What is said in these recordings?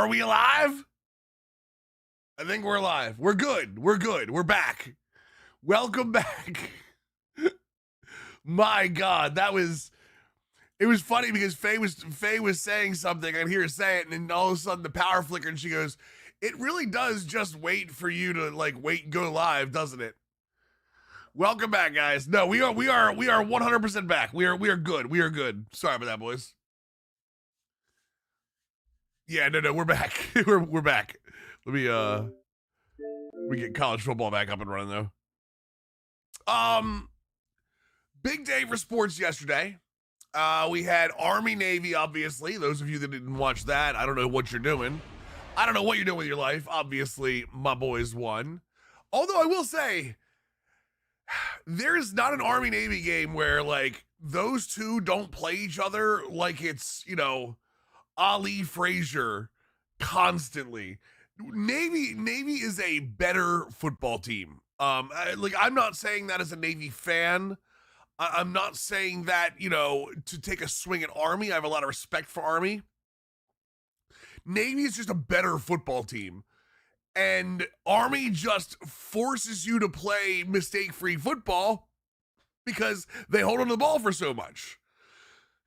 Are we alive? I think we're alive. We're good. We're good. We're back. Welcome back. My God, it was funny because Faye was saying something. I'd hear her say it, and then all of a sudden the power flickered, and she goes, "It really does just wait for you to wait and go live, doesn't it?" Welcome back, guys. No, we are 100% back. We are good. We are good. Sorry about that, boys. Yeah, no, we're back. we're back. Let me get college football back up and running though. Big day for sports yesterday. We had Army Navy, obviously. Those of you that didn't watch that, I don't know what you're doing. I don't know what you're doing with your life. Obviously, my boys won. Although I will say, there's not an Army Navy game where those two don't play each other like it's, Ali Frazier constantly. Navy is a better football team. I'm not saying that as a Navy fan. I'm not saying that, to take a swing at Army. I have a lot of respect for Army. Navy is just a better football team. And Army just forces you to play mistake-free football because they hold on to the ball for so much.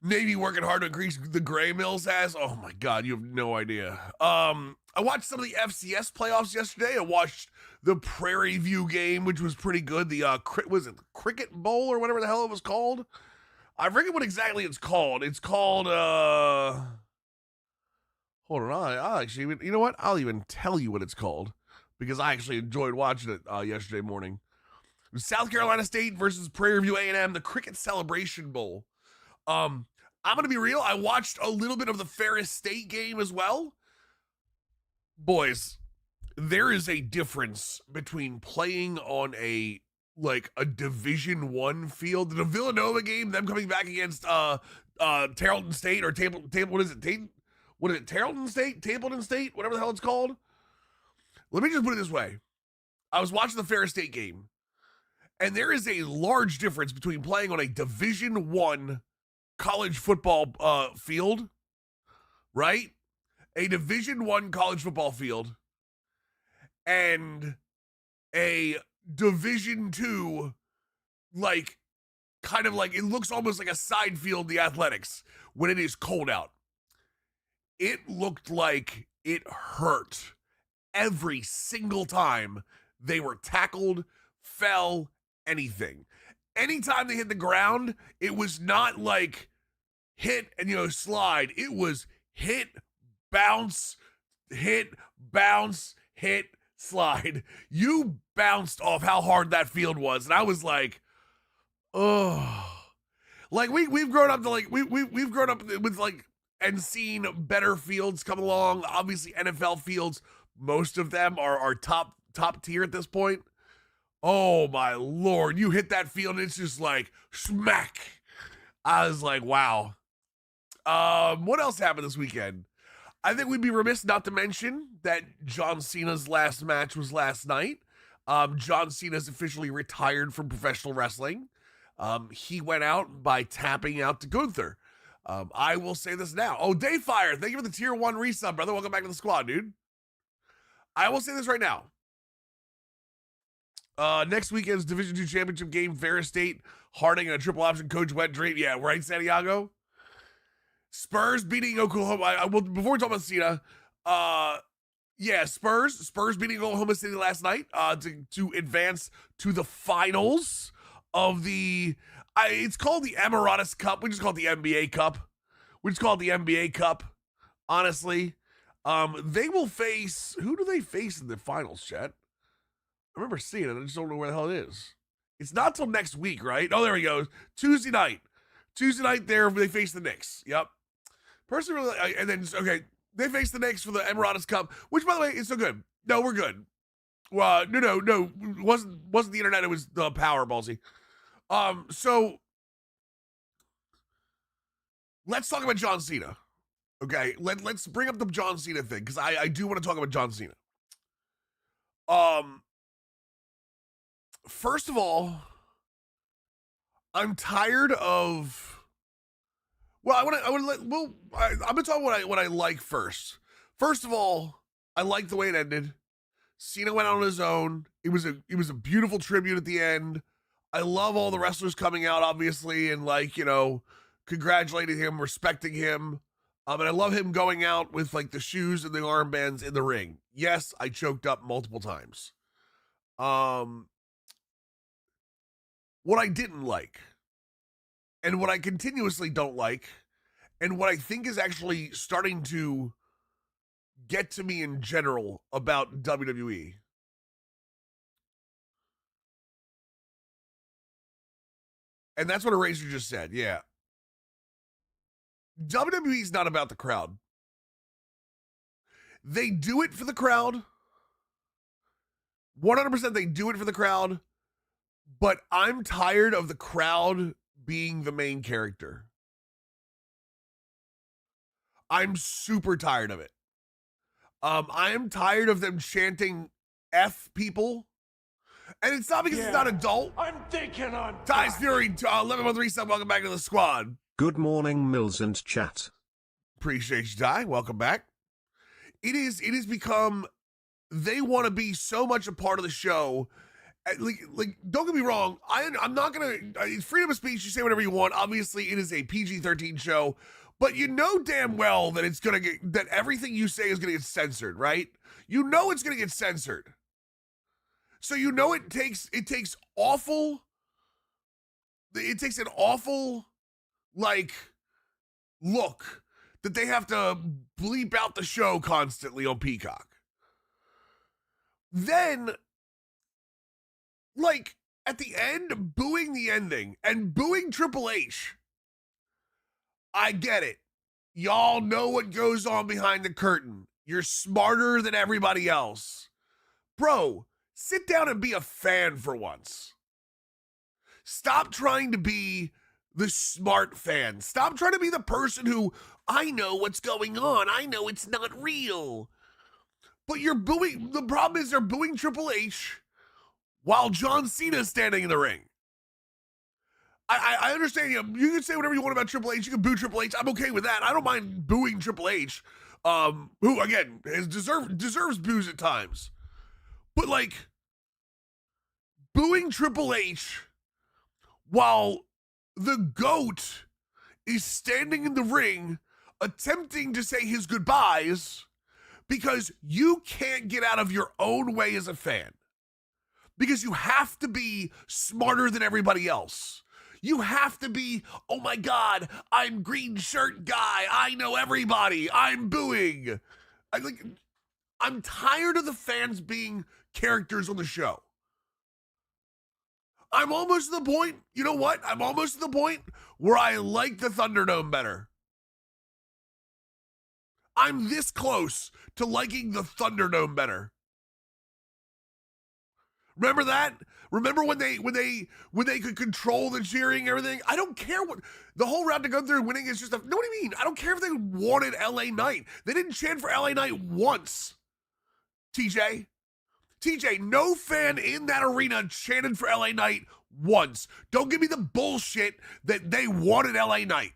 Navy working hard to increase the gray mills has. Oh my God, you have no idea. I watched some of the FCS playoffs yesterday. I watched the Prairie View game, which was pretty good. The was it Cricket Bowl or whatever the hell it was called? I forget what exactly it's called. It's called hold on, I'll actually, you know what? I'll even tell you what it's called because I actually enjoyed watching it yesterday morning. It was South Carolina State versus Prairie View A&M, the Cricket Celebration Bowl. I'm going to be real. I watched a little bit of the Ferris State game as well. Boys, there is a difference between playing on a Division I field. The Villanova game, them coming back against Tarleton State or what is it? What is it? Tarleton State? Templeton State? Whatever the hell it's called. Let me just put it this way. I was watching the Ferris State game, and there is a large difference between playing on a Division I college football field, right? A Division I college football field and a Division II, it looks almost like a side field, the athletics, when it is cold out. It looked like it hurt every single time they were tackled, fell, anything. Anytime they hit the ground, it was not hit and slide. It was hit, bounce, slide. You bounced off how hard that field was, and I was like, oh, we've grown up to we've grown up with and seen better fields come along. Obviously, NFL fields, most of them are top tier at this point. Oh my Lord, you hit that field and it's just smack. I was like, wow. What else happened this weekend? I think we'd be remiss not to mention that John Cena's last match was last night. John Cena's officially retired from professional wrestling. He went out by tapping out to Gunther. I will say this now. Oh, Dayfire, thank you for the tier 1 resub, brother. Welcome back to the squad, dude. I will say this right now. Next weekend's Division II championship game, Ferris State, Harding, and a triple option coach wet dream. Yeah, right, Santiago? Spurs beating Oklahoma. Before we talk about Cena, Spurs beating Oklahoma City last night to advance to the finals of the, it's called the Emirates Cup. We just call it the NBA Cup. Honestly. They will face, who do they face in the finals, chat? I remember seeing it. I just don't know where the hell it is. It's not till next week, right? Oh, there we go. Tuesday night there, they face the Knicks. Yep. Personally, and then, okay, they face the Knicks for the Emirates Cup, which, by the way, is so good. No, we're good. No. It wasn't the internet. It was the power, ballsy. So, let's talk about John Cena. Okay, let's bring up the John Cena thing, because I do want to talk about John Cena. First of all, I'm tired of. Well, I'm gonna talk what I like first. First of all, I like the way it ended. Cena went out on his own. It was a beautiful tribute at the end. I love all the wrestlers coming out, obviously, and like, you know, congratulating him, respecting him. And I love him going out with like the shoes and the armbands in the ring. Yes, I choked up multiple times. What I didn't like, and what I continuously don't like, and what I think is actually starting to get to me in general about WWE. And that's what Eraser just said. Yeah. WWE is not about the crowd. They do it for the crowd. 100% they do it for the crowd. But I'm tired of the crowd being the main character. I'm super tired of it. I am tired of them chanting F people. And it's not because it's not adult. I'm thinking on Ty's Fury, 11 month reset. Welcome back to the squad. Good morning, Mills and chat. Appreciate you, Ty. Welcome back. It is become, they want to be so much a part of the show. Like don't get me wrong. I'm not going to, freedom of speech, you say whatever you want. Obviously, it is a PG-13 show. But you know damn well that it's going to get, that everything you say is going to get censored, right? You know it's going to get censored. So you know it takes an awful, like, look that they have to bleep out the show constantly on Peacock. Then, like, at the end, booing the ending and booing Triple H. I get it. Y'all know what goes on behind the curtain. You're smarter than everybody else. Bro, sit down and be a fan for once. Stop trying to be the smart fan. Stop trying to be the person who, I know what's going on. I know it's not real. But you're booing, the problem is they're booing Triple H while John Cena's standing in the ring. I understand you can say whatever you want about Triple H. You can boo Triple H. I'm okay with that. I don't mind booing Triple H, who, again, deserves boos at times. But, like, booing Triple H while the GOAT is standing in the ring attempting to say his goodbyes because you can't get out of your own way as a fan. Because you have to be smarter than everybody else. You have to be, oh my God, I'm green shirt guy. I know everybody. I'm booing. I'm tired of the fans being characters on the show. I'm almost to the point, you know what? I'm almost to the point where I like the Thunderdome better. I'm this close to liking the Thunderdome better. Remember that? Remember when they could control the cheering and everything? I don't care what the whole route to go through winning is just a, know what I mean? I don't care if they wanted LA Knight. They didn't chant for LA Knight once. TJ, no fan in that arena chanted for LA Knight once. Don't give me the bullshit that they wanted LA Knight.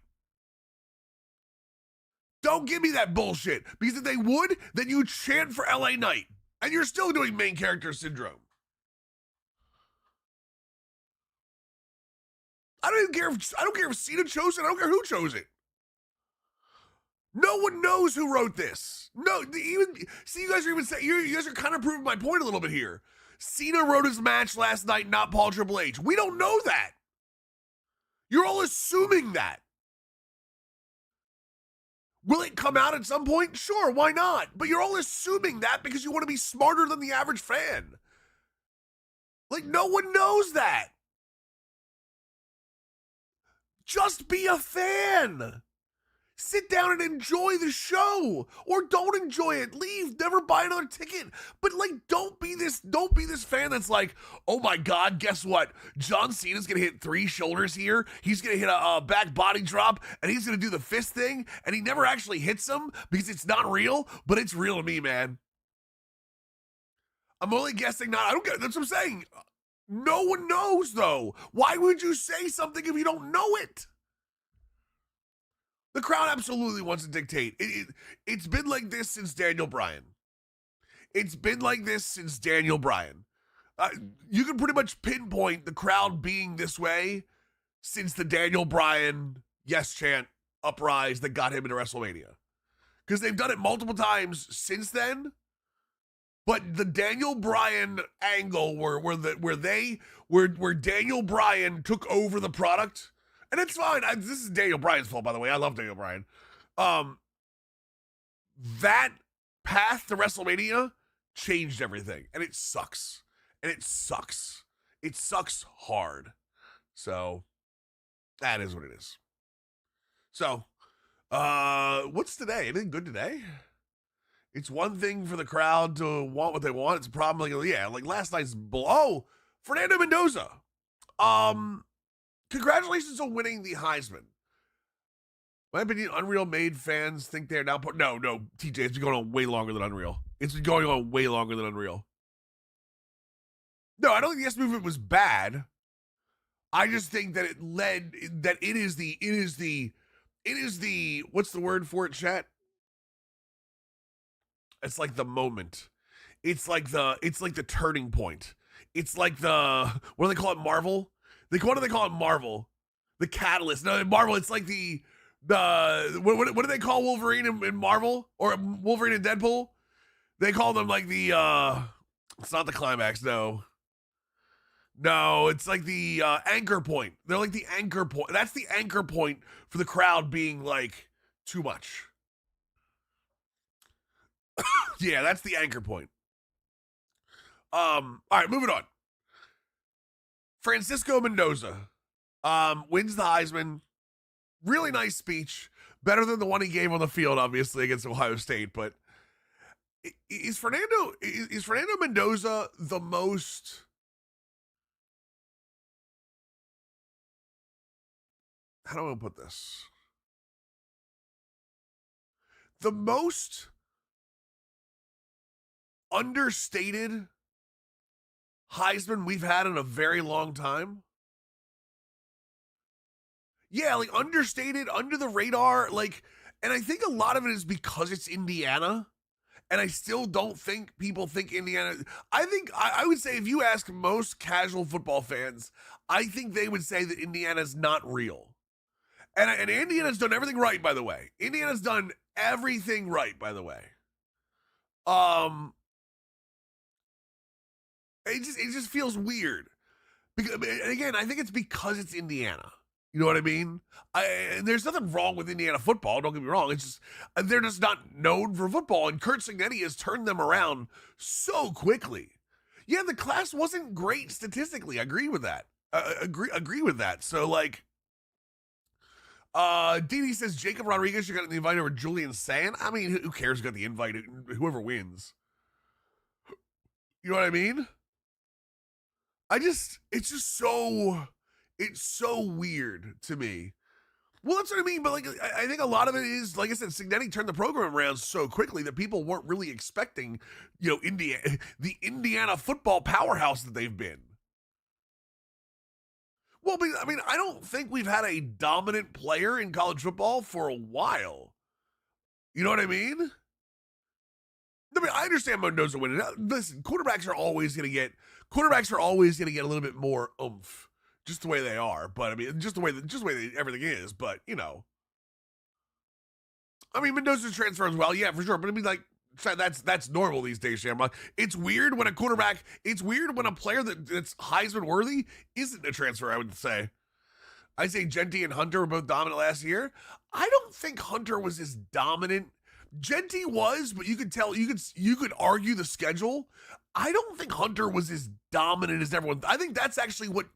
Don't give me that bullshit. Because if they would, then you chant for LA Knight. And you're still doing main character syndrome. I don't care if Cena chose it. I don't care who chose it. No one knows who wrote this. No, even see, you guys are even saying, you guys are kind of proving my point a little bit here. Cena wrote his match last night, not Paul Triple H. We don't know that. You're all assuming that. Will it come out at some point? Sure, why not? But you're all assuming that because you want to be smarter than the average fan. Like, no one knows that. Just be a fan. Sit down and enjoy the show, or don't enjoy it. Leave, never buy another ticket. But like, don't be this fan that's like, oh my God, guess what? John Cena's gonna hit 3 shoulders here. He's gonna hit a back body drop, and he's gonna do the fist thing, and he never actually hits them because it's not real, but it's real to me, man. I'm only guessing not. I don't get it. That's what I'm saying. No one knows, though. Why would you say something if you don't know it? The crowd absolutely wants to dictate. It's been like this since Daniel Bryan. It's been like this since Daniel Bryan. You can pretty much pinpoint the crowd being this way since the Daniel Bryan yes chant uprise that got him into WrestleMania. Because they've done it multiple times since then. But the Daniel Bryan angle where Daniel Bryan took over the product, and it's fine. This is Daniel Bryan's fault, by the way. I love Daniel Bryan. That path to WrestleMania changed everything, and it sucks. And it sucks. It sucks hard. So that is what it is. So, what's today? Anything good today? It's one thing for the crowd to want what they want. It's a problem, like last night's Fernando Mendoza. Congratulations on winning the Heisman. My opinion, Unreal made fans think they're now no, TJ, it's been going on way longer than Unreal. It's been going on way longer than Unreal. No, I don't think the Yes Movement was bad. I just think that it is the what's the word for it, chat? It's like the moment. It's like the turning point. It's like what do they call it? Marvel? What do they call it? Marvel. The catalyst. No, Marvel, it's like what do they call Wolverine in Marvel? Or Wolverine and Deadpool? They call them like it's not the climax, no. No, it's like the anchor point. They're like the anchor point. That's the anchor point for the crowd being like too much. Yeah, that's the anchor point. All right, moving on. Francisco Mendoza wins the Heisman. Really nice speech. Better than the one he gave on the field, obviously, against Ohio State. But is Fernando Mendoza the most... How do I put this? The most understated Heisman we've had in a very long time? Yeah, like understated, under the radar, and I think a lot of it is because it's Indiana, and I still don't think people think Indiana. I would say if you ask most casual football fans, I think they would say that Indiana's not real. And Indiana's done everything right, by the way. Indiana's done everything right, by the way. It just feels weird. Because, and again, I think it's because it's Indiana. You know what I mean? There's nothing wrong with Indiana football. Don't get me wrong. It's just they're just not known for football, and Kurt Cignetti has turned them around so quickly. Yeah, the class wasn't great statistically. I agree with that. Agree with that. So Didi says Jacob Rodriguez should get the invite over Julian Sand. I mean, who cares who got the invite? Whoever wins. You know what I mean? It's so weird to me. Well, that's what I mean, but I think a lot of it is, like I said, Cignetti turned the program around so quickly that people weren't really expecting, the Indiana football powerhouse that they've been. Well, I mean, I don't think we've had a dominant player in college football for a while. You know what I mean? I understand Mendoza winning. Listen, quarterbacks are always going to get a little bit more oomph, just the way they are. But I mean, just the way everything is. But I mean, Mendoza transfers well, yeah, for sure. But I mean, that's normal these days, Shamrock. It's weird when a player that's Heisman worthy isn't a transfer. I would say. I say Genty and Hunter were both dominant last year. I don't think Hunter was as dominant. Genty was, but you could tell, you could argue the schedule. I don't think Hunter was as dominant as everyone. I think that's actually what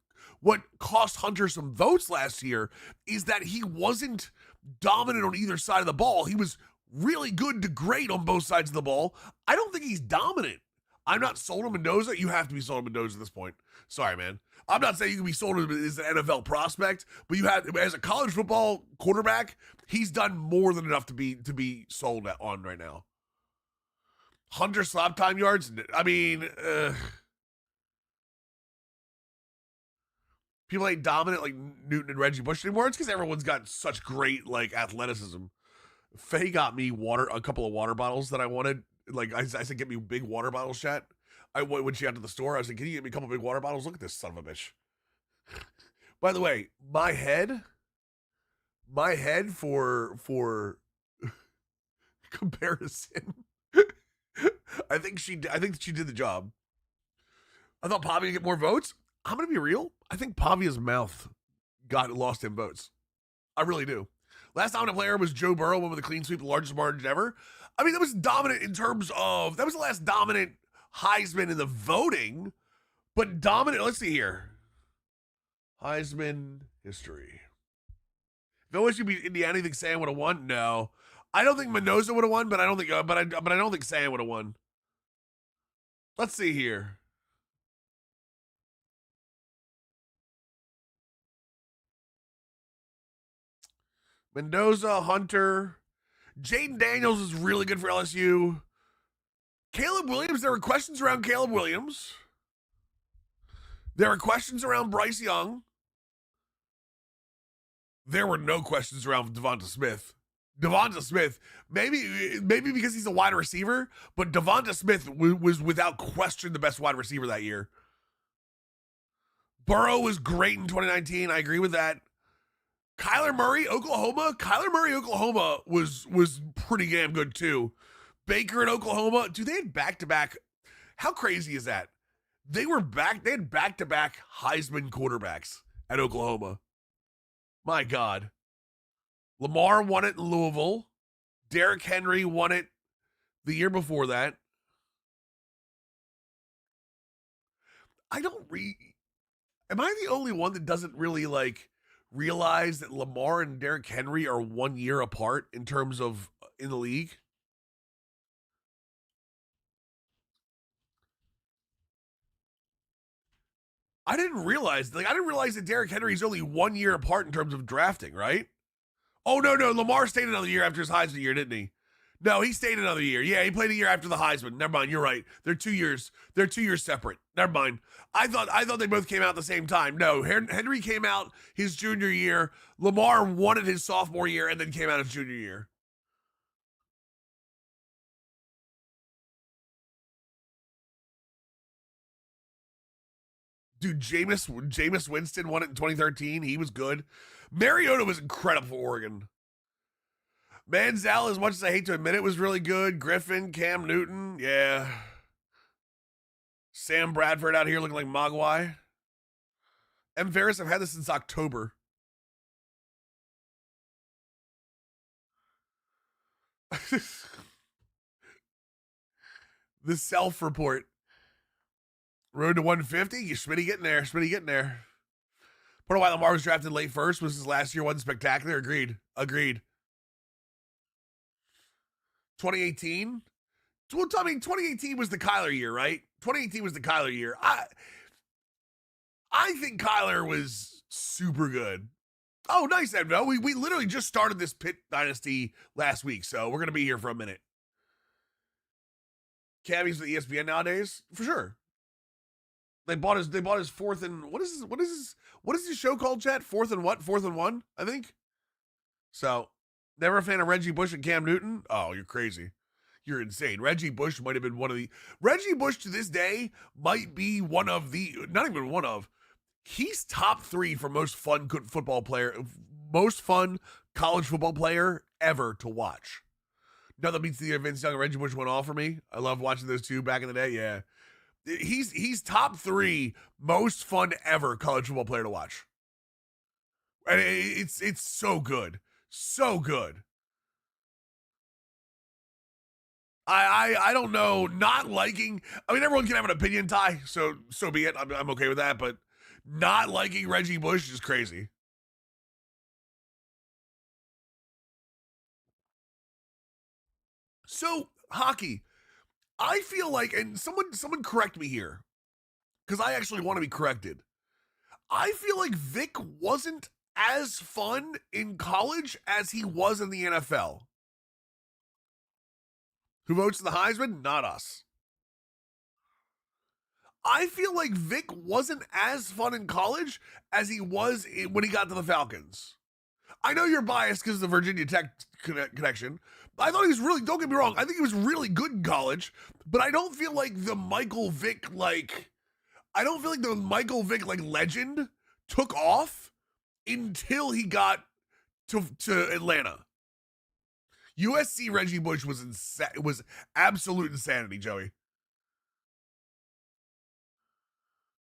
cost Hunter some votes last year, is that he wasn't dominant on either side of the ball. He was really good to great on both sides of the ball. I don't think he's dominant. I'm not sold on Mendoza. You have to be sold on Mendoza at this point. Sorry, man. I'm not saying you can be sold as an NFL prospect, but you have, as a college football quarterback, he's done more than enough to be sold on right now. Hunter slap time yards. I mean, People ain't dominant like Newton and Reggie Bush anymore. It's because everyone's got such great like athleticism. Faye got me a couple of water bottles that I wanted. Like I said, get me big water bottles, chat. When she got to the store, I was like, "Can you get me a couple big water bottles?" Look at this son of a bitch. By the way, my head for comparison. I think she did the job. I thought Pavia would get more votes. I'm gonna be real. I think Pavia's mouth got lost in votes. I really do. Last dominant player was Joe Burrow, won with a clean sweep, the largest margin ever. I mean, that was dominant in terms of that was the last dominant Heisman in the voting, but dominant. Let's see here. Heisman history. If OSU beat Indiana, you think Sam would have won? No, I don't think Mendoza would have won, but I don't think, but I don't think Sam would have won. Let's see here. Mendoza, Hunter, Jaden Daniels is really good for LSU. Caleb Williams, there were questions around Caleb Williams. There were questions around Bryce Young. There were no questions around Devonta Smith. Devonta Smith, maybe because he's a wide receiver, but Devonta Smith was without question the best wide receiver that year. Burrow was great in 2019. I agree with that. Kyler Murray, Oklahoma. Kyler Murray, Oklahoma was pretty damn good too. Baker in Oklahoma. Dude, they had back-to-back. How crazy is that? They had back-to-back Heisman quarterbacks at Oklahoma. My God. Lamar won it in Louisville. Derrick Henry won it the year before that. Am I the only one that doesn't really realize that Lamar and Derrick Henry are 1 year apart in terms of in the league? I didn't realize that Derrick Henry's only 1 year apart in terms of drafting, right? Oh, no. Lamar stayed another year after his Heisman year, didn't he? No, he stayed another year. Yeah, he played a year after the Heisman. Never mind, you're right. They're 2 years. They're 2 years separate. Never mind. I thought they both came out at the same time. No, Henry came out his junior year. Lamar won it his sophomore year and then came out his junior year. Dude, Jameis Winston won it in 2013. He was good. Mariota was incredible for Oregon. Manziel, as much as I hate to admit it, was really good. Griffin, Cam Newton, yeah. Sam Bradford out here looking like Mogwai. M. Ferris, I've had this since October. The self-report. Road to 150. Schmitty getting there. Part of why Lamar was drafted late first was his last year wasn't spectacular. Agreed. 2018. Well, I mean, 2018 was the Kyler year, right? 2018 was the Kyler year. I think Kyler was super good. Oh, nice, Edmo. We literally just started this Pitt Dynasty last week, so we're gonna be here for a minute. Cammy's with ESPN nowadays, for sure. They bought his fourth and what is his show called, chat? Fourth and one, I think. So, never a fan of Reggie Bush and Cam Newton? Oh, you're crazy. You're insane. Reggie Bush might have been Reggie Bush to this day might be not even one of, he's top 3 for most fun college football player ever to watch. Nothing beats the year Vince Young and Reggie Bush went off for me. I love watching those two back in the day. Yeah. He's top 3 most fun ever college football player to watch. And it's so good. So good. I don't know, not liking, I mean, everyone can have an opinion, Ty, so be it. I'm okay with that, but not liking Reggie Bush is crazy. So, hockey, I feel like, and someone correct me here, because I actually want to be corrected. I feel like Vic wasn't as fun in college as he was in the NFL. Who votes for the Heisman? Not us. I feel like Vic wasn't as fun in college as he was when he got to the Falcons. I know you're biased because of the Virginia Tech connection. I thought he was really, don't get me wrong, I think he was really good in college, but I don't feel like the Michael Vick, I don't feel like the Michael Vick, legend took off until he got to Atlanta. USC Reggie Bush was absolute insanity, Joey.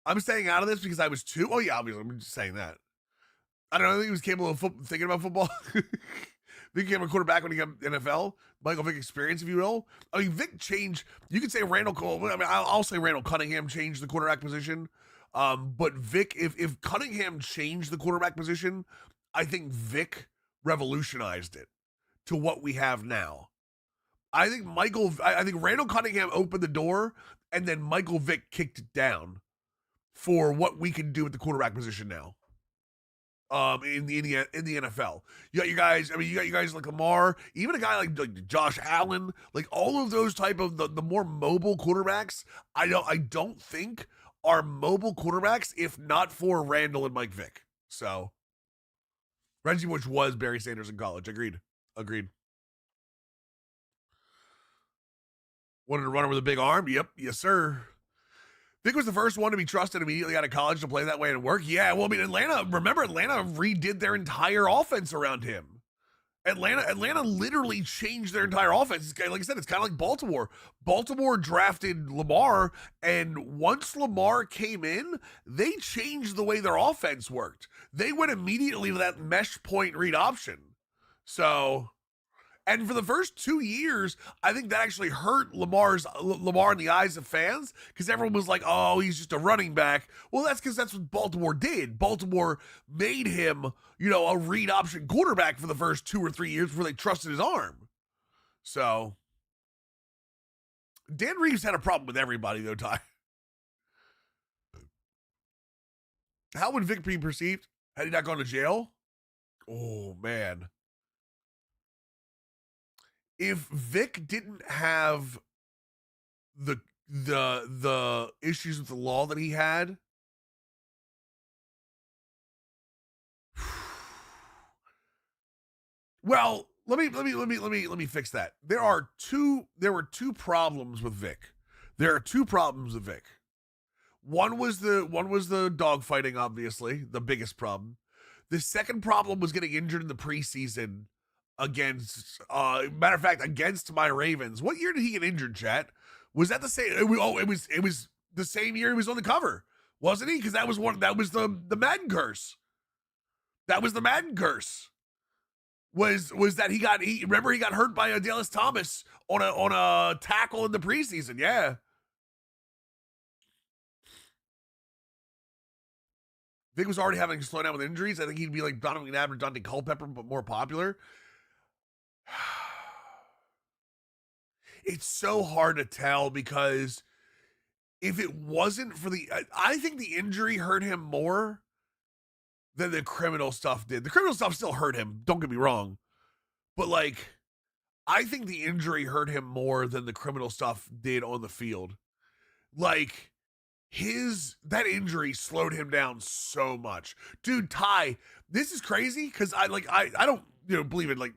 I'm staying out of this because I was too. Oh yeah, obviously I'm just saying that. I don't know. I think he was capable of thinking about football. Vic became a quarterback when he got NFL. Michael Vick experience, if you will. I mean, Vic changed. You could say Randall Cole. I mean, I'll say Randall Cunningham changed the quarterback position. But Vic, if Cunningham changed the quarterback position, I think Vic revolutionized it to what we have now. I think Randall Cunningham opened the door, and then Michael Vick kicked it down for what we can do at the quarterback position now. In the NFL, you got your guys. I mean, you got you guys like Lamar, even a guy like Josh Allen, like all of those type of the more mobile quarterbacks. I don't think are mobile quarterbacks if not for Randall and Mike Vick. So Reggie Bush was Barry Sanders in college. Agreed. Wanted to run with a big arm. Yep, yes sir. Vic was the first one to be trusted immediately out of college to play that way and work. Yeah, well, I mean, Atlanta redid their entire offense around him. Atlanta literally changed their entire offense. Like I said, it's kind of like Baltimore. Baltimore drafted Lamar, and once Lamar came in, they changed the way their offense worked. They went immediately to that mesh point read option. So... And for the first 2 years, I think that actually hurt Lamar in the eyes of fans because everyone was like, oh, he's just a running back. Well, that's because that's what Baltimore did. Baltimore made him, a read option quarterback for the first 2 or 3 years before they trusted his arm. So, Dan Reeves had a problem with everybody, though, Ty. How would Vic be perceived? Had he not gone to jail? Oh, man. If Vic didn't have the issues with the law that he had, well, let me fix that. There were two problems with Vic. There are two problems with Vic. One was the dog fighting, obviously, the biggest problem. The second problem was getting injured in the preseason against against my Ravens. What year did he get injured, chat? Was that the same? It was the same year he was on the cover, wasn't he? Because that was the Madden curse. That was the Madden curse. Was that he got hurt by a Dallas Thomas on a tackle in the preseason? Yeah. Vic was already having to slow down with injuries. I think he'd be like Donovan McNabb or Dante Culpepper, but more popular. It's so hard to tell because if it wasn't for I think the injury hurt him more than the criminal stuff did. The criminal stuff still hurt him, don't get me wrong. But I think the injury hurt him more than the criminal stuff did on the field. That injury slowed him down so much. Dude, Ty, this is crazy because I don't believe in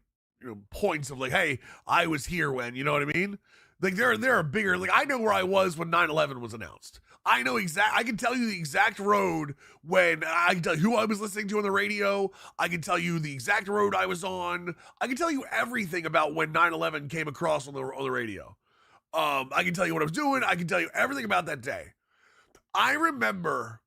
points of hey, I was here when, you know what I mean? There are bigger, I know where I was when 9/11 was announced. I can tell you the exact road when I can tell you who I was listening to on the radio. I can tell you the exact road I was on. I can tell you everything about when 9/11 came across on the radio. I can tell you what I was doing. I can tell you everything about that day. I remember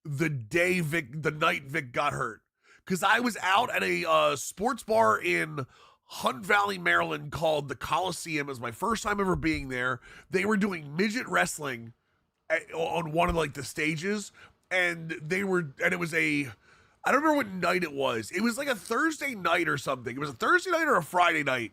the night Vic got hurt because I was out at a sports bar in Hunt Valley, Maryland called the Coliseum. It was my first time ever being there. They were doing midget wrestling on one of the stages, and it was I don't remember what night it was. It was a Thursday night or something. It was a Thursday night or a Friday night.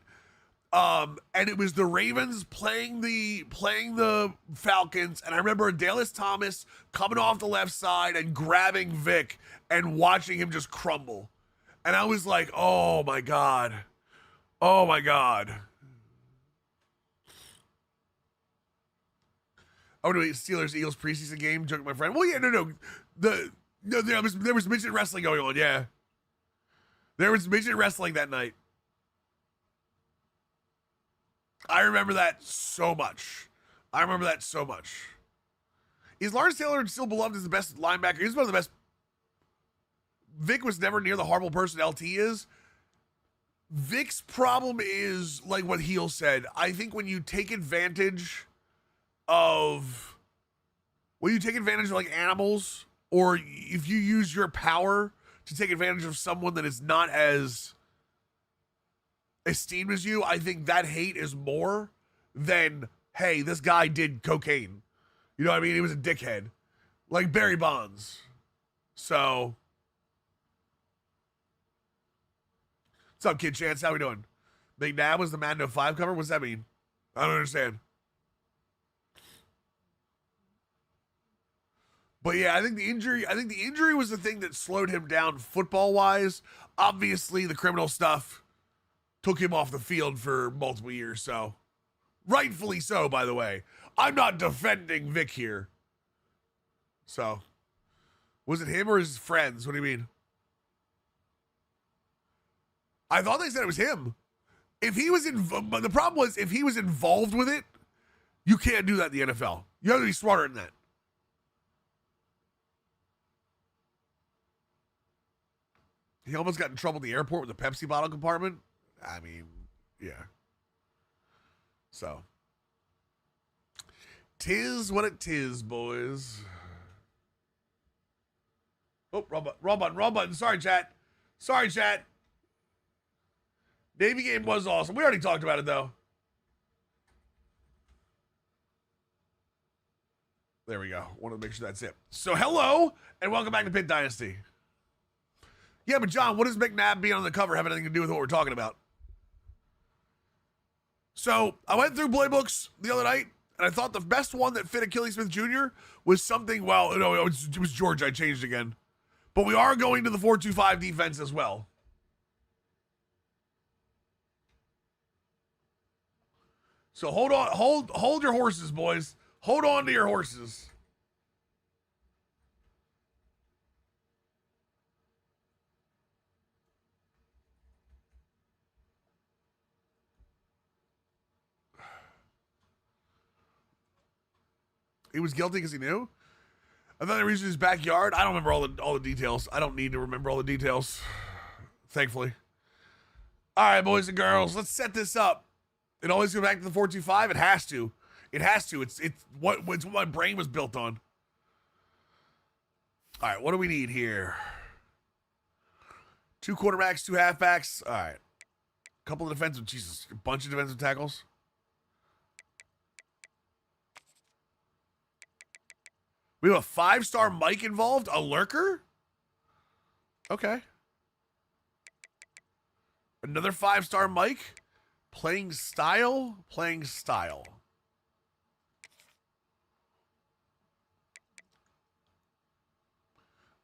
And it was the Ravens playing the Falcons, and I remember Dallas Thomas coming off the left side and grabbing Vic and watching him just crumble. And I was like, oh my God. Oh no, Steelers Eagles preseason game. Joking with my friend. Well, yeah, no. There was midget wrestling going on. Yeah, there was midget wrestling that night. I remember that so much. Is Lawrence Taylor still beloved as the best linebacker? He's one of the best. Vic was never near the horrible person LT is. Vic's problem is like what Heel said. I think when you take advantage of like animals, or if you use your power to take advantage of someone that is not as esteemed as you, I think that hate is more than, hey, this guy did cocaine. You know what I mean? He was a dickhead. Like Barry Bonds. So, what's up, Kid Chance? How we doing? McNabb was the Madden 05 cover? What's that mean? I don't understand. But yeah, I think the injury was the thing that slowed him down football-wise. Obviously, the criminal stuff took him off the field for multiple years, so rightfully so, by the way. I'm not defending Vic here. So, was it him or his friends? What do you mean? I thought they said it was him. If he was but the problem was, if he was involved with it, you can't do that in the NFL. You have to be smarter than that. He almost got in trouble at the airport with the Pepsi bottle compartment. I mean, yeah. So, tis what it tis, boys. Oh, wrong button. Sorry, chat. Navy game was awesome. We already talked about it, though. There we go. Want to make sure that's it. So, hello, and welcome back to Pitt Dynasty. Yeah, but John, what does McNabb being on the cover have anything to do with what we're talking about? So, I went through playbooks the other night, and I thought the best one that fit Achilles Smith Jr. was something, well, no, it was George. I changed again. But we are going to the 4-2-5 defense as well. So hold on, hold your horses, boys. Hold on to your horses. He was guilty because he knew? I thought they were using his backyard. I don't remember all the details. I don't need to remember all the details, thankfully. All right, boys and girls, let's set this up. It always goes back to the 4-2-5. It has to. It's what my brain was built on. All right, what do we need here? 2 quarterbacks, 2 halfbacks. All right. A couple of defensive, Jesus, a bunch of defensive tackles. We have a 5-star Mike involved, a lurker. Okay. Another 5-star Mike. Playing style.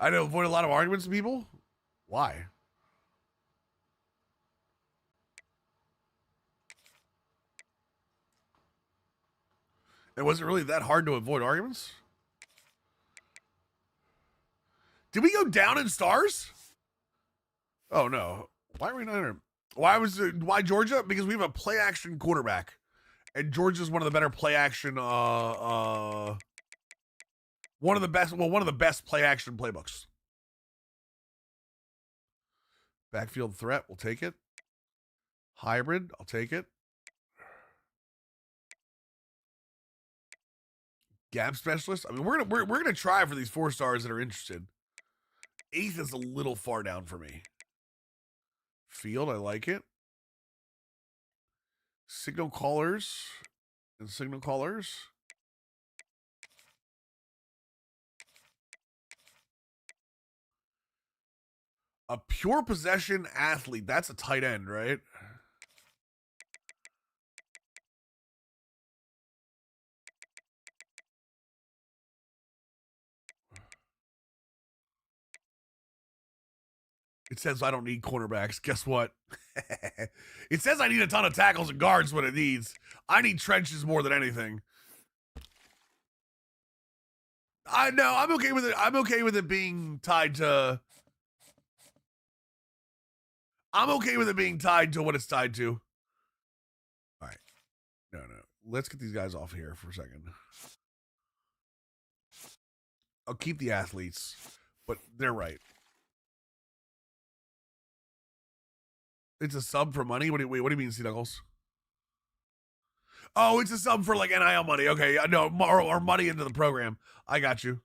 I know, avoid a lot of arguments with people. Why? It wasn't really that hard to avoid arguments. Did we go down in stars? Oh no. Why are we not here? Why Georgia? Because we have a play action quarterback. And Georgia's one of the better play action one of the best play action playbooks. Backfield threat, we'll take it. Hybrid, I'll take it. Gap specialist. I mean, we're gonna try for these 4 stars that are interested. 8th is a little far down for me. Field, I like it. Signal callers. A pure possession athlete. That's a tight end, right? It says I don't need cornerbacks. Guess what? It says I need a ton of tackles and guards what it needs. I need trenches more than anything. I know. I'm okay with it. I'm okay with it being tied to. I'm okay with it being tied to what it's tied to. All right. No. Let's get these guys off here for a second. I'll keep the athletes, but they're right. It's a sub for money. What do you mean, C Knuckles? Oh, it's a sub for like NIL money. Okay, no, or money into the program. I got you.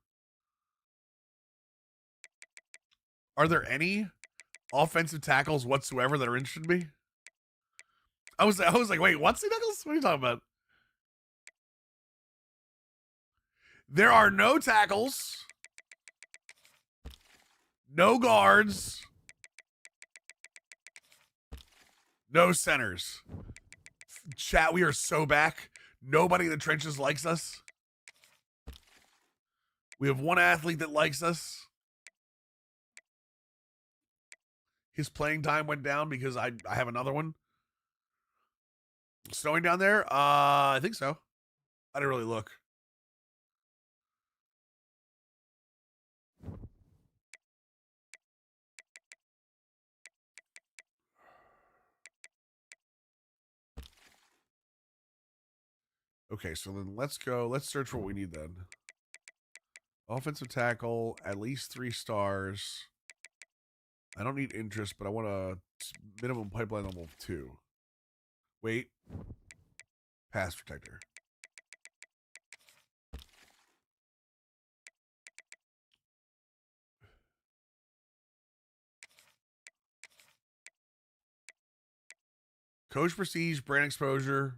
Are there any offensive tackles whatsoever that are interested in me? I was like, wait, what's C Knuckles? What are you talking about? There are no tackles, no guards, no centers. Chat, we are so back. Nobody in the trenches likes us. We have one athlete that likes us. His playing time went down because I have another one. Snowing down there? I think so. I didn't really look. Okay, so then let's go. Let's search for what we need then. Offensive tackle, at least 3 stars. I don't need interest, but I want a minimum pipeline level of 2. Wait. Pass protector. Coach prestige, brand exposure,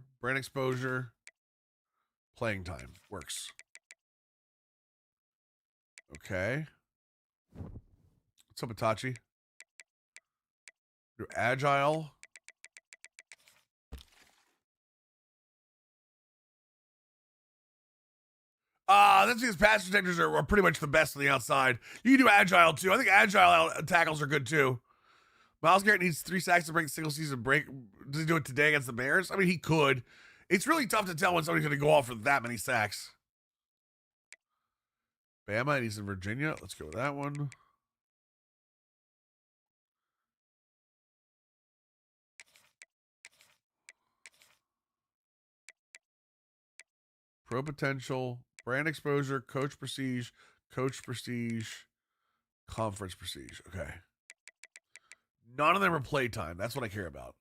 playing time. Works. Okay. What's up, Itachi? You're agile. That's because pass protectors are pretty much the best on the outside. You can do agile too. I think agile tackles are good too. Myles Garrett needs 3 sacks to break the single season break. Does he do it today against the Bears? I mean, he could. It's really tough to tell when somebody's going to go off for that many sacks. Bama, and he's in Virginia. Let's go with that one. Pro potential, brand exposure, coach prestige, conference prestige. Okay. None of them are playtime. That's what I care about.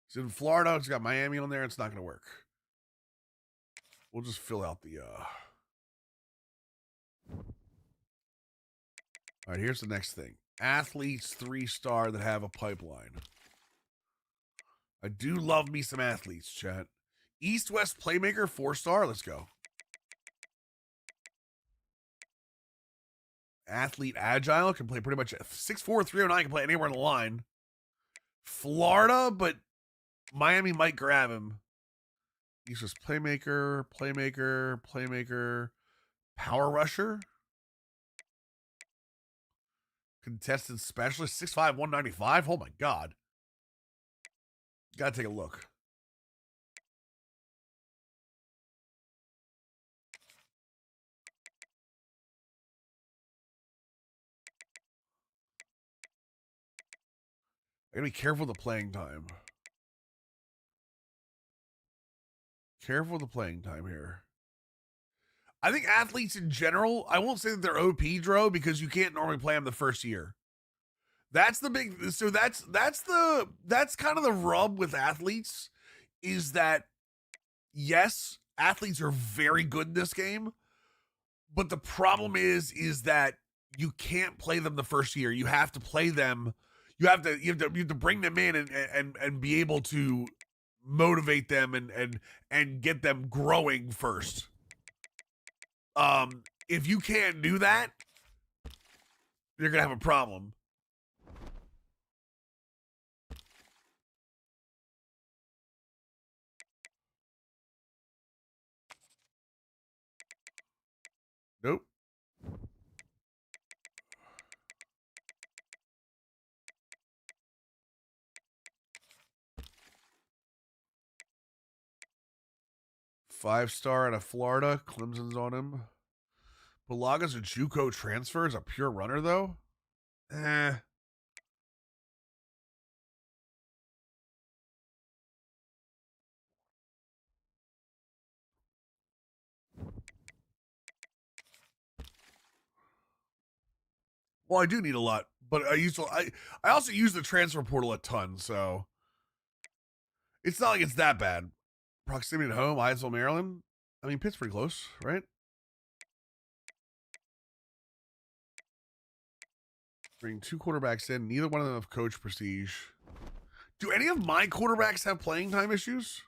He's in Florida. It's got Miami on there. It's not going to work. We'll just fill out the. All right, here's the next thing. Athletes 3-star that have a pipeline. I do love me some athletes, chat. East-West playmaker 4-star. Let's go. Athlete agile can play pretty much 6'4", 309. Can play anywhere in the line. Florida, but Miami might grab him. East-West playmaker, power rusher. Contested specialist, 6'5", 195. Oh my God. Gotta take a look. I gotta be careful with the playing time. Careful with the playing time here. I think athletes in general, I won't say that they're OP, Dro, because you can't normally play them the first year. That's the big. So that's kind of the rub with athletes, is that yes, athletes are very good in this game, but the problem is that you can't play them the first year. You have to play them. You have to bring them in and be able to motivate them and get them growing first. If you can't do that, you're gonna have a problem. Nope. Five-star out of Florida. Clemson's on him. Balaga's a JUCO transfer. Is a pure runner, though? Eh. Well, I do need a lot, but I also use the transfer portal a ton, so it's not like it's that bad. Proximity to home, Hyattsville, Maryland. I mean, Pitt's pretty close, right? Bring two quarterbacks in. Neither one of them have coach prestige. Do any of my quarterbacks have playing time issues?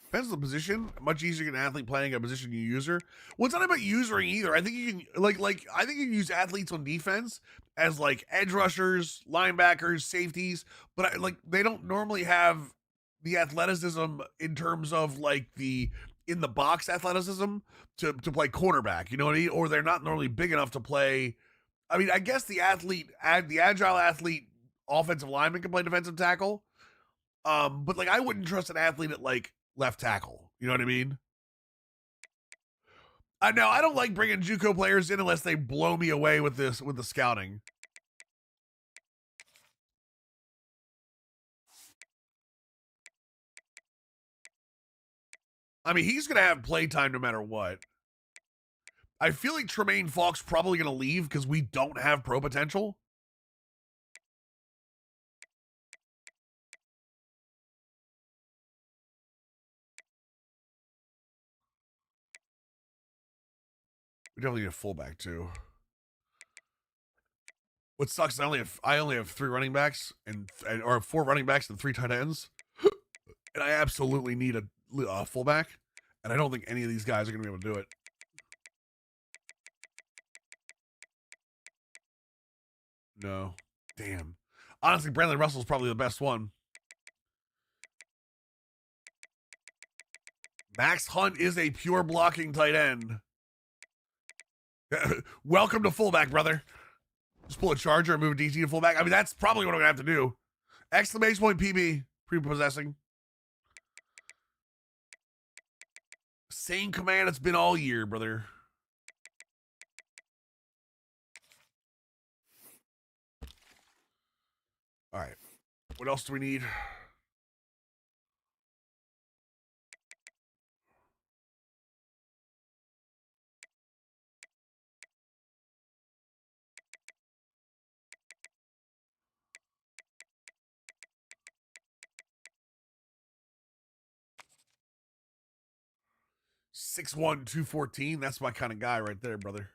Depends on the position. Much easier to get an athlete playing a position you user. Well, it's not about usering either. I think you can I think you can use athletes on defense as like edge rushers, linebackers, safeties, but they don't normally have the athleticism in terms of like the in the box athleticism to play quarterback. You know what I mean? Or they're not normally big enough to play. I mean, I guess the agile athlete, offensive lineman can play defensive tackle. But like I wouldn't trust an athlete at like left tackle. You know what I mean? I know I don't like bringing JUCO players in unless they blow me away with the scouting. I mean, he's gonna have play time no matter what. I feel like Tremaine Falk's probably gonna leave because we don't have pro potential. We definitely need a fullback too. What sucks is I only have three running backs or four running backs and three tight ends, and I absolutely need a fullback, and I don't think any of these guys are gonna be able to do it. No, damn. Honestly, Brandon Russell's probably the best one. Max Hunt is a pure blocking tight end. Welcome to fullback, brother. Just pull a charger and move a DT to fullback. I mean, that's probably what I'm going to have to do. Exclamation point PB. Prepossessing. Same command it's been all year, brother. All right. What else do we need? Six one 214. That's my kind of guy right there, brother.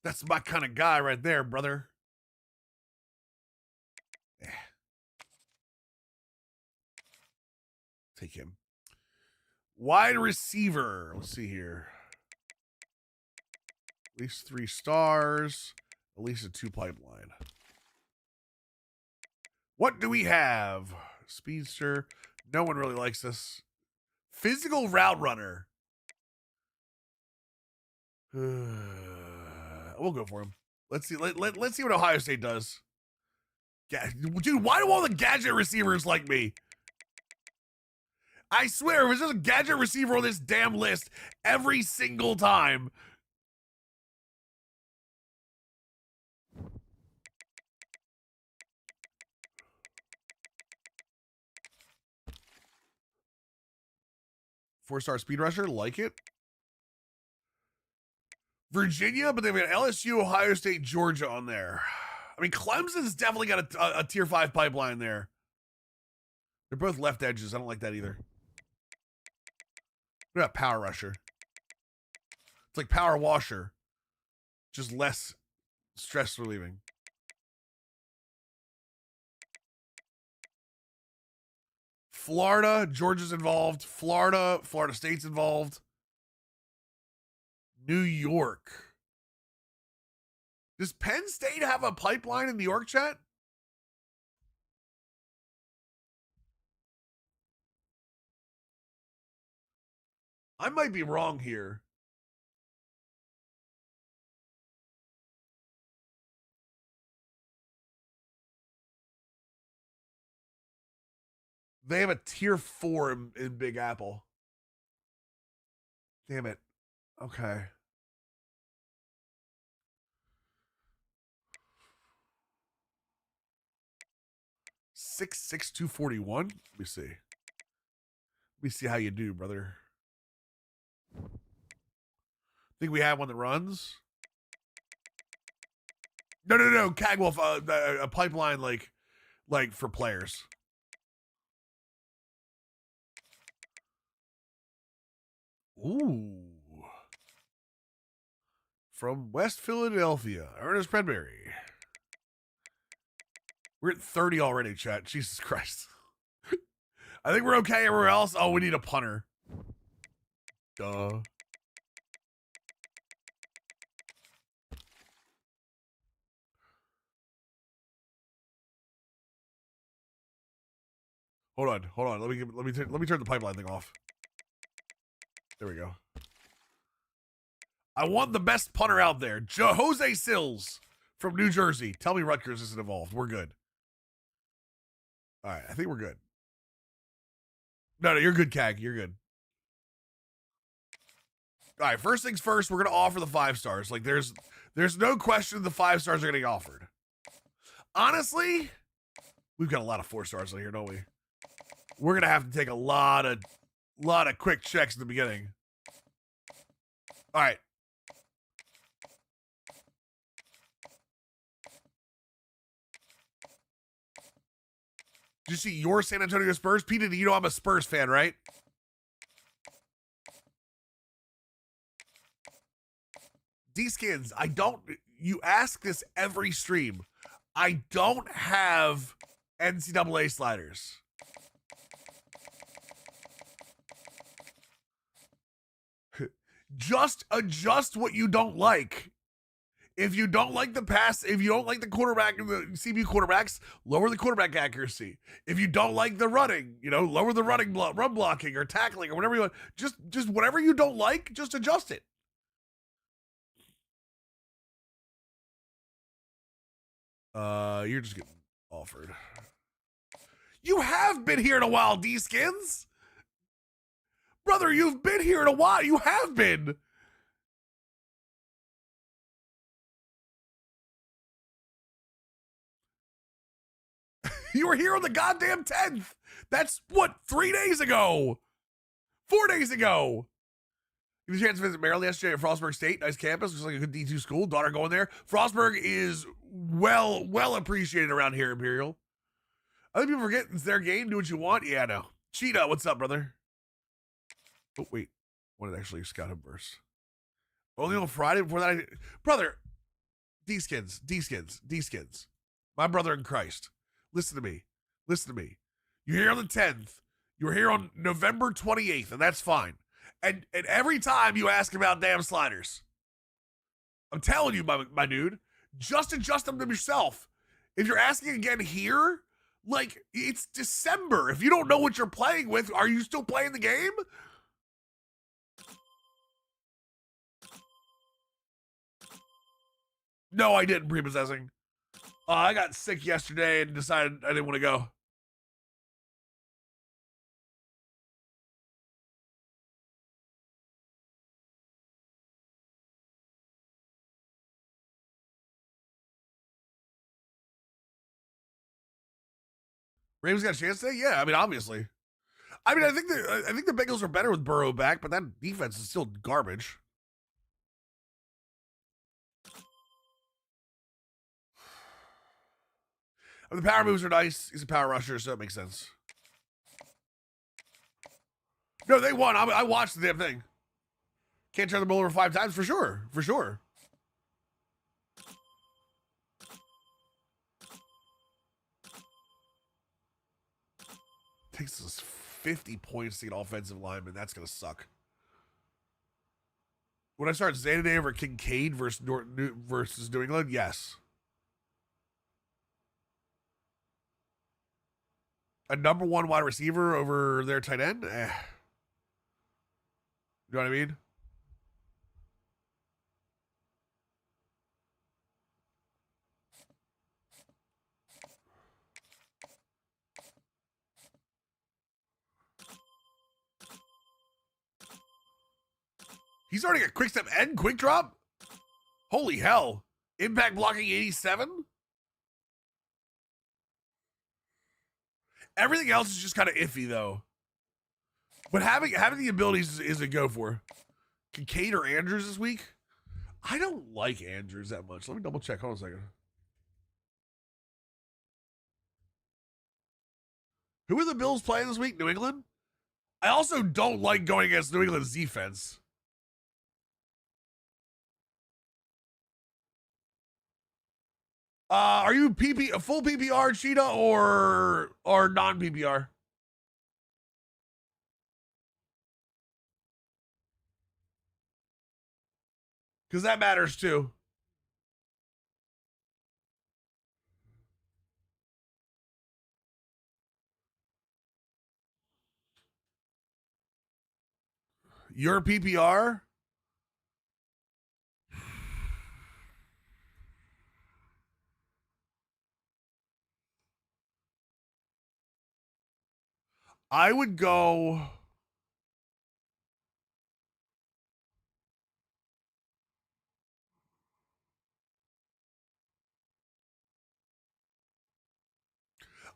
That's my kind of guy right there, brother. Yeah. Take him. Wide receiver. Let's see here. At least 3 stars. At least a 2 pipeline. What do we have? Speedster. No one really likes this. Physical route runner. We'll go for him. Let's see. Let's see what Ohio State does. Dude, why do all the gadget receivers like me? I swear, if there's a gadget receiver on this damn list every single time. Four-star speed rusher, like it. Virginia, but they've got LSU, Ohio State, Georgia on there. I mean, Clemson's definitely got a tier 5 pipeline there. They're both left edges. I don't like that either. What about power rusher? It's like power washer, just less stress relieving. Florida, Georgia's involved. Florida State's involved. New York. Does Penn State have a pipeline in New York, chat? I might be wrong here. They have a tier 4 in Big Apple. Damn it. Okay. 66241. Let me see. Let me see how you do, brother. Think we have one that runs? No. Cagwolf, a pipeline like for players. Ooh. From West Philadelphia, Ernest Predberry. We're at 30 already, chat. Jesus Christ. I think we're okay everywhere else. Oh, we need a punter. Duh. Hold on. Let me turn the pipeline thing off. There we go. I want the best punter out there. Jose Sills from New Jersey. Tell me Rutgers isn't involved. We're good. All right, I think we're good. No, you're good, Cag. You're good. All right, first things first, we're gonna offer the 5 stars. Like, there's no question the 5 stars are gonna get offered. Honestly, we've got a lot of 4 stars in here, don't we? We're gonna have to take a lot of quick checks at the beginning. All right. Did you see your San Antonio Spurs? Peter, you know I'm a Spurs fan, right? D-Skins, you ask this every stream. I don't have NCAA sliders. Just adjust what you don't like. If you don't like the pass, if you don't like the quarterback and the CB quarterbacks, lower the quarterback accuracy. If you don't like the running, lower the run blocking or tackling or whatever you want. Just whatever you don't like, just adjust it. You're just getting offered. You have been here in a while, D-Skins. Brother, you've been here in a while. You have been. You were here on the goddamn 10th. That's what, 3 days ago? 4 days ago. You had a chance to visit Maryland yesterday at Frostburg State. Nice campus. Looks like a good D2 school. Daughter going there. Frostburg is well appreciated around here, Imperial. I think people forget it's their game. Do what you want. Yeah, no. Cheetah, what's up, brother? Oh, wait. What did actually scout him verse? Only on Friday before that. Brother, D-Skins. My brother in Christ. Listen to me. You're here on the 10th. You're here on November 28th, and that's fine. And every time you ask about damn sliders, I'm telling you, my dude, just adjust them to yourself. If you're asking again here, like, it's December. If you don't know what you're playing with, are you still playing the game? No, I didn't, prepossessing. I got sick yesterday and decided I didn't want to go. Ravens got a chance today? Yeah, I mean, obviously. I mean, I think the Bengals are better with Burrow back, but that defense is still garbage. I mean, the power moves are nice. He's a power rusher, so it makes sense. No, they won. I watched the damn thing. Can't turn the ball over 5 times for sure. Takes us 50 points to get offensive lineman. That's gonna suck. When I start Xanaday over Kincaid versus New England, yes. A number 1 wide receiver over their tight end? You know what I mean? He's already got quick step and quick drop? Holy hell. Impact blocking 87? Everything else is just kind of iffy, though. But having the abilities is a go for. Kincaid or Andrews this week? I don't like Andrews that much. Let me double check. Hold on a second. Who are the Bills playing this week? New England? I also don't like going against New England's defense. Are you a full PPR Cheetah or non PPR? Because that matters too. Your PPR? I would go.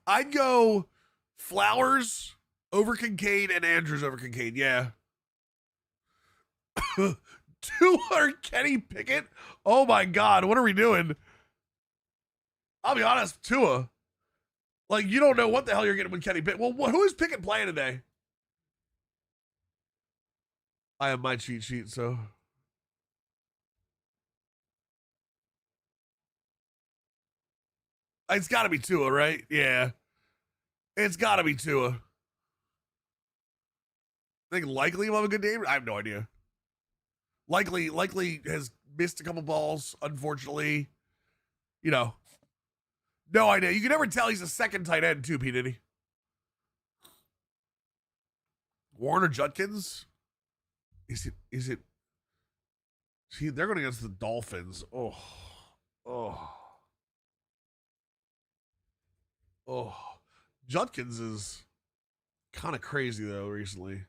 I'd go Flowers over Kincaid and Andrews over Kincaid. Yeah. 200 Kenny Pickett? Oh my God. What are we doing? I'll be honest, Tua. Like, you don't know what the hell you're getting with Kenny Pickett. Well, who is Pickett playing today? I have my cheat sheet, so. It's got to be Tua, right? Yeah. It's got to be Tua. I think Likely will have a good game. I have no idea. Likely has missed a couple balls, unfortunately. You know, no idea. You can never tell he's a second tight end, too, P. Diddy. Warner Judkins? Is it? See, they're going against the Dolphins. Oh. Judkins is kind of crazy, though, recently.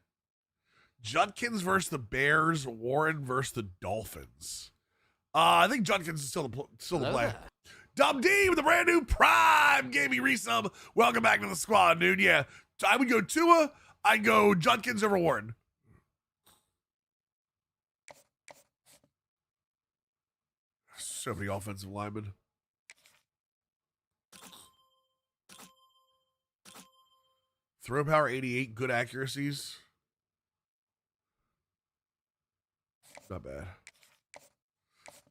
Judkins versus the Bears, Warren versus the Dolphins. I think Judkins is still the play. Dub D with a brand new Prime Gaming resub. Welcome back to the squad, dude. Yeah, I would go Tua. I'd go Judkins over Warren. So many offensive linemen. Throw power 88, good accuracies. Not bad.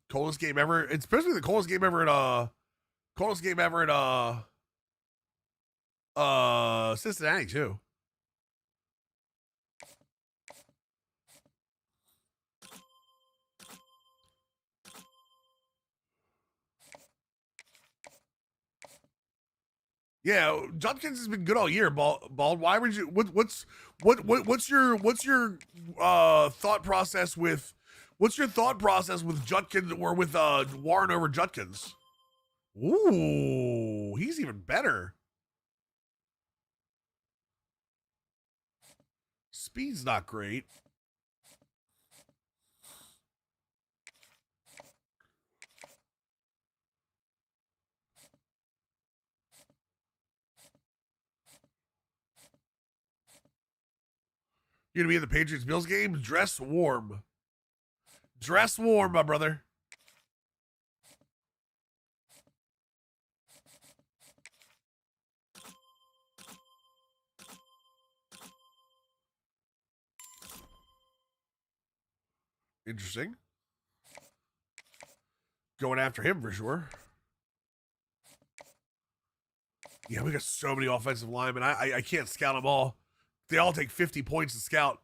Coldest game ever. It's especially the coldest game ever at Cincinnati too. Yeah, Judkins has been good all year. Bald. Why would you? What's your thought process with? What's your thought process with Judkins or with Warren over Judkins? Ooh, he's even better. Speed's not great. You're gonna be in the Patriots Bills game? Dress warm. Dress warm, my brother. Interesting. Going after him for sure. Yeah, we got so many offensive linemen. I can't scout them all. They all take 50 points to scout.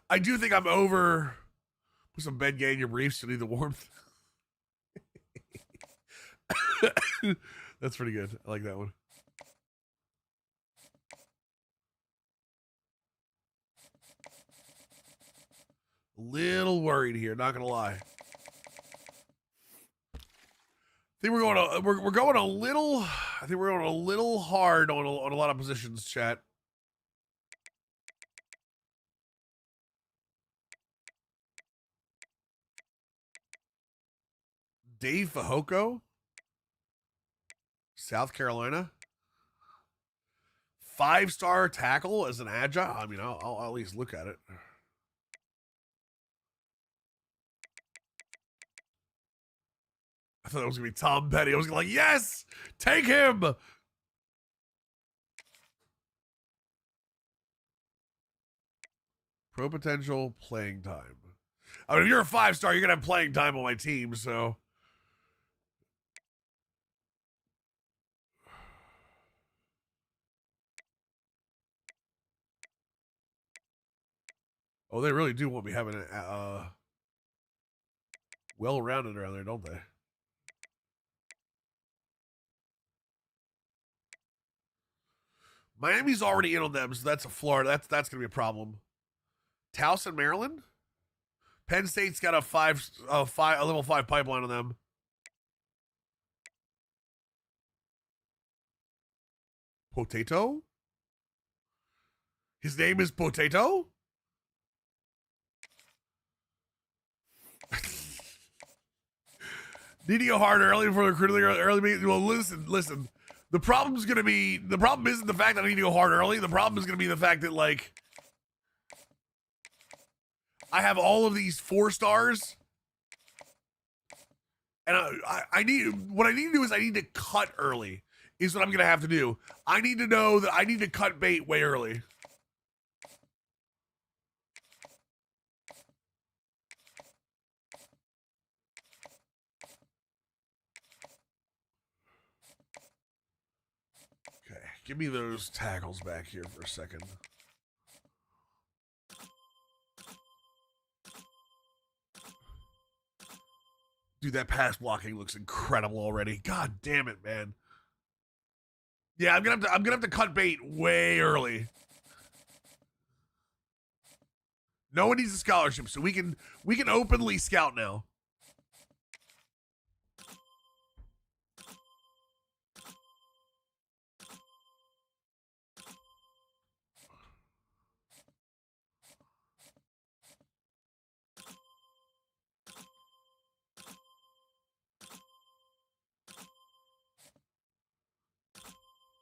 I do think I'm over. Put some Ben Gay in your briefs to need the warmth. That's pretty good. I like that one. A little worried here, not gonna lie. think we're going a little. I think we're going a little hard on a lot of positions, chat. Dave Fajoko, South Carolina. 5-star tackle as an agile. I mean, I'll at least look at it. I thought it was gonna be Tom Petty. I was like, yes, take him. Pro potential, playing time. I mean, if you're a 5-star, you're gonna have playing time on my team. So, oh, they really do want me having a well-rounded around there, don't they? Miami's already in on them, so that's a Florida. That's gonna be a problem. Towson, Maryland. Penn State's got a level 5 pipeline on them. Potato. His name is Potato. Need to go hard early for the recruiting early meeting. Well, listen. The problem isn't the fact that I need to go hard early. The problem is gonna be the fact that, like, I have all of these 4-stars, and I need what I need to do is I need to cut early. Is what I'm gonna have to do. I need to know that I need to cut bait way early. Okay, give me those tackles back here for a second. Dude, that pass blocking looks incredible already. God damn it, man. Yeah, I'm gonna have to cut bait way early. No one needs a scholarship, so we can openly scout now.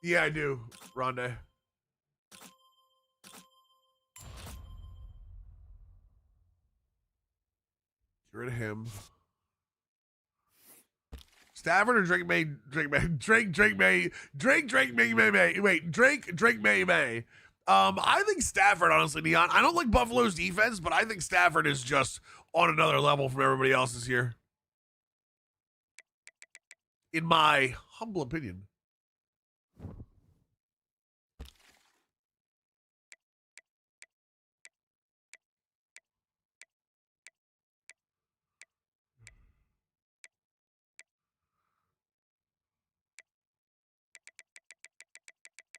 Yeah, I do, Rondé. Get rid of him. Stafford or Drake May? Drake May. I think Stafford, honestly, Neon. I don't like Buffalo's defense, but I think Stafford is just on another level from everybody else this year. In my humble opinion.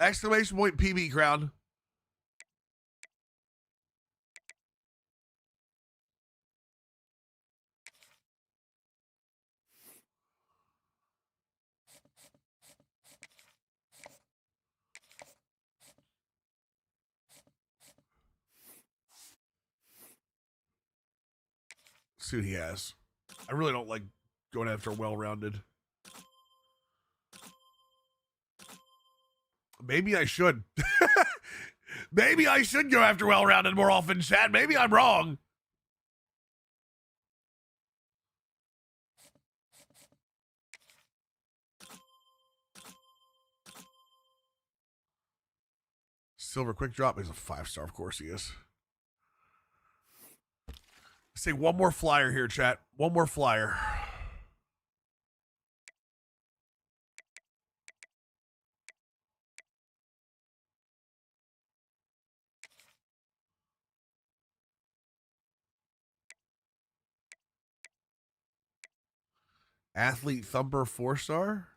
Exclamation point PB crowd. See what he has. I really don't like going after well-rounded. Maybe I should. Maybe I should go after well-rounded more often, Chad. Maybe I'm wrong. Silver quick drop. He's a 5-star, of course he is. Say one more flyer here, chat. One more flyer. Athlete Thumper 4-star.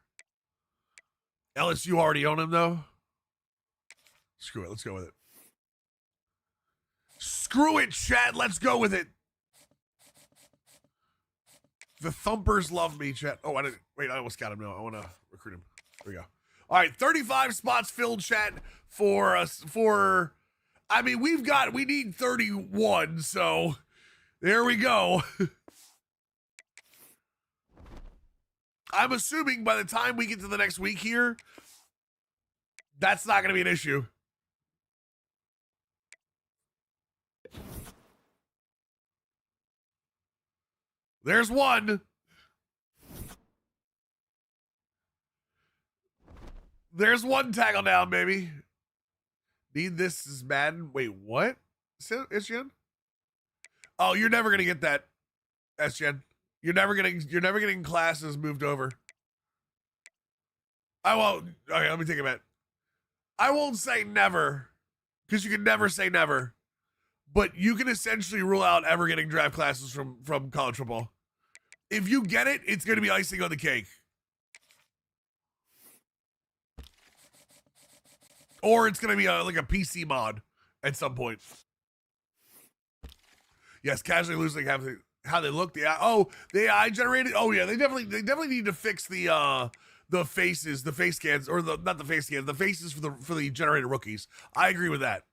LSU already own him, though. Screw it. Let's go with it. Screw it, chat. Let's go with it. The Thumpers love me, chat. Oh, I didn't. Wait, I almost got him. No, I want to recruit him. There we go. All right, 35 spots filled, chat, for us. I mean, we need 31, so there we go. I'm assuming by the time we get to the next week here, that's not going to be an issue. There's one. There's one tackle down, baby. Need this is Madden. Wait, what? SGN? Oh, you're never gonna get that, SGN. You're never getting classes moved over. I won't. Okay, let me take a minute. I won't say never, because you can never say never. But you can essentially rule out ever getting draft classes from college football. If you get it, it's gonna be icing on the cake. Or it's going to be like a PC mod at some point. Yes, casually losing how they look. The AI generated. Oh yeah, they definitely need to fix the faces, the face scans, or not the face scans, the faces for the generated rookies. I agree with that.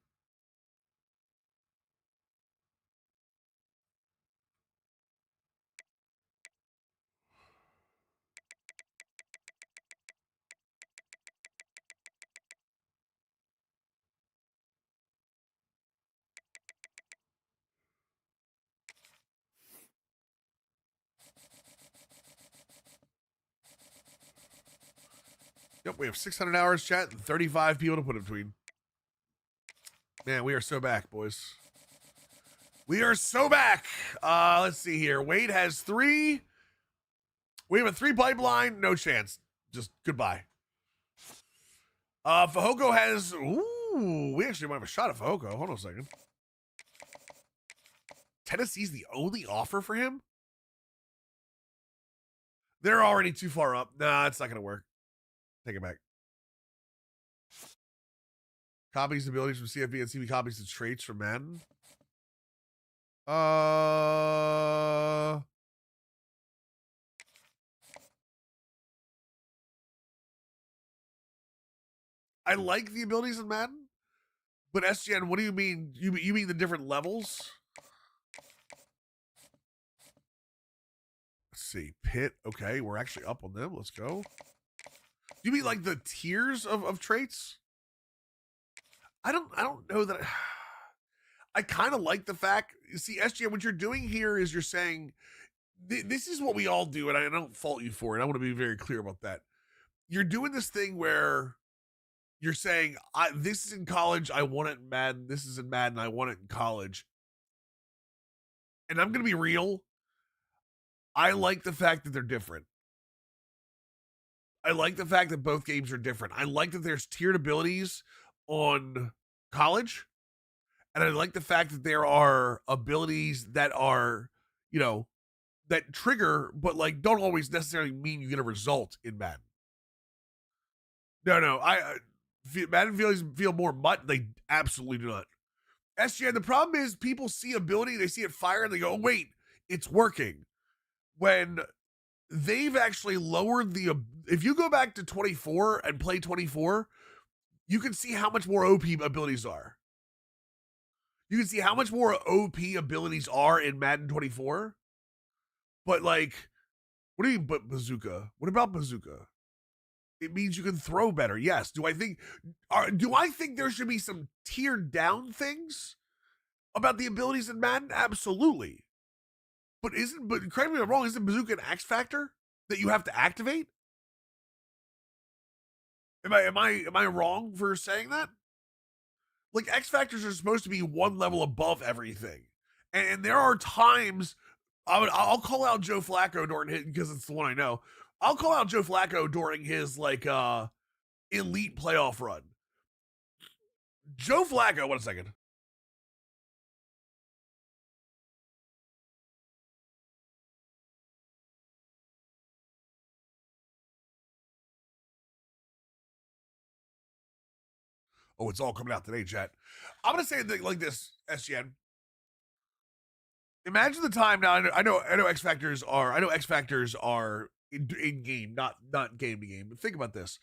Yep, we have 600 hours chat and 35 people to put in between. Man, we are so back, boys. We are so back. Let's see here. Wade has 3. We have a 3 pipeline. No chance. Just goodbye. Fahoko has. Ooh, we actually might have a shot at Fahoko. Hold on a second. Tennessee's the only offer for him? They're already too far up. Nah, it's not going to work. Take it back. Copies abilities from CFB and CB copies the traits from Madden. I like the abilities in Madden, but SGN, what do you mean? You mean the different levels? Let's see. Pitt. Okay, we're actually up on them. Let's go. You mean like the tiers of traits? I don't know that. I kind of like the fact. You see, SGN, what you're doing here is you're saying this is what we all do, and I don't fault you for it. I want to be very clear about that. You're doing this thing where you're saying, this is in college, I want it in Madden. This is in Madden, I want it in college. And I'm going to be real. I like the fact that they're different. I like the fact that both games are different. I like that there's tiered abilities on college. And I like the fact that there are abilities that are, that trigger, but like don't always necessarily mean you get a result in Madden. No. Madden feelings feel more mutt. They absolutely do not. SGN, the problem is people see ability, they see it fire, and they go, oh, wait, it's working. When they've actually lowered if you go back to 24 and play 24, you can see how much more OP abilities are. You can see how much more OP abilities are in Madden 24. But like, what do you mean, but bazooka? What about bazooka? It means you can throw better. Yes. Do I think there should be some tiered down things about the abilities in Madden? Absolutely. But correct me if I'm wrong, isn't bazooka an X factor that you have to activate? Am I wrong for saying that? Like X factors are supposed to be one level above everything. And there are times I'll call out Joe Flacco during his, because it's the one I know. I'll call out Joe Flacco during his like elite playoff run. Joe Flacco, wait a second. Oh, it's all coming out today, chat. I'm gonna say it like this, SGN. Imagine the time now. I know X Factors are in game, not game to game. But think about this: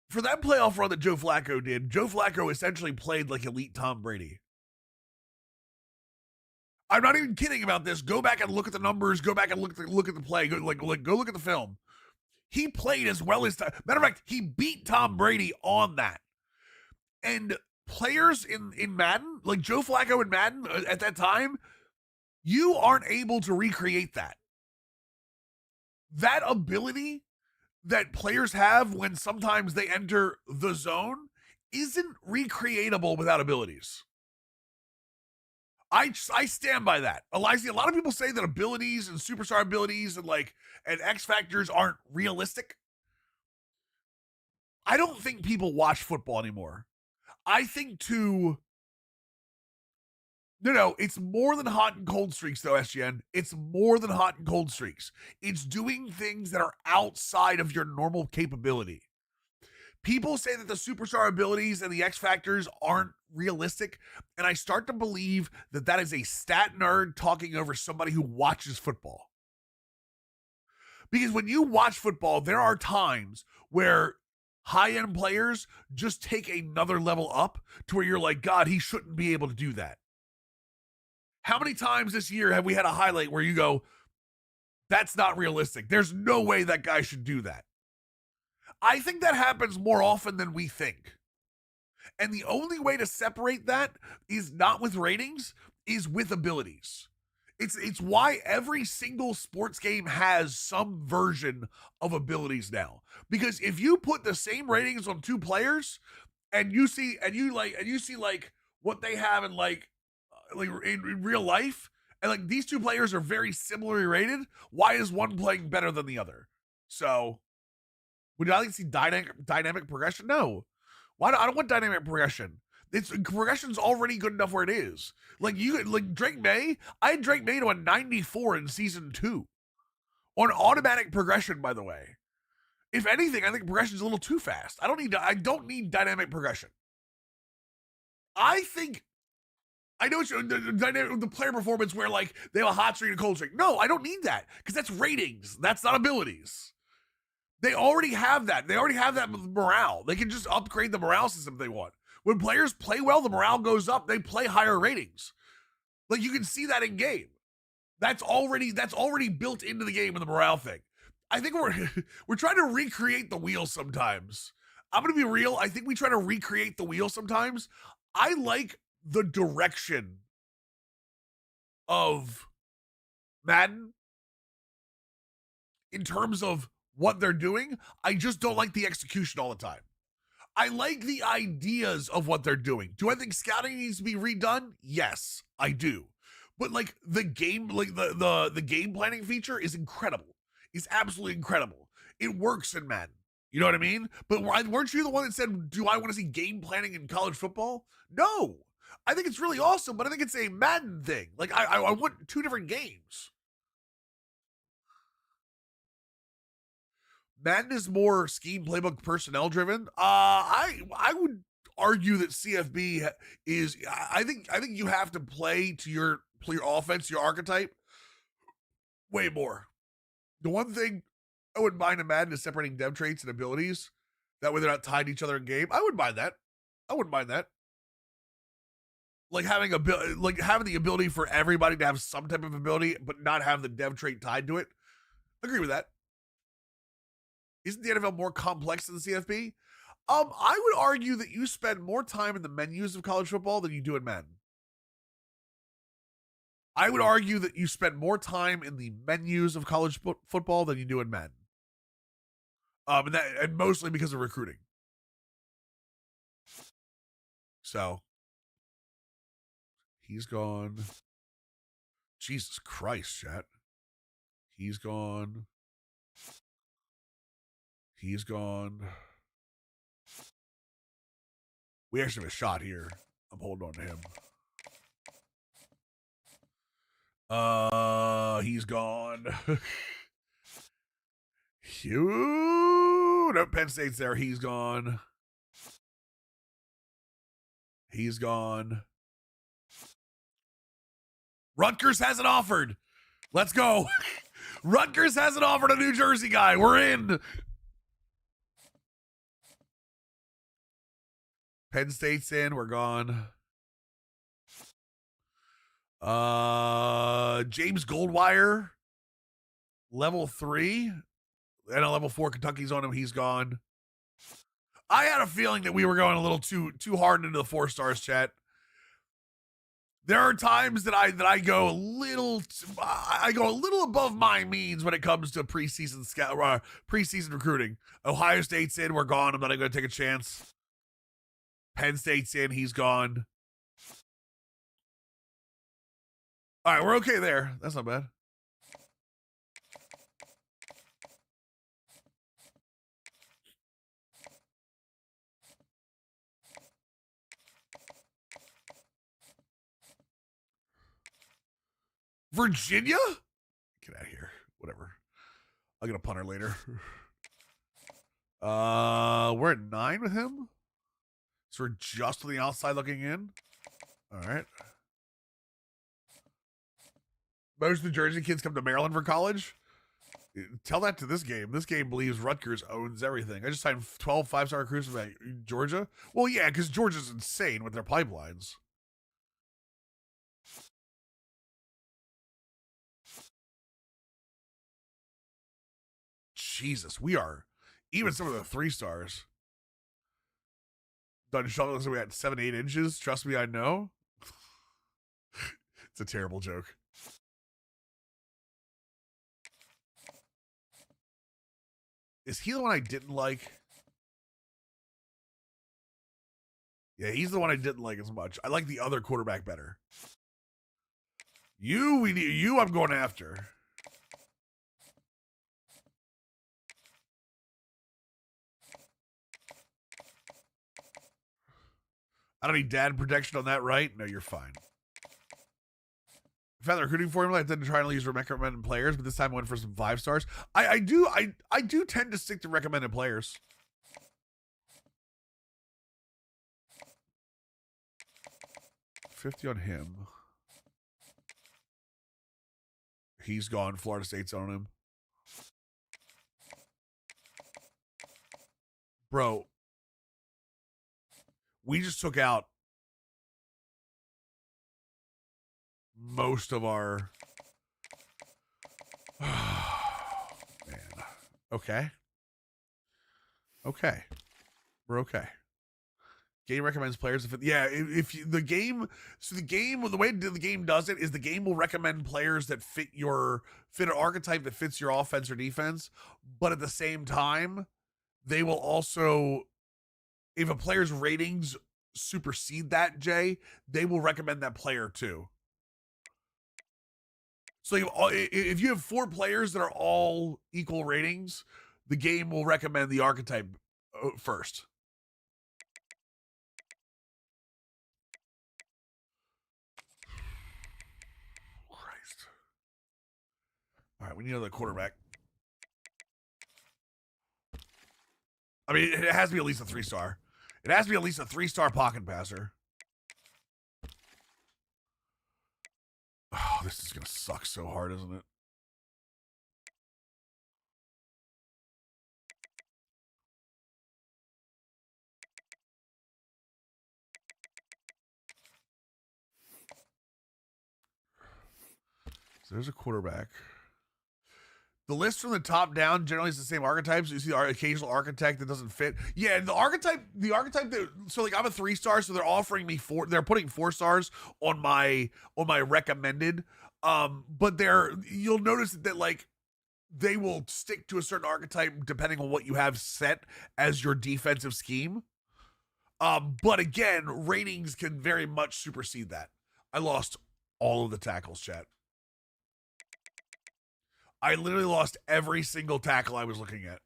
for that playoff run that Joe Flacco did, Joe Flacco essentially played like elite Tom Brady. I'm not even kidding about this. Go back and look at the numbers. Go back and look at the play. Go look at the film. He played as well as matter of fact, he beat Tom Brady on that. And players in Madden, like Joe Flacco in Madden at that time, you aren't able to recreate that. That ability that players have when sometimes they enter the zone isn't recreatable without abilities. I stand by that. A lot of people say that abilities and superstar abilities and X factors aren't realistic. I don't think people watch football anymore. I think no, it's more than hot and cold streaks, though, SGN. It's more than hot and cold streaks. It's doing things that are outside of your normal capability. People say that the superstar abilities and the X factors aren't realistic, and I start to believe that that is a stat nerd talking over somebody who watches football. Because when you watch football, there are times where high-end players just take another level up to where you're like, God, he shouldn't be able to do that. How many times this year have we had a highlight where you go, that's not realistic? There's no way that guy should do that. I think that happens more often than we think. And the only way to separate that is not with ratings, is with abilities. It's why every single sports game has some version of abilities now. Because if you put the same ratings on two players and you see what they have in in real life, and like these two players are very similarly rated, why is one playing better than the other? So would I like to see dynamic progression? No. Why? I don't want dynamic progression. Progression's already good enough where it is. Like Drake May, I had Drake May to a 94 in season 2 on automatic progression. By the way, if anything, I think progression's a little too fast. I don't need dynamic progression. I think I know it's the player performance where like they have a hot streak and a cold streak. No, I don't need that because that's ratings. That's not abilities. They already have that. They already have that with morale. They can just upgrade the morale system if they want. When players play well, the morale goes up. They play higher ratings. Like you can see that in game. That's already built into the game in the morale thing. I think we're trying to recreate the wheel sometimes. I'm gonna be real. I think we try to recreate the wheel sometimes. I like the direction of Madden in terms of what they're doing. I just don't like the execution all the time. I like the ideas of what they're doing. Do I think scouting needs to be redone? Yes, I do. But like the game, like the game planning feature is incredible. It's absolutely incredible. It works in Madden. You know what I mean? But weren't you the one that said, do I want to see game planning in college football? No. I think it's really awesome, but I think it's a Madden thing. Like I want two different games. Madden is more scheme, playbook, personnel driven. I would argue that CFB is. I think you have to play to your offense, your archetype, way more. The one thing I wouldn't mind in Madden is separating dev traits and abilities. That way they're not tied to each other in game. I wouldn't mind that. I wouldn't mind that. Like having the ability for everybody to have some type of ability, but not have the dev trait tied to it. Agree with that. Isn't the NFL more complex than the CFP? I would argue that you spend more time in the menus of college football than you do in Madden. I would argue that you spend more time in the menus of college football than you do in Madden. And mostly because of recruiting. So he's gone. Jesus Christ, chat. He's gone. He's gone. We actually have a shot here. I'm holding on to him. He's gone. No, Penn State's there. He's gone. He's gone. Rutgers hasn't offered. Let's go. Rutgers hasn't offered a New Jersey guy. We're in. Penn State's in. We're gone. James Goldwire, level 3. And a level 4 Kentucky's on him. He's gone. I had a feeling that we were going a little too hard into the 4 stars, chat. There are times that I go a little above my means when it comes to preseason recruiting. Ohio State's in, we're gone. I'm not even going to take a chance. Penn State's in, he's gone. All right, we're okay there. That's not bad. Virginia? Get out of here. Whatever. I'll get a punter later. We're at 9 with him. So we're just on the outside looking in. All right. Most New Jersey kids come to Maryland for college. Tell that to this game. This game believes Rutgers owns everything. I just signed 12 5-star recruits from Georgia. Well, yeah, because Georgia's insane with their pipelines. Jesus, we are even some of the 3 stars. Done shovels, we had 7-8 inches. Trust me, I know. It's a terrible joke. Is he the one I didn't like? Yeah, he's the one I didn't like as much. I like the other quarterback better. You I'm going after. I don't need dad protection on that, right? No, you're fine. I found the recruiting formula. I didn't try to use recommended players, but this time I went for some 5 stars. I do tend to stick to recommended players. $50 on him. He's gone. Florida State's on him. Bro, we just took out most of our... Man. Okay. Okay. We're okay. Game recommends players. If you, the game, the way the game does it is the game will recommend players that fit an archetype that fits your offense or defense. But at the same time, they will also, if a player's ratings supersede that, Jay, they will recommend that player too. So if you have 4 players that are all equal ratings, the game will recommend the archetype first. Christ. All right, we need another quarterback. I mean, it has to be at least a 3-star. It has to be at least a 3-star pocket passer. Oh, this is going to suck so hard, isn't it? So there's a quarterback. The list from the top down generally is the same archetypes. You see the occasional archetype that doesn't fit. Yeah, the archetype that, so like I'm a 3-star, so they're offering me 4. They're putting 4 stars on my recommended. But you'll notice that like they will stick to a certain archetype depending on what you have set as your defensive scheme. But again, ratings can very much supersede that. I lost all of the tackles, chat. I literally lost every single tackle I was looking at.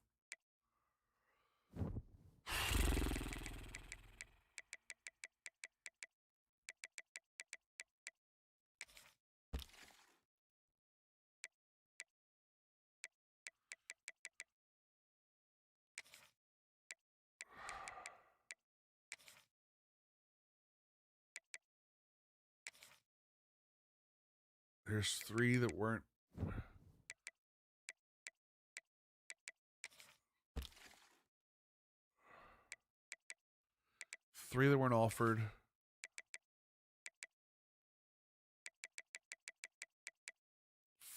There's 3 that weren't. Three that weren't offered.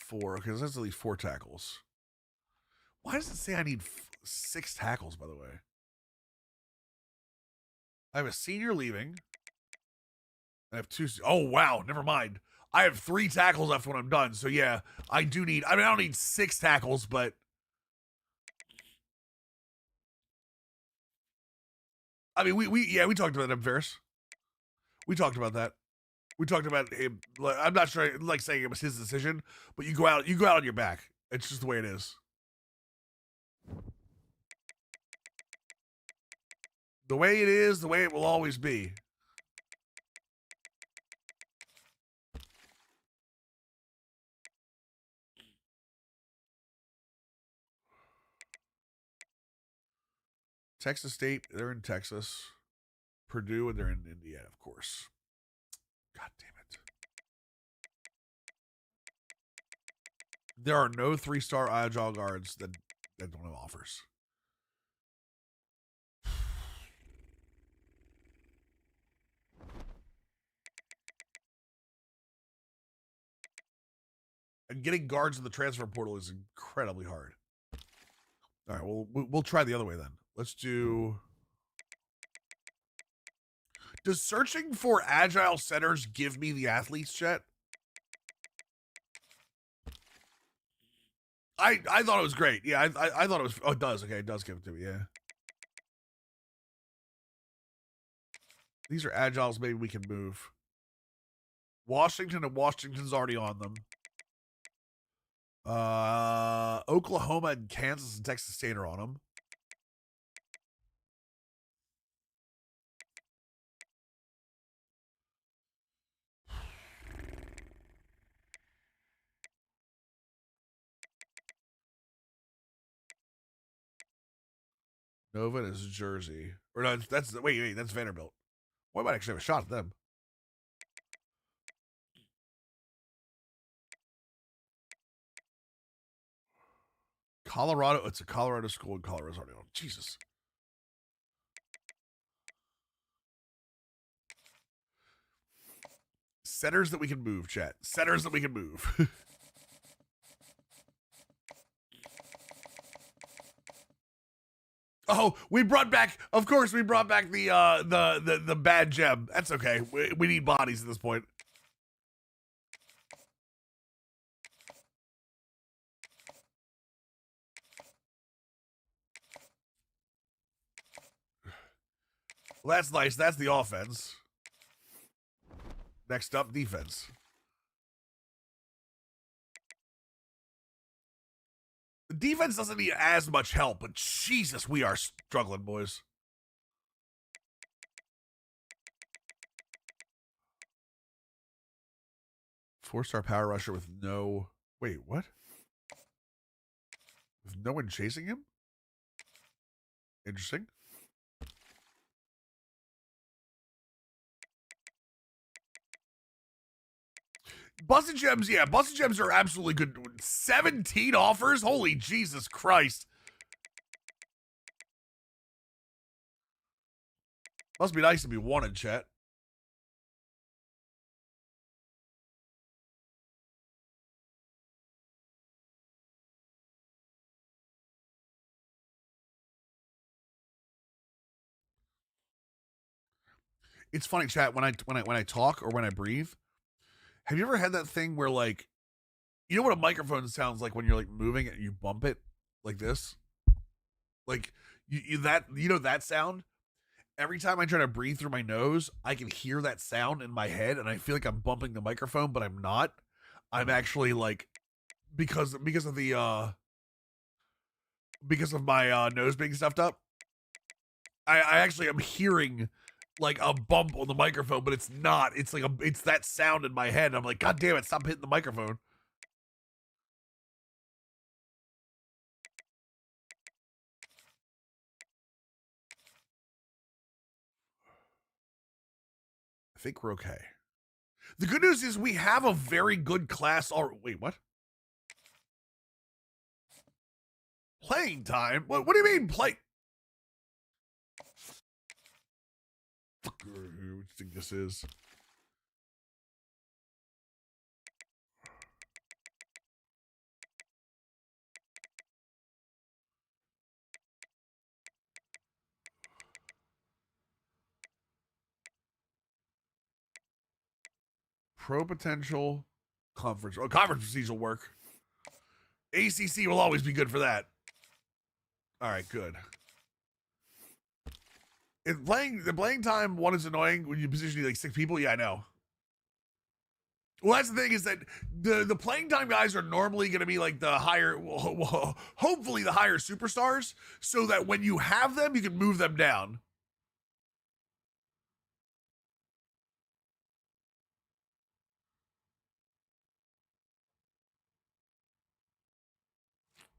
4. Okay, so that's at least 4 tackles. Why does it say I need 6 tackles, by the way? I have a senior leaving. I have 2. Oh, wow. Never mind. I have 3 tackles left when I'm done. So, yeah, I do need. I mean, I don't need 6 tackles, but. I mean, we talked about that, Ferris. We talked about that. We talked about him. I'm not sure, like saying it was his decision, but you go out on your back. It's just the way it is. The way it is, the way it will always be. Texas State, they're in Texas. Purdue, and they're in Indiana, of course. God damn it. There are no 3-star agile guards that don't have offers. And getting guards in the transfer portal is incredibly hard. All right, well, we'll try the other way then. Let's do. Does searching for agile centers give me the athletes, Chet? I thought it was great. Yeah, I thought it was. Oh, it does. Okay, it does give it to me. Yeah. These are agiles. Maybe we can move. Washington, and Washington's already on them. Oklahoma and Kansas and Texas State are on them. Nova is Jersey. Or no, that's wait, that's Vanderbilt. Well, I might actually have a shot at them. Colorado, it's a Colorado school, and Colorado's already on. Jesus. Centers that we can move, chat. Centers that we can move. Oh, we brought back. Of course, we brought back the bad gem. That's okay. We need bodies at this point. Well, that's nice. That's the offense. Next up, defense. The defense doesn't need as much help, but Jesus, we are struggling, boys. Four-star power rusher with no. Wait, what? With no one chasing him? Interesting. Busted gems, yeah. Busted gems are absolutely good. 17 offers? Holy Jesus Christ. Must be nice to be wanted, chat. It's funny, chat, when I talk or when I breathe. Have you ever had that thing where, like, you know what a microphone sounds like when you're like moving and you bump it like this? Like you know that sound? Every time I try to breathe through my nose, I can hear that sound in my head and I feel like I'm bumping the microphone, but I'm not. I'm actually like because of the because of my nose being stuffed up. I actually am hearing like a bump on the microphone, but it's not. It's like it's that sound in my head. I'm like, God damn it, stop hitting the microphone. I think we're okay. The good news is we have a very good class. Wait, what? Playing time? What do you mean play? What do you think this is? Pro potential conference. Oh, conference prestige will work. ACC will always be good for that. All right, good. The playing time one is annoying when you position like 6 people. Yeah, I know. Well, that's the thing is that the playing time guys are normally going to be like the higher, well, hopefully the higher superstars, so that when you have them, you can move them down.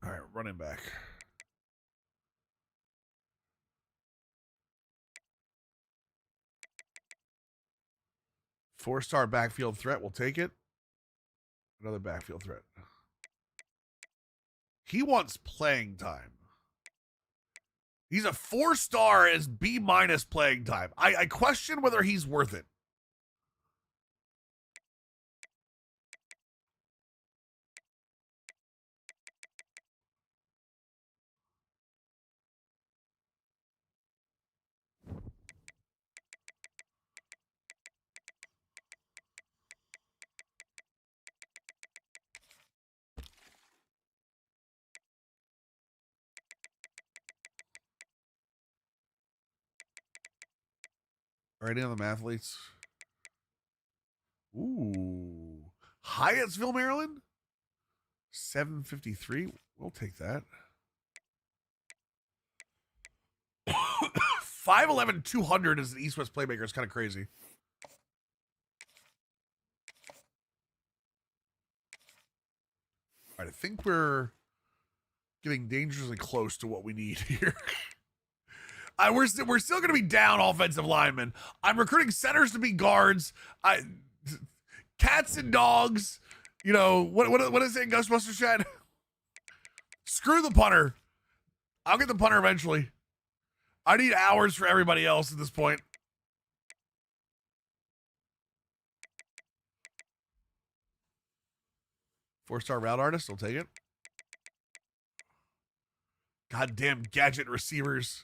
All right, running back. Four-star backfield threat. We'll take it. Another backfield threat. He wants playing time. He's a 4-star as B- playing time. I question whether he's worth it. All right, any other athletes? Ooh. Hyattsville, Maryland? 753. We'll take that. 5'11", 200 as an East-West playmaker is kind of crazy. All right, I think we're getting dangerously close to what we need here. We're still going to be down offensive linemen. I'm recruiting centers to be guards. Cats and dogs. You know, what is it in Ghostbusters chat? Screw the punter. I'll get the punter eventually. I need hours for everybody else at this point. Four-star route artist, I'll take it. Goddamn gadget receivers.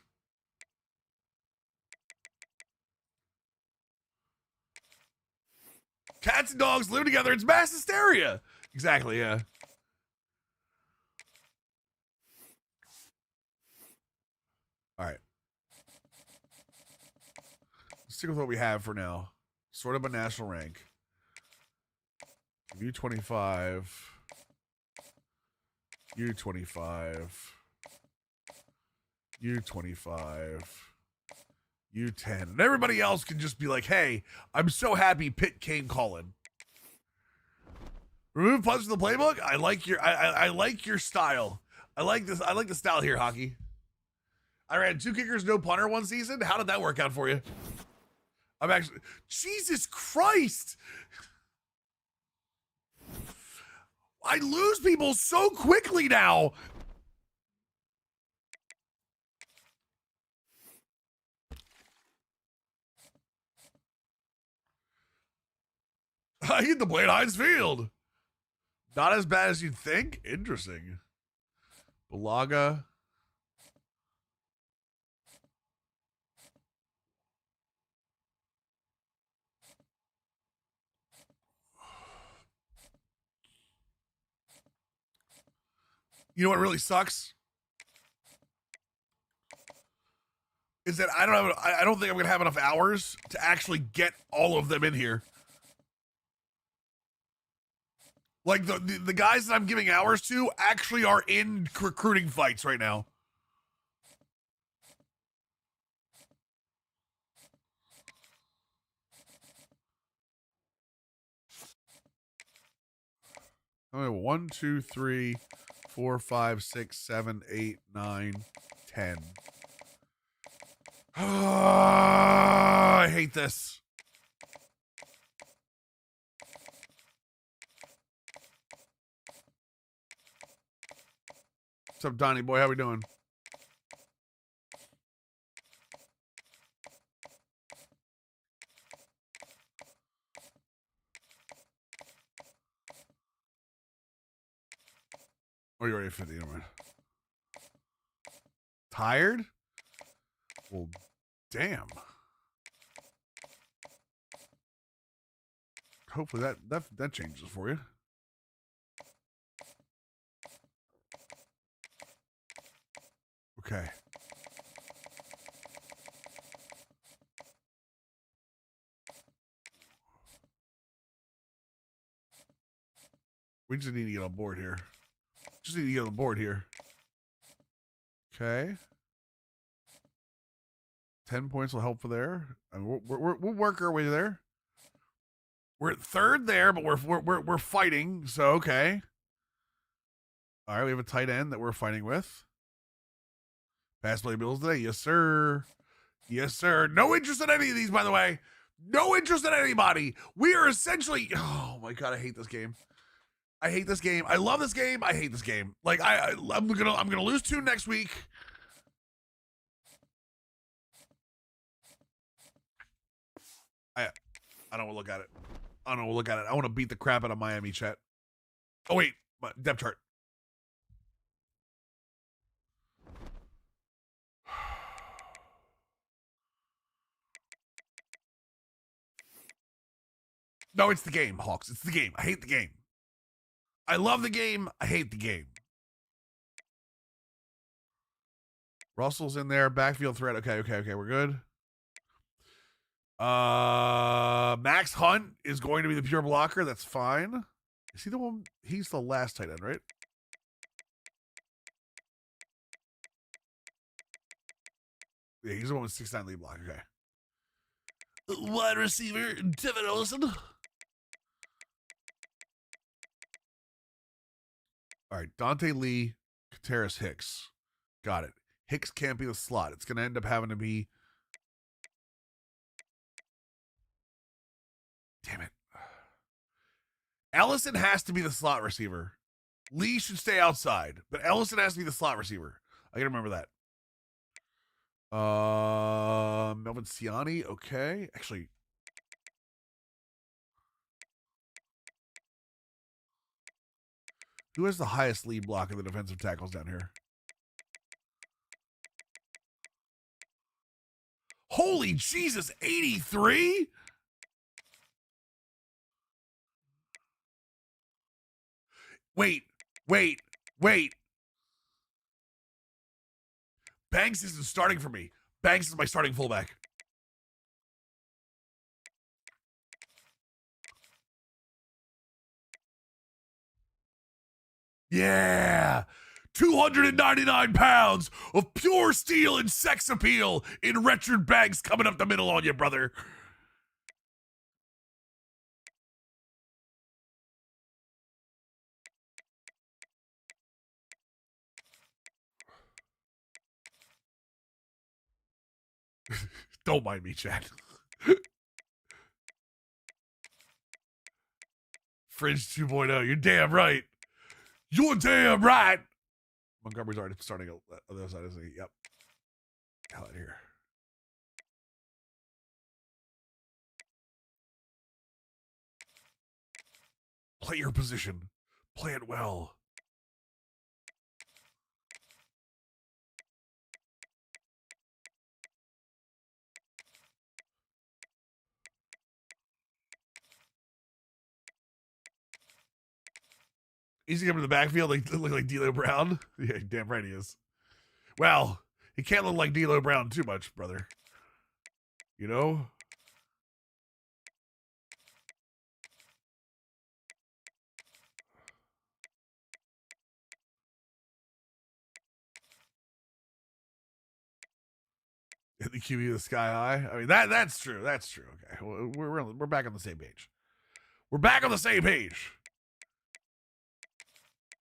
Cats and dogs live together. It's mass hysteria. Exactly, yeah. All right. Let's stick with what we have for now. Sort of a national rank. U25. U25. U25. U10. And everybody else can just be like, hey, I'm so happy Pitt came calling. Remove punts from the playbook? I like your style. I like the style here, hockey. I ran 2 kickers, no punter one season. How did that work out for you? I'm actually Jesus Christ. I lose people so quickly now. I hit the blade Heinz Field. Not as bad as you'd think. Interesting. Balaga. You know what really sucks? Is that I don't think I'm gonna have enough hours to actually get all of them in here. Like the guys that I'm giving hours to actually are in recruiting fights right now. Okay, 1, 2, 3, 4, 5, 6, 7, 8, 9, 10. I hate this. What's up, Donnie boy? How we doing? Or you already at 50? Never mind. Tired? Well, damn. Hopefully that changes for you. Okay. We just need to get on board here. Just need to get on board here. Okay. 10 points will help for there. I mean, we'll work our way there. We're at third there, but we're fighting. So okay. All right, we have a tight end that we're fighting with. Pass play bills today, yes sir, yes sir. No interest in any of these, by the way. No interest in anybody. We are essentially. Oh my god, I hate this game. I hate this game. I love this game. I hate this game. Like I'm gonna lose 2 next week. I don't want to look at it. I don't want to look at it. I want to beat the crap out of Miami, chat. Oh wait, depth chart. No, it's the game, Hawks. It's the game. I hate the game. I love the game. I hate the game. Russell's in there. Backfield threat. Okay. We're good. Max Hunt is going to be the pure blocker. That's fine. Is he the one? He's the last tight end, right? Yeah, he's the one with 6'9" lead block. Okay. Wide receiver, Devin Olsen. All right, Dante Lee, Kateris Hicks. Got it. Hicks can't be the slot. It's going to end up having to be... Damn it. Ellison has to be the slot receiver. Lee should stay outside, but Ellison has to be the slot receiver. I got to remember that. Melvin Ciani, okay. Actually... Who has the highest lead block of the defensive tackles down here? Holy Jesus, 83? Wait. Banks isn't starting for me. Banks is my starting fullback. Yeah. 299 pounds of pure steel and sex appeal in Richard Banks coming up the middle on you, brother. Don't mind me, Chad. Fringe 2.0. You're damn right. You're damn right. Montgomery's already starting on the other side, isn't he? Yep. Hell out of here. Play your position. Play it well. Is he coming to the backfield look like D'Lo Brown? Yeah, damn right he is. Well, he can't look like D'Lo Brown too much, brother. You know? In the QB of the sky high. I mean that's true. That's true. Okay, we're back on the same page. We're back on the same page.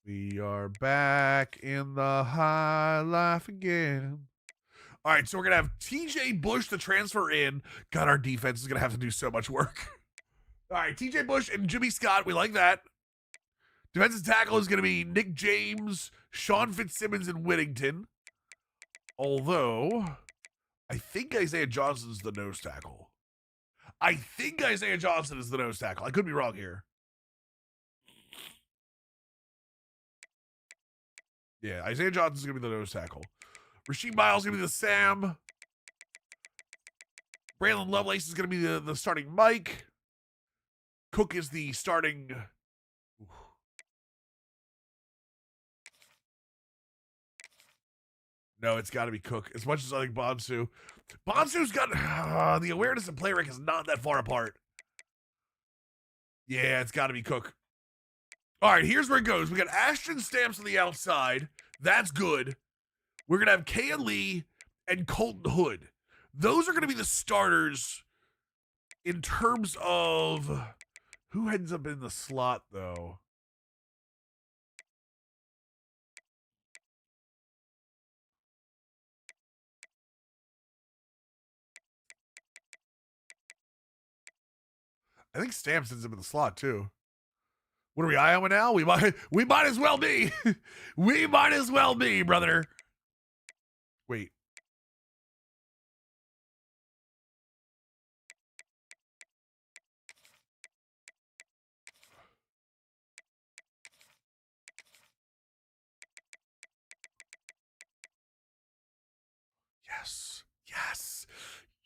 We are back in the high life again. All right, so we're gonna have TJ Bush to transfer in. God, our defense is gonna have to do so much work. All right, TJ Bush and Jimmy Scott. We like that. Defensive tackle is gonna be Nick James, Sean Fitzsimmons and Whittington. Although, I think Isaiah Johnson's the nose tackle. I think Isaiah Johnson is the nose tackle. I could be wrong here. Yeah, Isaiah Johnson's going to be the nose tackle. Rasheed Miles is going to be the Sam. Braylon Lovelace is going to be the starting Mike. Cook is the starting... No, it's got to be Cook. As much as I think Bonsu. Bonsu's got... the awareness and play rate is not that far apart. Yeah, it's got to be Cook. All right, here's where it goes. We got Ashton Stamps on the outside. That's good. We're going to have Kea Lee and Colton Hood. Those are going to be the starters in terms of who ends up in the slot, though. I think Stamps ends up in the slot, too. What are we Iowa now? We might as well be. We might as well be, brother. Wait. Yes. Yes.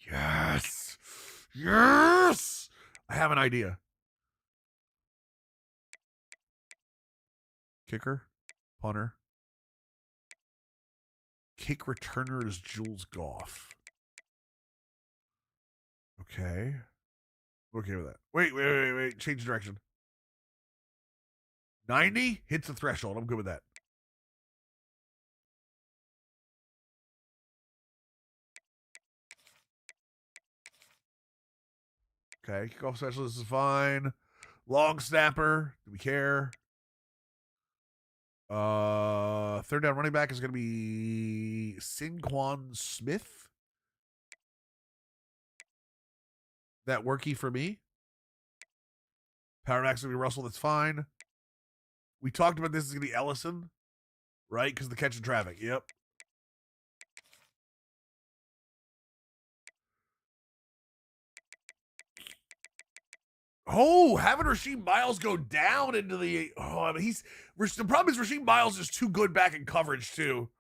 Yes. Yes. I have an idea. Kicker, punter. Kick returner is Jules Goff. Okay. Okay with that. Wait. Change direction. 90 hits the threshold. I'm good with that. Okay, kickoff specialist is fine. Long snapper. Do we care? Third down running back is going to be Sinquan Smith. That worky for me. Power back's going to be Russell. That's fine. We talked about this is going to be Ellison, right? Because the catch in traffic. Yep. Oh, having Rasheed Miles go down into the... Oh, I mean, the problem is Rasheed Miles is too good back in coverage, too.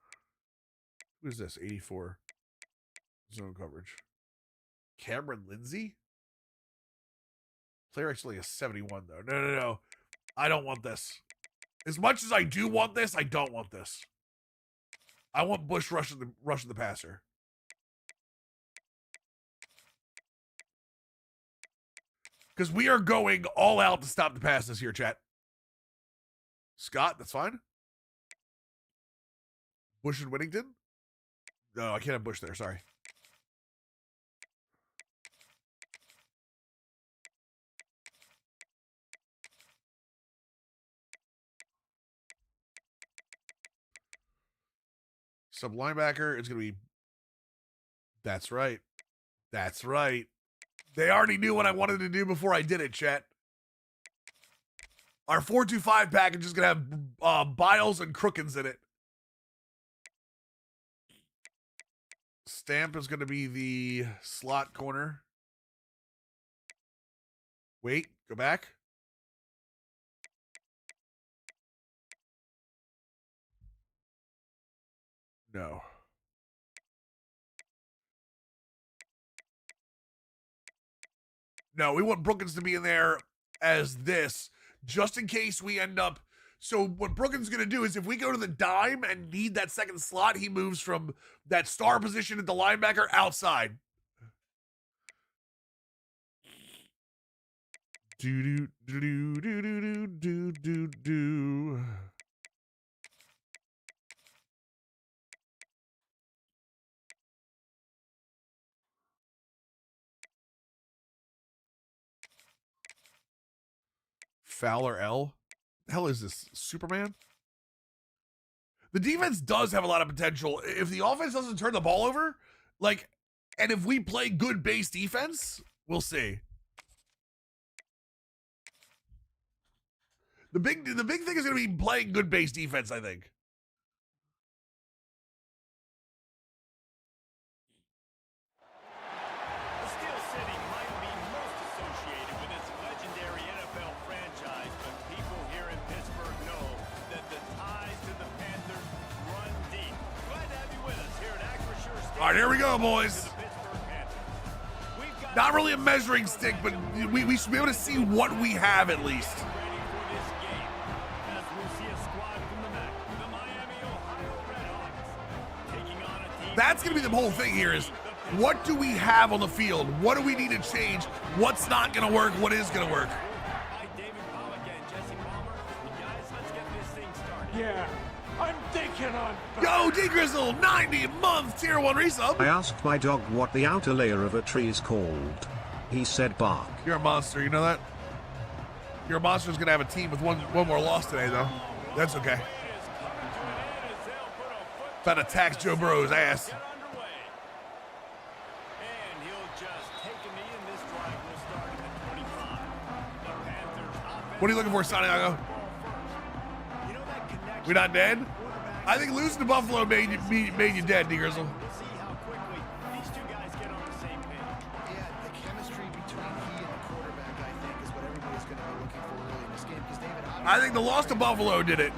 Who is this? 84. Zone coverage. Cameron Lindsay? Player actually a 71, though. No. I don't want this. As much as I do want this, I don't want this. I want Bush rushing the passer. Because we are going all out to stop the pass this year, chat. Scott, that's fine. Bush and Whittington? No, I can't have Bush there. Sorry. Sub linebacker is going to be... That's right. That's right. They already knew what I wanted to do before I did it, chat. Our 4-2-5 package is going to have Biles and Crookins in it. Stamp is going to be the slot corner. Wait, go back. No. No, we want Brookins to be in there as this, just in case we end up... So what Brookins is going to do is if we go to the dime and need that second slot, he moves from that star position at the linebacker outside. Do. Fowler L. The hell is this? Superman? The defense does have a lot of potential. If the offense doesn't turn the ball over, and if we play good base defense, we'll see. The big thing is going to be playing good base defense, I think. All right, here we go, boys. Not really a measuring stick, but we should be able to see what we have at least. That's going to be the whole thing here is, what do we have on the field? What do we need to change? What's not going to work? What is going to work? Yeah, I'm thinking on. Yo, D Grizzle, 90 a month, tier 1 resub. I asked my dog what the outer layer of a tree is called. He said bark. You're a monster, you know that? Your monster's going to have a team with one more loss today, though. That's okay. Trying to tax Joe Burrow's ass. What are you looking for, Santiago? We not dead? I think losing to Buffalo made you dead, D Grizzle. I think the loss to Buffalo did it.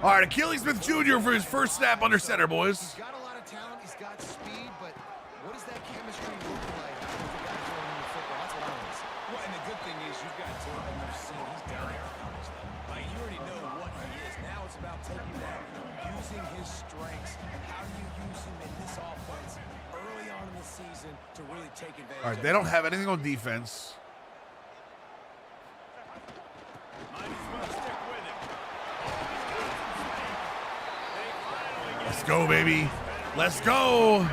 All right, Achilles Smith Jr. for his first snap under center, boys. He's got a lot of talent, he's got speed, but what does that chemistry look like with the guys throwing in the football? That's what I want to see. Well, and the good thing is you've got two and you've seen he's down there. Like, you already know what he is. Now it's about taking that, using his strengths, and how do you use him in this offense early on in the season to really take advantage. All right, they don't have anything on defense. Let's go, baby. Let's go.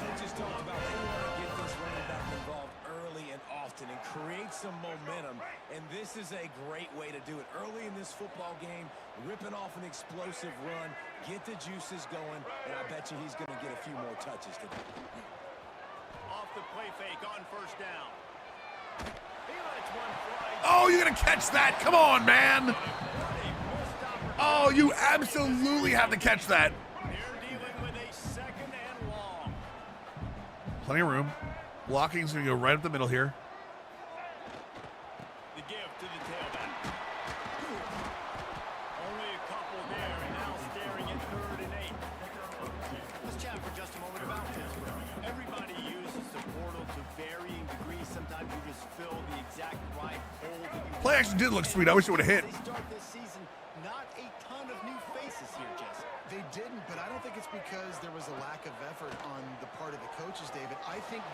Coaches talk about they want to get this running back involved early and often and create some momentum. And this is a great way to do it. Early in this football game, ripping off an explosive run, get the juices going, and I bet you he's going to get a few more touches today. Off the play fake on first down. He lets one fly. Oh, you're going to catch that. Come on, man. Oh, you absolutely have to catch that. They're dealing with a second and long. Plenty of room. Blocking's going to go right up the middle here. The give to the tailback. Only a couple there, and now staring at 3rd and 8. Let's chat for just a moment about this. Everybody uses the portal to varying degrees. Sometimes you just fill the exact right hole that you Play action did look sweet. I wish it would have hit. They start this season, not a ton of new faces here, Jesse. They didn't, but I don't think it's because there was a lack of effort on the part of the coaches, David. I think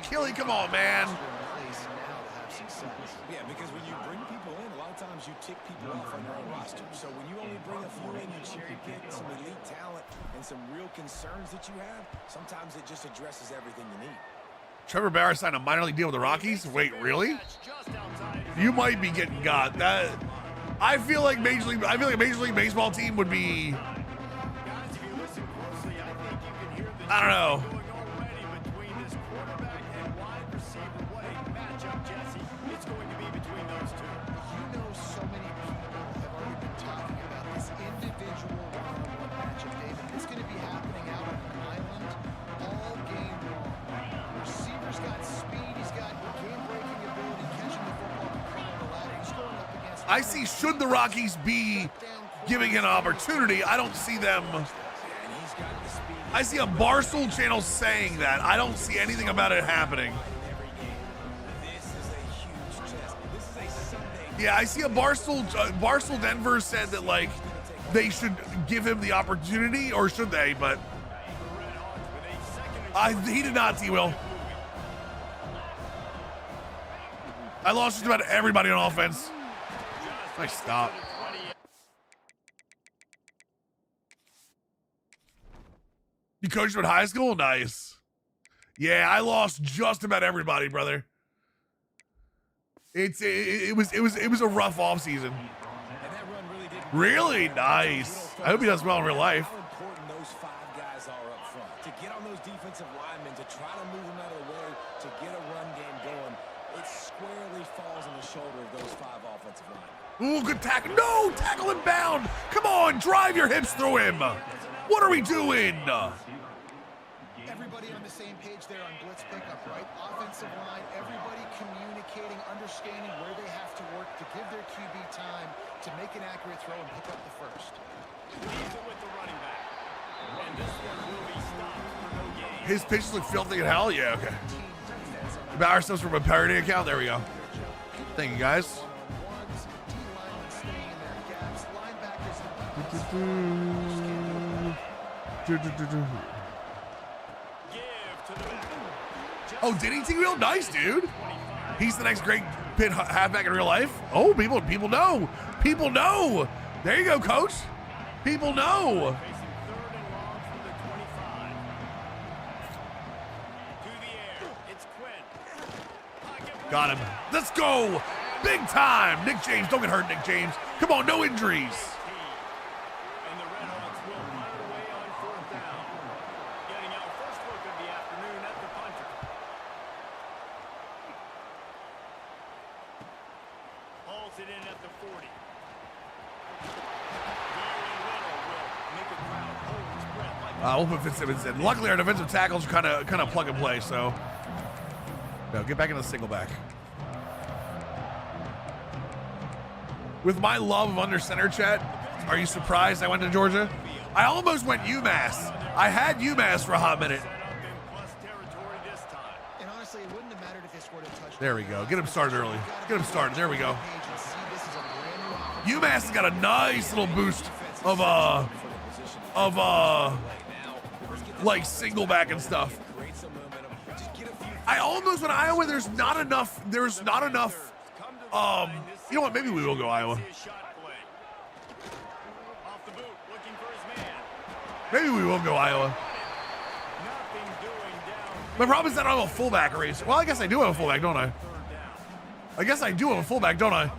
Killy, come on, man. Place now to have success. Yeah, because when you bring people in, a lot of times you tick people off on your own roster. So when you only bring a few in, you cherry pick some elite talent and some real concerns that you have, sometimes it just addresses everything you need. Trevor Bauer signed a minor league deal with the Rockies. Wait, really? You might be getting got. That I feel like Major League Baseball team would be. I don't know. So many people have already been talking about this individual one-on-one matchup, David. It's going to be happening out on an island all game long. Receiver's got speed, he's got game-breaking ability, catching the football and climbing the ladder. He's going up against. I see. Should the Rockies be giving an opportunity? I don't see them. I see a Barstool channel saying that. I don't see anything about it happening. Yeah, I see a Barstool Denver said that, like, they should give him the opportunity, or should they? But he did not, T-Will. I lost just about everybody on offense. Nice stop. You coached him at high school? Nice. Yeah, I lost just about everybody, brother. It was a rough offseason. Really nice. I hope he does well in real life. How important those 5 guys are up front. To get on those defensive linemen, to try to move them out of the way, to get a run game going, it squarely falls on the shoulder of those 5 offensive linemen. Ooh, good tackle. No, tackle him bound. Come on, drive your hips through him. What are we doing? everybody on the same page there on blitz pickup, right? Offensive line, everybody communicating, understanding where they have to work to give their QB time to make an accurate throw and pick up the first. Leaves it with the running back. And this one will be stopped for no gain. His pitches look filthy as hell. Yeah, okay. About ourselves from a parody account. There we go. Thank you, guys. Oh, did he T-Wheel? Nice, dude. He's the next great Pitt halfback in real life. Oh, people know. People know. There you go, coach. People know. Got him. Let's go. Big time. Nick James. Don't get hurt, Nick James. Come on, no injuries. And the Red Hawks will find a way on fourth down. Getting out first look of the afternoon at the punter. Hauls it in at the 40. We'll put Fitzsimmons in. Luckily, our defensive tackles are kind of plug and play, so no, get back into the single back. With my love of under center, chat, are you surprised I went to Georgia? I almost went UMass. I had UMass for a hot minute. And honestly, it wouldn't have mattered if they scored a touchdown. There we go. Get him started early. Get him started. There we go. UMass has got a nice little boost of like single back and stuff. I almost went Iowa. There's not enough. You know what? Maybe we will go Iowa. Maybe we will go Iowa. My problem is that I have a fullback race. Well, I guess I do have a fullback, don't I? I guess I do have a fullback, don't I?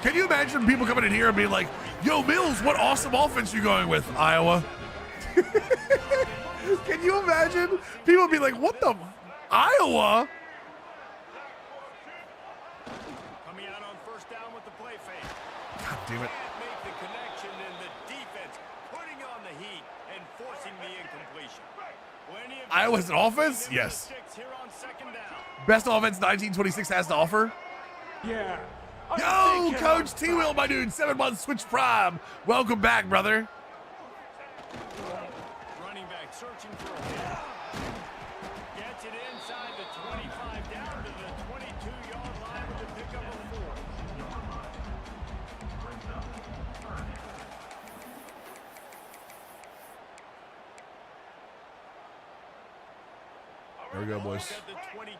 Can you imagine people coming in here and being like, yo, Mills, what awesome offense you going with, Iowa? Can you imagine? People be like, what the? Iowa? Coming out on first down with the play fake. God damn it. Make the connection and the defense putting on the heat and forcing the incompletion. Iowa's an offense? Yes. Best offense 1926 has to offer? Yeah. Yo, Coach T-Will, my dude, 7 months Switch Prime. Welcome back, brother. Running back searching for a hit. Gets it inside the 25 down to the 22-yard line with the pickup of 4. There we go, boys. At the 22,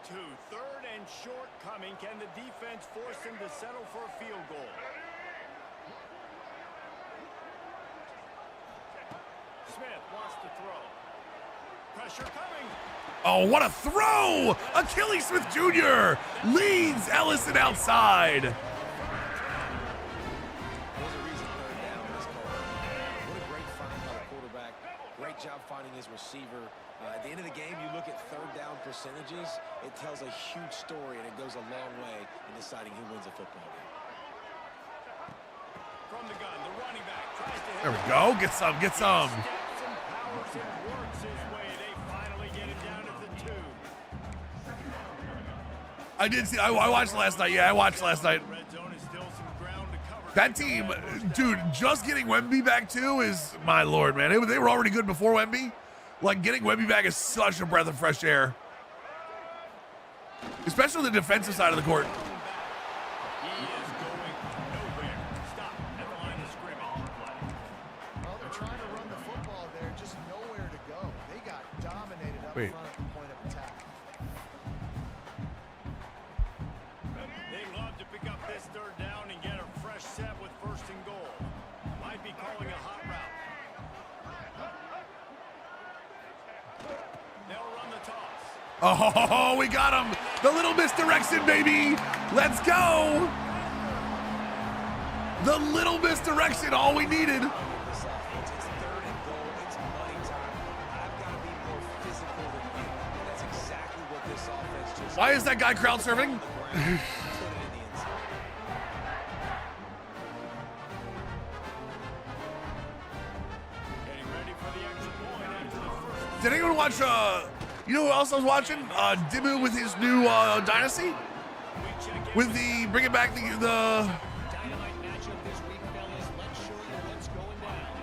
third and short coming. Can the defense force him to settle for a field goal? Smith wants to throw. Pressure coming. Oh, what a throw! Achilles Smith Jr. leads Ellison outside. There's a reason third down in this call. What a great find by the quarterback. Great job finding his receiver. At the end of the game, you look at third down percentages, it tells a huge story, and it goes a long way in deciding who wins a football game. From the gun, the running back tries to hit. There we go. Get some. Get some. Steps and powers and works his way. They finally get him down at the 2. I did see. I watched last night. Yeah, I watched last night. Red zone is still some ground to cover. That team, dude, just getting Wemby back too is, my lord, man. They were already good before Wemby. Like, getting Wemby back is such a breath of fresh air. Especially the defensive side of the court. He is going nowhere. Stop at the line of scrimmage. Well, they're trying to run the football there, just nowhere to go. They got dominated up Wait. front at the point of attack. They love to pick up this third down and get a fresh set with first and goal. Might be calling a hot route. They'll run the toss. Oh, we got him. The little misdirection, baby. Let's go. The little misdirection, all we needed. This offense, it's third and goal. It's money time. I've got to be more physical than you. And that's exactly what this offense just Why is that guy crowd surfing? put it in the inside. Did anyone watch, you know who else I was watching? Dimmu with his new Dynasty? With the, bringing back the Dynamite matchup this week, fellas. Let's show you what's going down.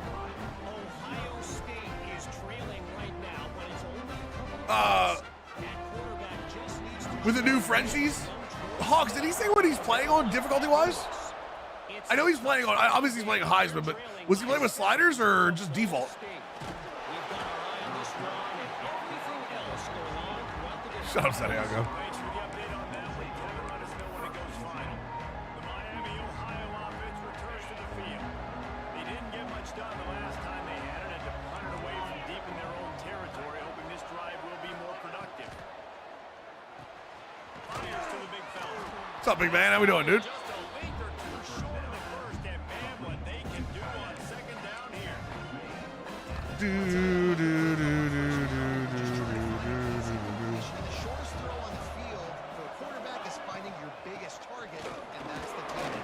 Ohio State is trailing right now, but it's only a couple at quarterback just needs to with the new Frenchies? Hawks, did he say what he's playing on difficulty-wise? I know he's playing on, obviously he's playing Heisman, but was he playing with sliders or just default? Shut up, Santiago. Thanks for the update on that one, Kevin. Let us know when it goes final. The Miami, Ohio offense returns to the field. They didn't get much done the last time they had it, and to punt it away from deep in their own territory, hoping this drive will be more productive. Fires to the big fella. What's up, big man? How we doing, dude? Just a link or two short of the first, and man, what they can do on second down here. Do, do, do, do, do, do, do. The shortest throw on the field for a quarterback is finding your biggest target, and that's the target.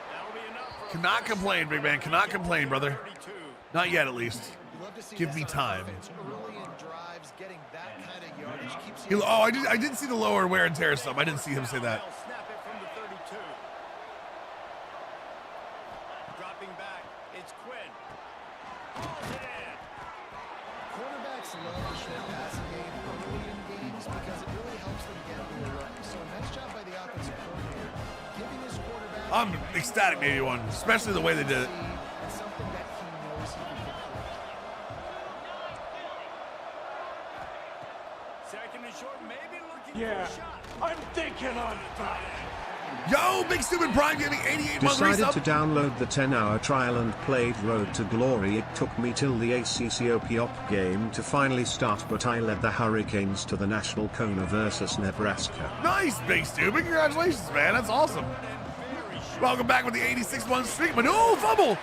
That'll be enough for a Cannot complain, big man. Cannot complain, brother. 32. Not yet, at least. You love to see Give this me on time. offense. Early in drives, getting that kind of yardage keeps He, you. oh, I did see the lower wear and tear stuff. I didn't see him say that. They'll snap it from the 32. Dropping back, it's Quinn. Pulls it in. Quarterbacks love the short passing game early in games because it really helps them get on the run. So nice job by the offensive coordinator, giving his quarterback. I'm ecstatic, maybe one, especially the way they did it. Something that he knows he can control. Second and short, maybe looking Yeah, for a shot. I'm thinking on fire. Yo, Big Stupid Prime giving 88 month Decided resub. to download the 10-hour trial and played Road to Glory. It took me till the ACCOP game to finally start, but I led the Hurricanes to the National Kona versus Nebraska. Nice, Big Stupid. Congratulations, man. That's awesome. Welcome back with the 86 month streak. But no fumble.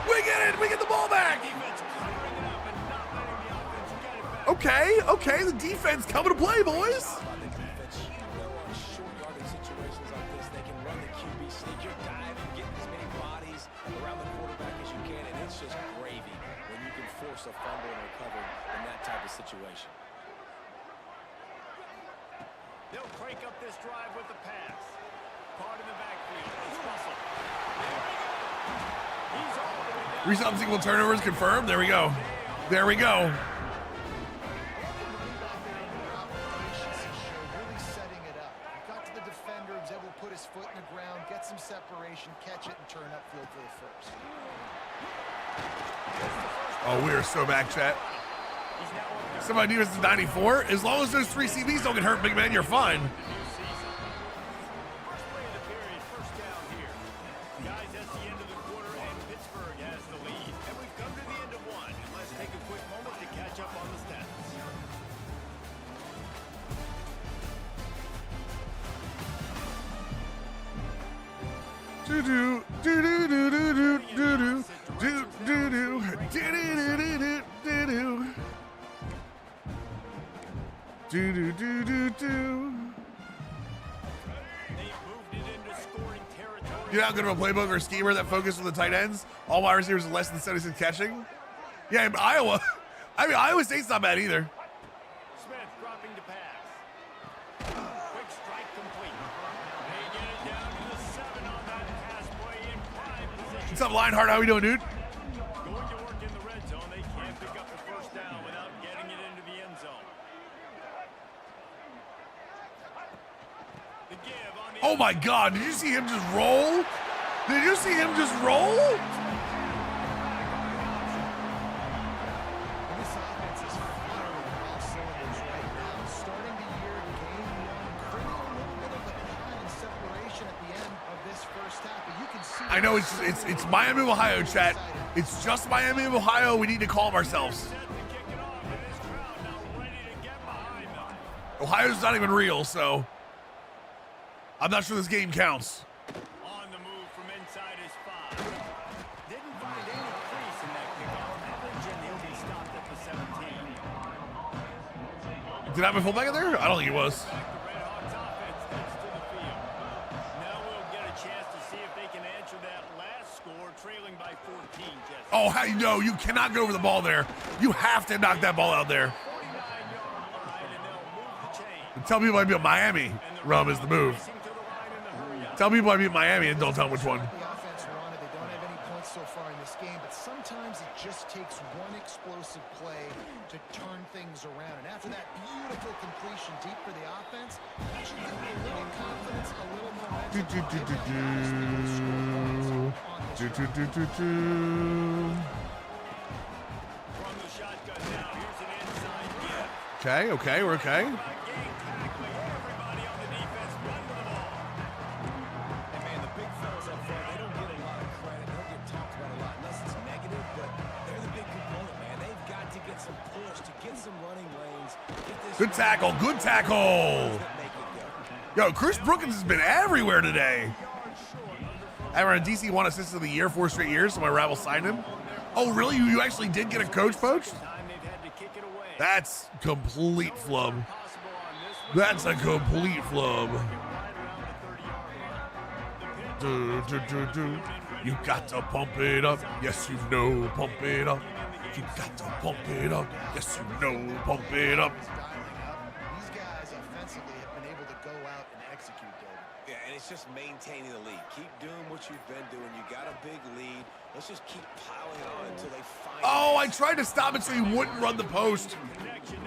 We get it. We get the ball back. Okay, okay. The defense coming to play, boys. How about the defense? You know on short yardage situations like this, they can run the QB sneak. You're diving, getting as many bodies around the quarterback as you can, and it's just gravy when you can force a fumble and recover in that type of situation. They'll crank up this drive with the pass. Card in the backfield. It's Russell. He's all the way down. Resub single turnovers confirmed. There we go. There we go. Really setting it up. Got to the defender, was able to put his foot in the ground, get some separation, catch it, and turn upfield for the first. Oh, we are so back, chat. Somebody defense is 94. As long as those 3 CBs don't get hurt, big man, you're fine. First play of the period, first down here. Guys, that's the end of the quarter, and Pittsburgh has the lead. And we've come to the end of one. And let's take a quick moment to catch up on the stats. Do do do do do do do do do do do do do do do do do do do. They've moved it into scoring territory. You're not good of a playbook or a schemer that focuses on the tight ends. All wide receivers are less than 76 catching. Yeah, but Iowa. I mean, Iowa State's not bad either. Smith dropping to pass. Quick strike complete. They get it down to the 7 on that pass play in prime position. What's up, Lionheart? How we doing, dude? Going to work in the red zone. They can't pick up the first down without getting it into the end zone. The give on the Oh my God! Did you see him just roll? Did you see him just roll? And this offense is firing on all cylinders right now. Starting the year, game one, creating a little bit of a pile and separation at the end of this first half. But you can see. I know it's Miami, Ohio, chat. It's just Miami, Ohio. We need to calm ourselves. set to kick it off, and this crowd now ready to get behind them. Ohio's not even real, so I'm not sure this game counts. On the move from inside his 5. Didn't find any crease in that kickoff coverage, and he'll be stopped at the 17. Did I have a fullback in there? I don't think he was. Back the Red Hawks offense heads to the field. Now we'll get a chance to see if they can answer that last score, trailing by 14, Jesse. Oh, how you know? You cannot go over the ball there. You have to knock that ball out there. Tell people I'd be a Miami. Rum is the move. Tell people I'd be Miami and don't tell them which one. The offense wanted. They don't have any points so far in this game, but sometimes it just takes one explosive play to turn things around. And after that beautiful completion deep for the offense, that should give them a little confidence, a little momentum. Okay, we're okay. Good tackle, good tackle. Yo, Chris Brookins has been everywhere today. I ran a DC 1 assist of the year 4 straight years, so my rival signed him. Oh, really? You actually did get a coach poached? That's complete flub. That's a complete flub. You got to pump it up. Yes, you know, pump it up. You got to pump it up. Yes, you know, pump it up. These guys offensively have been able to go out and execute, David. Yeah, and it's just maintaining the lead. Keep doing what you've been doing. You got a big lead. Let's just keep piling on until they find. Oh, I tried to stop it so he wouldn't run the post.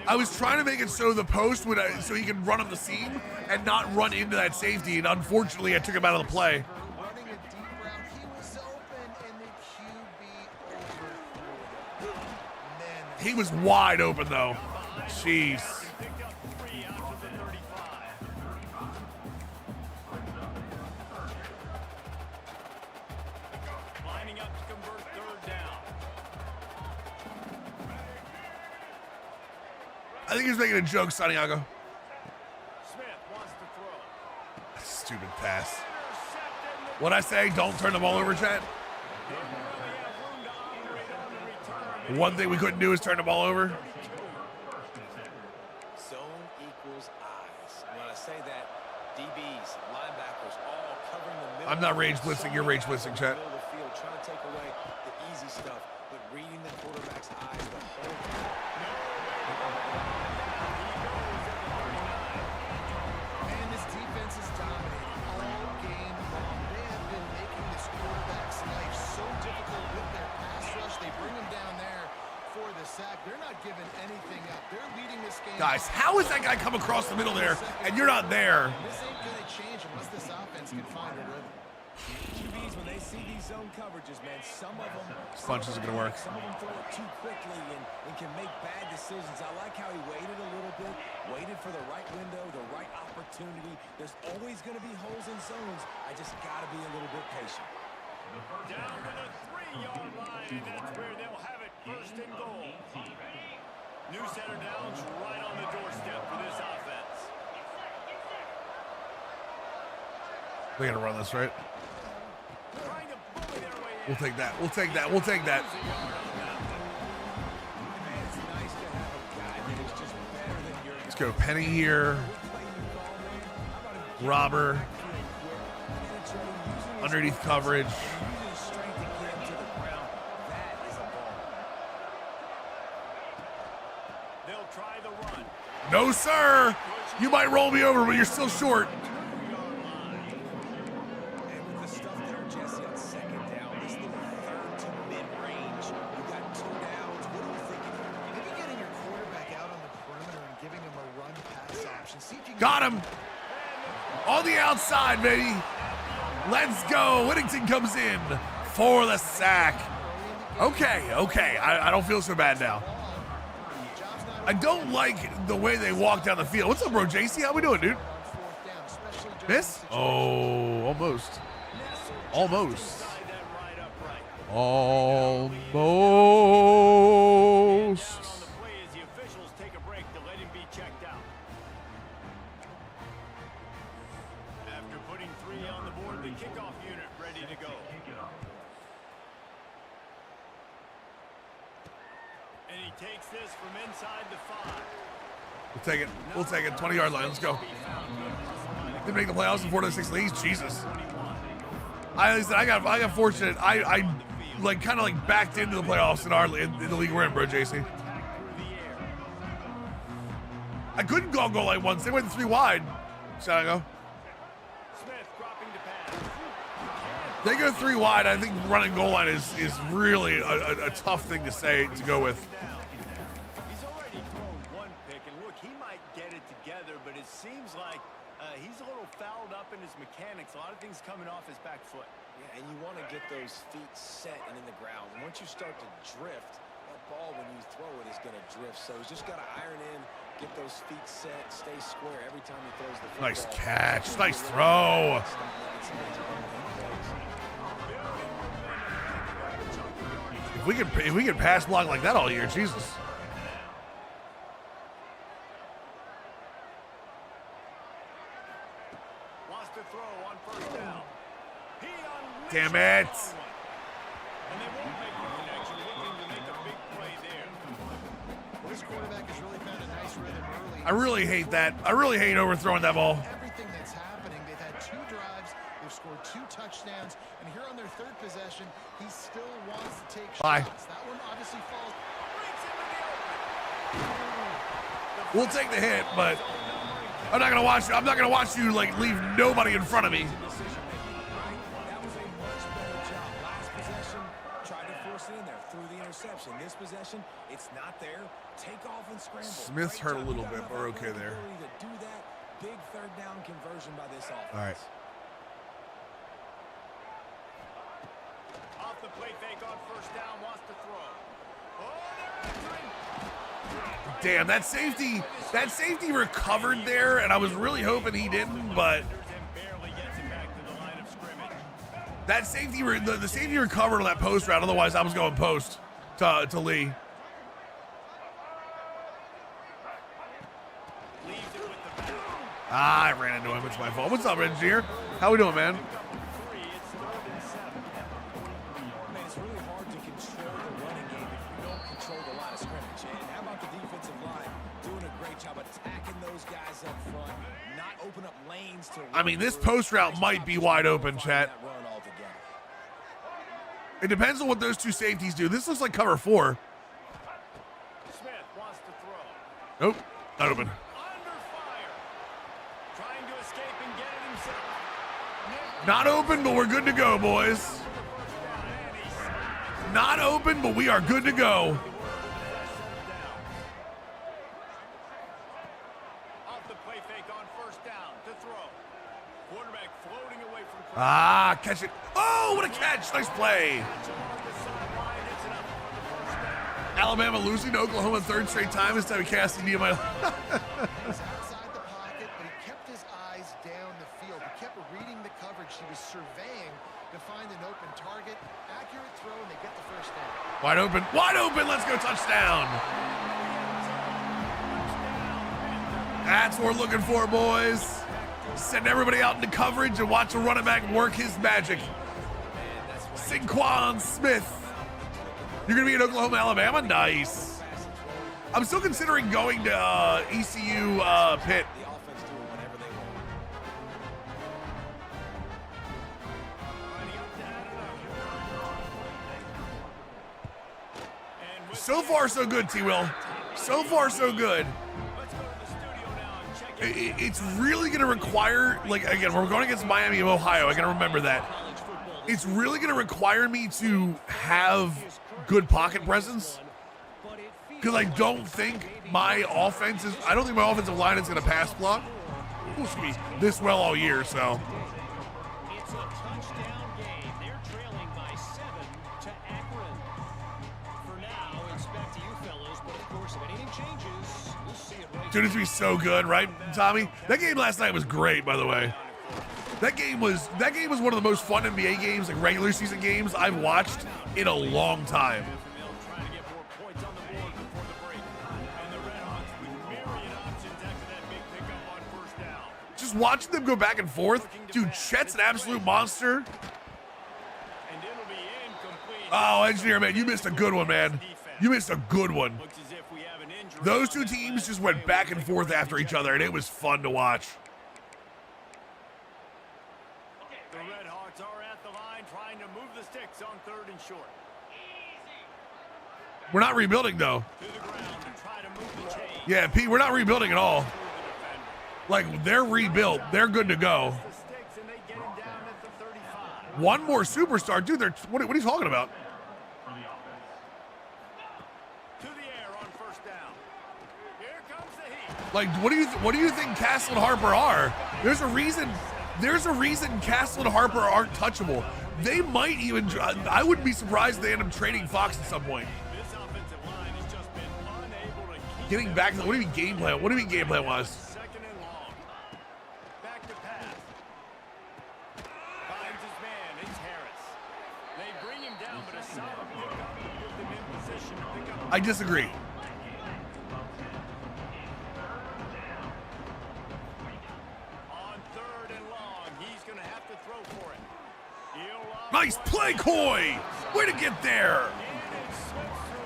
I was trying to make it so the post would, so he could run up the seam and not run into that safety. And unfortunately, I took him out of the play. Running a deep route, he was open, and the QB overthrew it. Man, He was wide open though. Jeez. Lining up to convert third down. I think he was making a joke, Santiago. Smith wants to throw. Stupid pass. What'd I say? Don't turn the ball over, Chad? One thing we couldn't do is turn the ball over. Zone equals eyes. And when I say that, DBs, linebackers, all covering the middle. I'm not rage blitzing, you're rage blitzing, Chat. Middle of the field, trying to take away the easy stuff, but reading the quarterback's eyes the whole time. man, this defense is dominating all game long. They have been making this quarterback's life so difficult with their pass rush. They bring him down there for the sack. They're not giving anything up. They're leading this game. Guys, how is that guy come across the middle there and you're not there? This ain't going to change unless this offense can find a rhythm. QBs, when they see these zone coverages, man, some of them. This punch isn't gonna work. Some of them throw it too quickly and can make bad decisions. I like how he waited a little bit, waited for the right window, the right opportunity. There's always going to be holes in zones. I just got to be a little bit patient. Down to the 3-yard line, and that's where they'll have it, first and goal. New center downs right on the doorstep for this offense. They're gonna run this, right? Trying to bully their way in. We'll take that. We'll take that. We'll take that. Man, it's nice to have a guy that is just better than your Let's go Penny here. Robber. Underneath coverage. Using his strength to get him to the ground. That is a ball. They'll try the run. No, sir. You might roll me over, but you're still short. And with the stuff there, Jesse, on second down, this little third to mid-range, you got 2 downs. What are you thinking here? Maybe getting your quarterback out on the perimeter and giving him a run pass option. See if you can Got him. On the outside, baby. Let's go. Whittington comes in for the sack. Okay. I don't feel so bad now. I don't like the way they walk down the field. What's up, bro, JC? How we doing, dude? Miss? Oh, almost. Almost. Almost. On the play as the officials take a break to let him be checked out. After putting 3 on the board, the kickoff unit ready to go. And he takes this from inside the 5. We'll take it. We'll take it. 20-yard line. Let's go. Didn't make the playoffs in 4-6 leagues. Jesus. I got fortunate. I like kind of like backed into the playoffs in the league we're in, bro, JC. I couldn't go goal line once. They went 3 wide. So I go. They go 3 wide. I think running goal line is really a tough thing to say to go with. He's already thrown 1 pick, and look, he might get it together, but it seems like he's a little fouled up in his mechanics. A lot of things coming off his back foot. Yeah, and you want to get those feet set and in the ground. Once you start to drift, that ball, when you throw it, is going to drift. So he's just got to iron in, get those feet set, stay square every time he throws the football. Nice catch. Nice throw. If we could pass block like that all year, Jesus. Wants to throw on 1st down. Damn it. And they won't make the connection, looking to make a big play there. Well, this quarterback has really found a nice rhythm early. I really hate that. I really hate overthrowing that ball. Everything that's happening, they've had 2 drives, they've scored 2 touchdowns, and here on their 3rd possession, he still wants to take shots. That one obviously falls. We'll take the hit, but I'm not gonna watch you. I'm not gonna watch you like leave nobody in front of me. That was a much better job. Last possession, tried to force it in there through the interception. This possession, it's not there. Take off and scramble. Smith's hurt a little bit, but we're okay there. To do that, big 3rd down conversion by this offense. All right. Off the play fake on 1st down, wants to throw. Oh, they're entering. Damn, that safety recovered there, and I was really hoping he didn't, but that safety, the safety recovered on that post route. Otherwise, I was going post to Lee. I ran into him. It's my fault. What's up, engineer? How we doing, man? It's really hard to control the running game if you don't control the line of scrimmage. And how about the defensive line doing a great job attacking those guys up front, not open up lanes to. I mean, this post route might be wide open, chat. It depends on what those 2 safeties do. This looks like cover 4. Smith wants to throw. Nope, not open. Under fire. Trying to escape and get it himself. Not open, but we're good to go, boys. Not open, but we are good to go. Off the play fake on 1st down to throw. Quarterback floating away from. Ah, catch it. Oh, what a catch. Nice play. Alabama losing to Oklahoma 3rd straight time. This time he cast the Nehemiah. He's outside the pocket, but he kept his eyes down the field. He kept reading the coverage. He was surveying to find an open target. Accurate throw, and they get the 1st down. Wide open. Wide open. Let's go touchdown. That's what we're looking for, boys. Send everybody out into coverage and watch a running back work his magic. Saquon Smith. You're going to be in Oklahoma, Alabama? Nice. I'm still considering going to ECU Pitt. So far, so good, T-Will. So far, so good. It's really going to require, like, again, we're going against Miami of Ohio. I got to remember that. It's really going to require me to have good pocket presence, because I don't think my offensive line is going to pass block this well all year. So It's a touchdown game. They're trailing by 7 to Akron. For now, it's back to you fellows, but of course, if anything changes, we'll see it right. Dude, it's going to be so good, right, Tommy? That game last night was great, by the way. That game was one of the most fun NBA games, like regular season games, I've watched in a long time. Just watching them go back and forth. Dude, Chet's an absolute monster. Oh, engineer, man, you missed a good one, man. You missed a good one. Those 2 teams just went back and forth after each other, and it was fun to watch. The Red Hawks are at the line trying to move the sticks on 3rd and short. We're not rebuilding though. Yeah, Pete, we're not rebuilding at all. Like, they're rebuilt. They're good to go. One more superstar, dude. What are you talking about? Like, what do you think Castle and Harper are? There's a reason Castle and Harper aren't touchable. They might even. I wouldn't be surprised if they end up trading Fox at some point. Getting back to what do you mean game plan? What do you mean game plan wise? Second and long. Back to pass. Finds his man. It's Harris. They bring him down, but a solid pickup with him in position to pick up. I disagree. On third and long, he's going to have to throw for it. Nice play, Coy. Way to get there.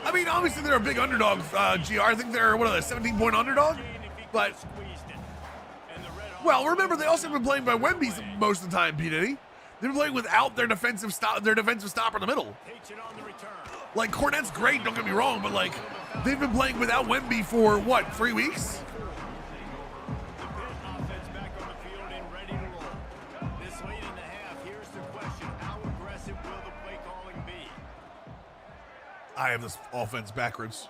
I mean, obviously they're a big underdog, GR. I think they're, what are they, 17-point underdog? But, well, remember, they also have been playing by Wemby most of the time, P. Diddy. They've been playing without their defensive stopper in the middle. Like, Cornette's great, don't get me wrong, but, like, they've been playing without Wemby for, what, 3 weeks? I have this offense backwards.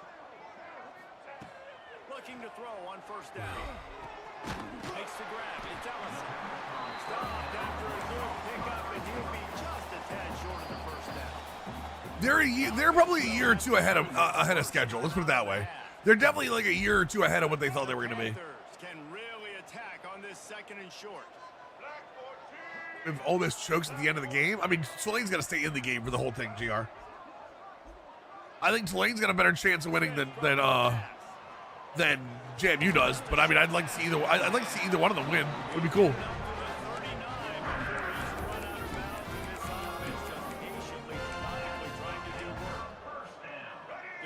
Looking to throw on first down. Makes the grab. It's Ellison. Stopped after a good pickup, and he'll be just a tad short of the first down. They're probably a year or two ahead of schedule. Let's put it that way. They're definitely like a year or two ahead of what they thought they were going to be. Can really attack on this second and short. If Ole Miss chokes at the end of the game, I mean, Tulane's got to stay in the game for the whole thing, GR. I think Tulane's got a better chance of winning than JMU does. But I mean, I'd like to see either one of them win. It would be cool.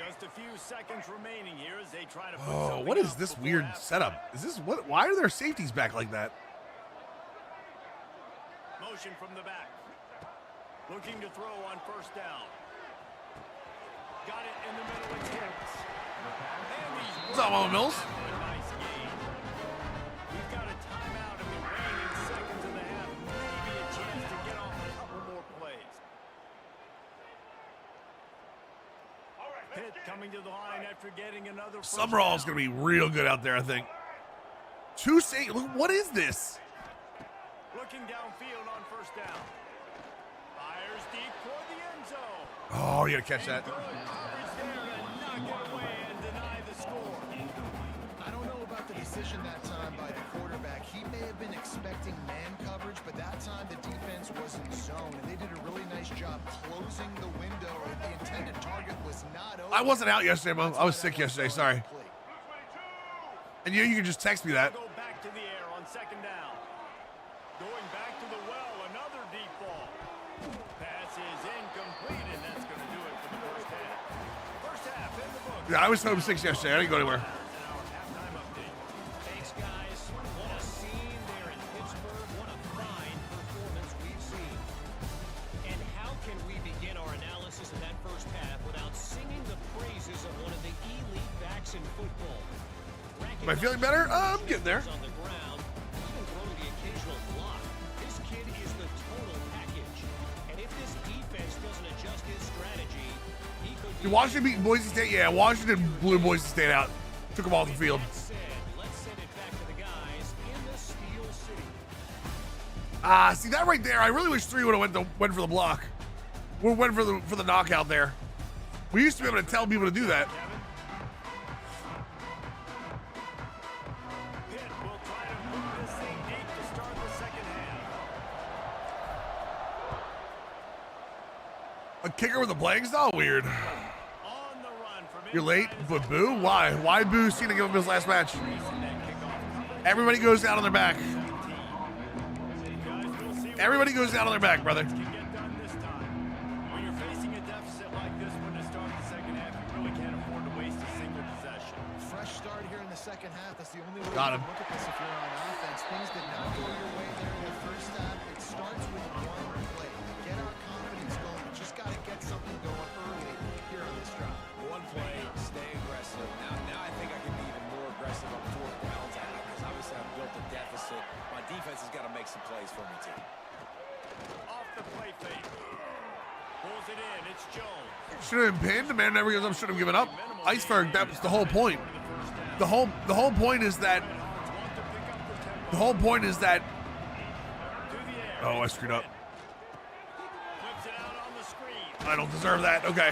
Just a few seconds remaining here as they try to put Oh, what is this weird setup? Is this what? Why are their safeties back like that? Motion from the back. Looking to throw on first down. Got it in the middle. It's Harris. What's up, Mama Mills? Nice game. We've got a timeout in the remaining seconds of the half. Maybe a chance to get off a couple more plays. Pitt coming to the line after getting another. Summerall's going to be real good out there, I think. Two safety. What is this? Looking downfield on first down. Fires deep for the end zone. Oh, you got to catch that. I don't know about the decision that time by the quarterback. He may have been expecting man coverage, but that time the defense was in zone, and they did a really nice job closing the window. The intended target was not open. I wasn't out yesterday, Mo. I was sick yesterday. Sorry. And you can just text me that. Go back to the air on second down. Going back to the well, another deep ball. Pass is incomplete, and that's going to do it for the first half. First half in the book. Yeah, I was home 6 yesterday. I didn't go anywhere. Halftime update. Thanks, guys. What a scene there in Pittsburgh. What a fine performance we've seen. And how can we begin our analysis of that first half without singing the praises of one of the elite backs in football? Am I feeling better? I'm getting there. On the ground, even throwing the occasional block. This kid is the total package. And if this defense doesn't adjust his strategy, he could be. Did Washington beat Boise State? Yeah, Washington blew Boise State out. Took them off the field. That said, let's send it back to the guys in the Steel City. See that right there? I really wish 3 would have went for the block. We went for the knockout there. We used to be able to tell people to do that. Pitt will try to move this thing deep to start the second half. A kicker with a playing style? Weird. On the run from You're late, but boo? Why? Why boo Cena give him his last match? Everybody goes down on their back. Everybody goes down on their back, brother. Get done this time. When you're facing a deficit like this one to start the second half, you really can't afford to waste a single possession. Fresh start here in the second half. That's the only way Got you him. can look at this if you're on offense. Things did not go your way there in the first half. It starts with one play. Get our confidence going. We just got to get something going early here on this drive. One play to make some plays for me, too. Off the play fake. Pulls it in. It's Jones. Should have been pinned. The man never gives up. Should have given up. Iceberg. That was the whole point. The whole point is that. The whole point is that. Oh, I screwed up. Flips it out on the screen. I don't deserve that. Okay.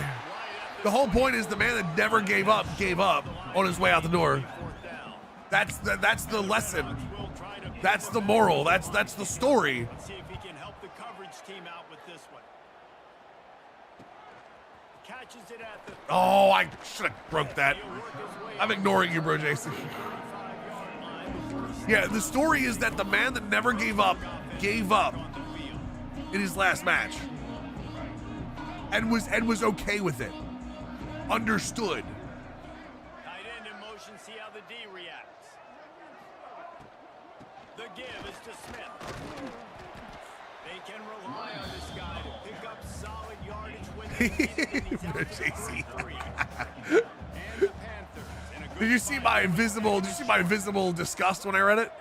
The whole point is the man that never gave up on his way out the door. That's the lesson. That's the moral. That's the story. Let's see if he can help the coverage team out with this one. Catches it at the Oh, I should have broke that. I'm ignoring you, bro, Jason. Yeah, the story is that the man that never gave up in his last match, and was okay with it. Understood. tight end in motion. See how the D reacts. The give is to Smith. They can rely on this guy to pick up solid yardage when they need it, and he's out for JC. 3. And the Panthers in a good Did you see my invisible disgust when I read it?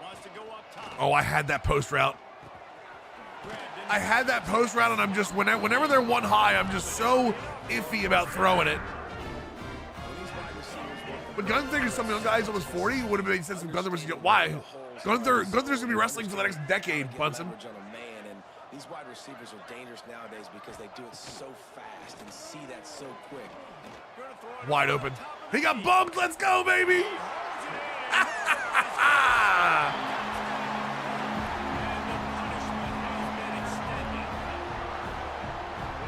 wants to go up top. Oh, I had that post route. I had that post route, and I'm just whenever they're one high, I'm just so iffy about throwing it. But Gunther is some young guys almost 40. Would have made sense if Gunther was why? Gunther's gonna be wrestling for the next decade, Bunsen. These wide receivers are dangerous nowadays because they do it so fast and see that so quick. Wide open. He got bumped. Let's go, baby.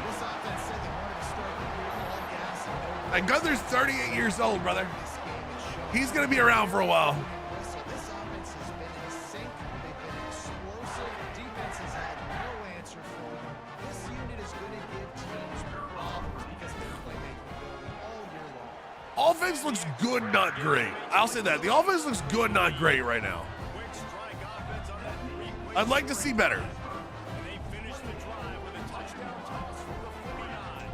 This offense said they wanted to start the year all gas and no And Gunther's 38 years old, brother. This game is showing. He's gonna be around for a while. So this offense has been in sync. They've been explosive. Defense has had no answer for them. This unit is going to give teams problems because of their playmaking ability all year long. Offense looks good, not great. I'll say that. The offense looks good, not great right now. Quick strike offense on that 3-point I'd like to see better. And they finish the drive with a touchdown toss from the 49.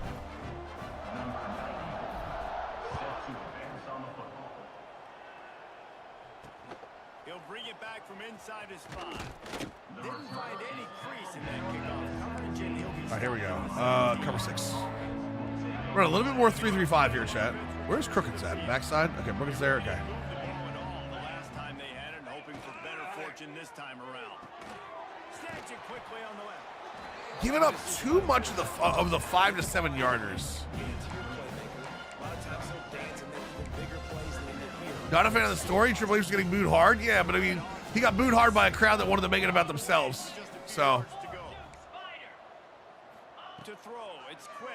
He'll bring it back from inside his 5. Didn't find any crease in that kickoff coverage, and he'll be All right, here we go. Cover 6. We're a little bit more 3-3-5 here, chat. Where's Crooked's at? Backside? Okay, Crooked's there. Okay. moved the ball at all the last time they had it, and hoping for better fortune this time around. Snatch it quickly on the left. Giving up too much of the 5 to 7 yarders. Not a fan of the story. Triple H was getting booed hard. Yeah, but I mean, he got booed hard by a crowd that wanted to make it about themselves. So, To go. To throw, it's Quinn.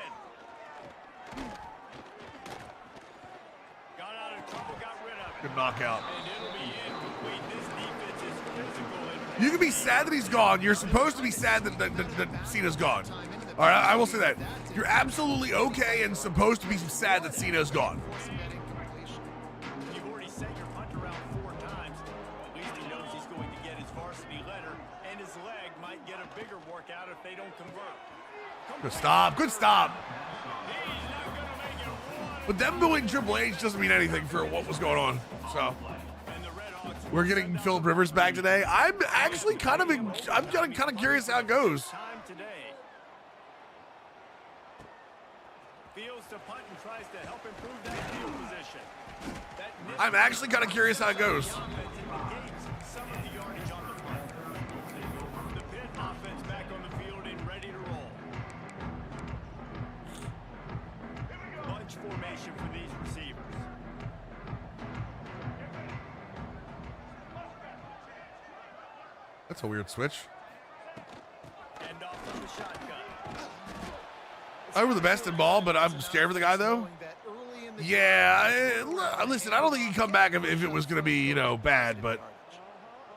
Got out of trouble, got rid of it. good knockout. And it'll be incomplete. This defense is physical and You can be sad that he's gone. You're supposed to be sad that Cena's gone. All right, I will say that. You're absolutely okay and supposed to be sad that Cena's gone. you've already sent your punter out 4 times. At least he knows he's going to get his varsity letter, and his leg might get a bigger workout if they don't convert. Good stop. Good stop. He's not going to make it one. But them booing Triple H doesn't mean anything for what was going on. So And the Red Hawks we're getting Philip Rivers back today. I'm actually kind of curious how it goes. time today. Fields to punt and tries to help improve that field position. That I'm actually kind of curious how it goes. offense negates some of the yardage on the punt. The Pitt offense back on the field and ready to roll. Bunch formation for these receivers. That's a weird switch. And off from the shotgun. I were the best in ball, but I'm scared for the guy though. That early in the Yeah, listen, I don't think he'd come back if it was going to be, bad, but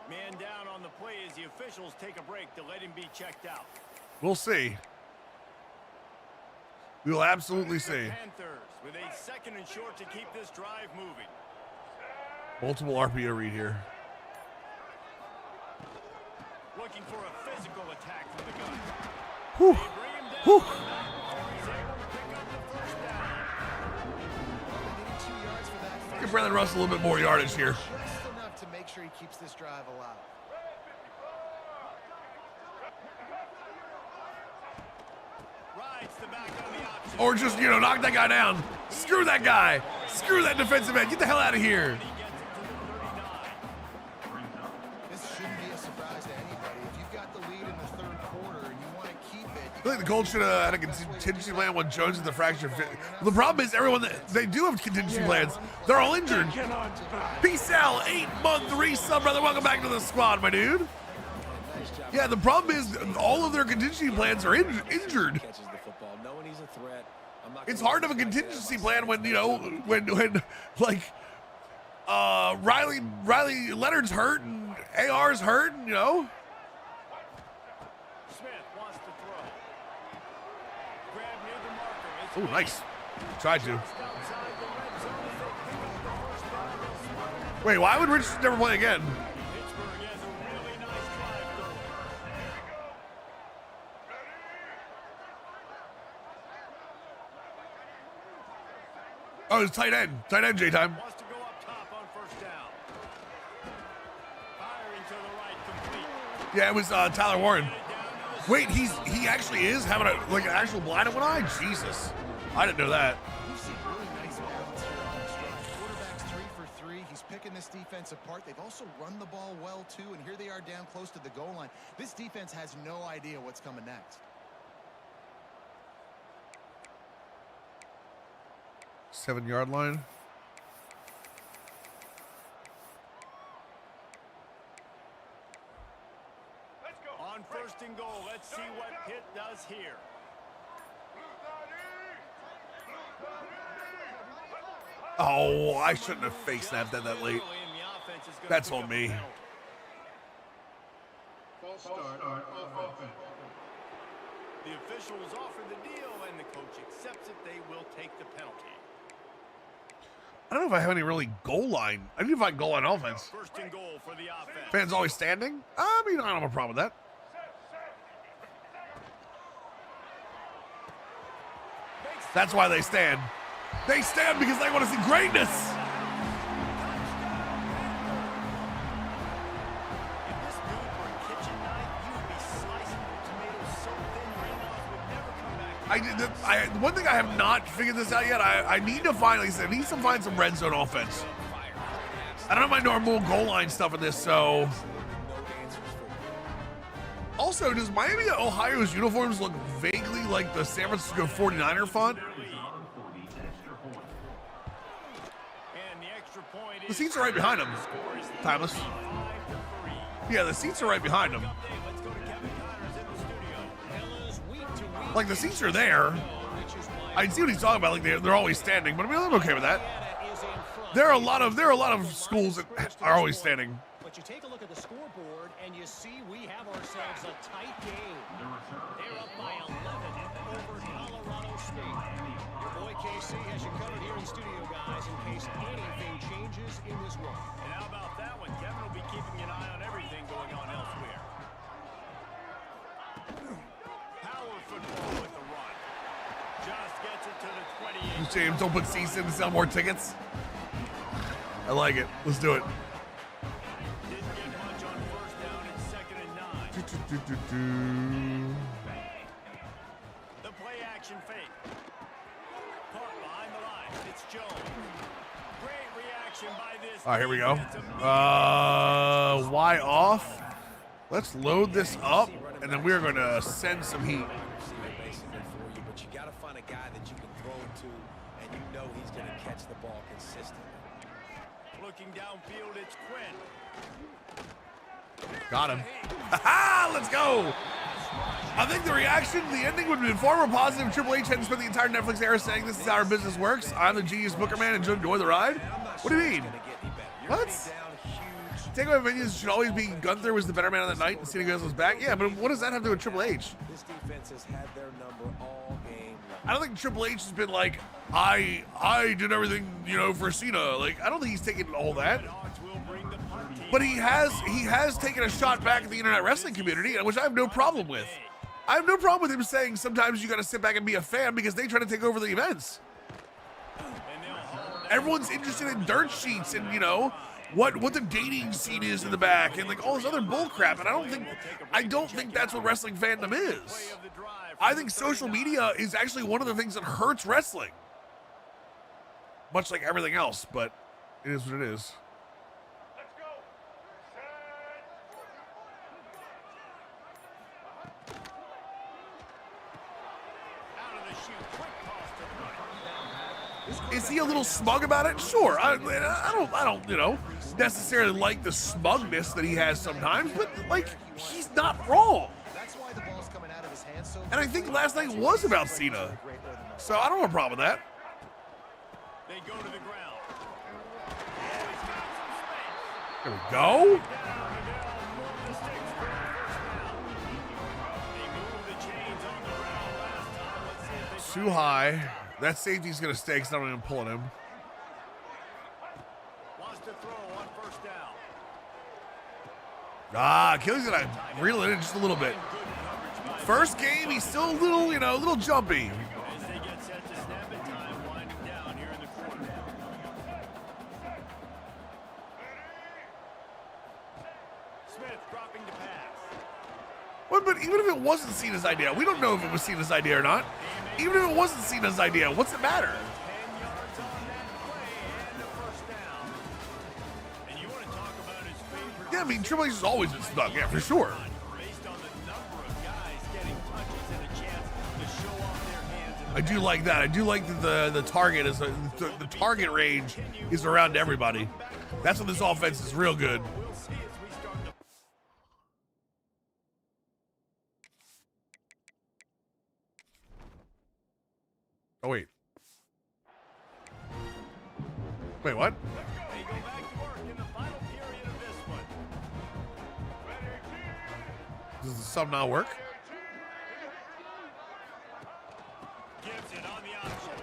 Man down on the play as the officials take a break to let him be checked out. we'll see. We'll absolutely see. Panthers with a 2nd and short to keep this drive moving. Multiple RPO read here. Looking for a physical attack from the gun. Whew. They bring him down. Whew. He's able to pick up the first down. They needed 2 yards for that. Good Brandon Russell a little bit more yardage here. Just enough to make sure he keeps this drive alive. Rides the back on the option. Or just, you know, knock that guy down. Screw that guy. Screw that defensive end. Get the hell out of here. This shouldn't be a surprise to anybody. If you've got the lead in the third quarter and you want to keep it, I think the Colts should have had a contingency plan when Jones is the fracture fit. The problem is everyone they do have contingency plans. They're all injured. Peace out, 8-month resub, brother. Welcome back to the squad, my dude. Yeah, the problem is all of their contingency plans are injured. Catches the football, knowing he's a threat. I'm not It's gonna hard to have a let him back contingency there. plan when, you know, when like Riley Leonard's hurt and AR's hurt, and, you know. Smith wants to throw. Grab near the marker. It's Oh, nice. Tried to. outside the red zone as they pick up the first down. They'll spot it. Wait, why would Rich never play again? Pittsburgh has a really nice drive going. Oh, it's tight end. Tight end, J-Time. Wants to go up top on first down. Firing to the right, complete. Yeah, it was Tyler Warren. Down to the Wait, he actually is having an actual blind in one eye? Jesus. I didn't know that. we've seen really nice balance here on this drive. Quarterback's 3 for 3. He's picking this defense apart. They've also run the ball well, too, and here they are down close to the goal line. This defense has no idea what's coming next. 7-yard line. On first and goal, let's see what Pitt does here. Oh, I shouldn't have face snapped that late. Early, and the offense is gonna That's pick on up me. a penalty. The officials offer the deal, and the coach accepts it. They will take the penalty. I don't know if I have any really goal line. I need to find goal line offense. First and goal for the offense. Fans always standing? I mean, I don't have a problem with that. That's why they stand. They stand because they want to see greatness. If this dude were a kitchen knife, you would be slicing the tomatoes so thin Randolph would never come back. One thing I have not figured this out yet. I need to find, like I said, I need to find some red zone offense. I don't have my normal goal line stuff in this, so. Also, does Miami of Ohio's uniforms look vaguely like the San Francisco 49er font? And the extra point The is seats are right behind them. Timeless. 5-3. Yeah, the seats are right behind them. Update, let's go to Kevin Connors in the studio. Ella's week to week. Like, the seats are there. Which is why I see what he's talking about. Like, they're always standing, but I mean, I'm okay with that. Indiana is in front. There are a lot of schools that are always standing. But you take a look at the scoreboard and you see we have ourselves a tight game. They're up by 11 over Colorado State. Your boy KC has you covered here in studio, guys, in case anything changes in this one. And how about that one? Kevin will be keeping an eye on everything going on elsewhere. Power football with the run. Just gets it to the 28. James, don't put seats in to sell more tickets. I like it. Let's do it. Didn't get much on first down and 2nd and 9. The play action fake. Caught behind the line. It's Jones. Great reaction by this. All right, here we go. defense. Y off. Let's load this up, and then we're going to send some heat. Basically for you, but you got to find a guy that you can throw it to, and you know he's going to catch the ball consistently. Looking downfield, it's Quinn. Got him. Ha-ha! Let's go. I think the reaction, the ending would have been far more positive if Triple H hadn't spent the entire Netflix era saying this is how our business works. I'm the genius booker man and enjoy the ride. What do you mean? What? Takeaway opinions should always be Gunther was the better man on that night and Cena was back. Yeah, but what does that have to do with Triple H? This defense has had their number all game long. I don't think Triple H has been like, I did everything, you know, for Cena. Like, I don't think he's taken all that. Hawks will bring the punt team. But he has taken a shot back at the internet wrestling community, which I have no problem with. I have no problem with him saying sometimes you got to sit back and be a fan because they try to take over the events. And they'll haul down Everyone's interested in dirt sheets and, you know, what the dating scene is in the back and like all this other bull crap. And I don't think that's what wrestling fandom is. I think social media is actually one of the things that hurts wrestling. Much like everything else, but it is what it is. Is he a little smug about it? Sure. I don't, you know, necessarily like the smugness that he has sometimes, but like he's not wrong. And I think last night was about Cena, so I don't have a problem with that. They go to the ground. There we go. Too high. That safety's gonna stay because I'm not even pulling him. Wants to throw on first down. Achilles gonna reel it in just a little bit. First game, he's still a little, you know, a little jumpy. As they get set to snap it, time winding down here in the quarter. Smith dropping to pass. But even if it wasn't Cena's idea, we don't know if it was Cena's idea or not. Even if it wasn't Cena's idea, what's it matter? 10 yards on that play and a first down. And you want to talk about his favorite. Yeah, I mean, Triple H has always been stuck, yeah, for sure. Based on the number of guys getting touches and a chance to show off their hands. I do like that. I do like that the target is the target range is around everybody. That's when this offense is real good. We'll see as we start the Oh wait. Wait, what? They go back to work in the final period of this one. Does the sub not work? Gives it on the option.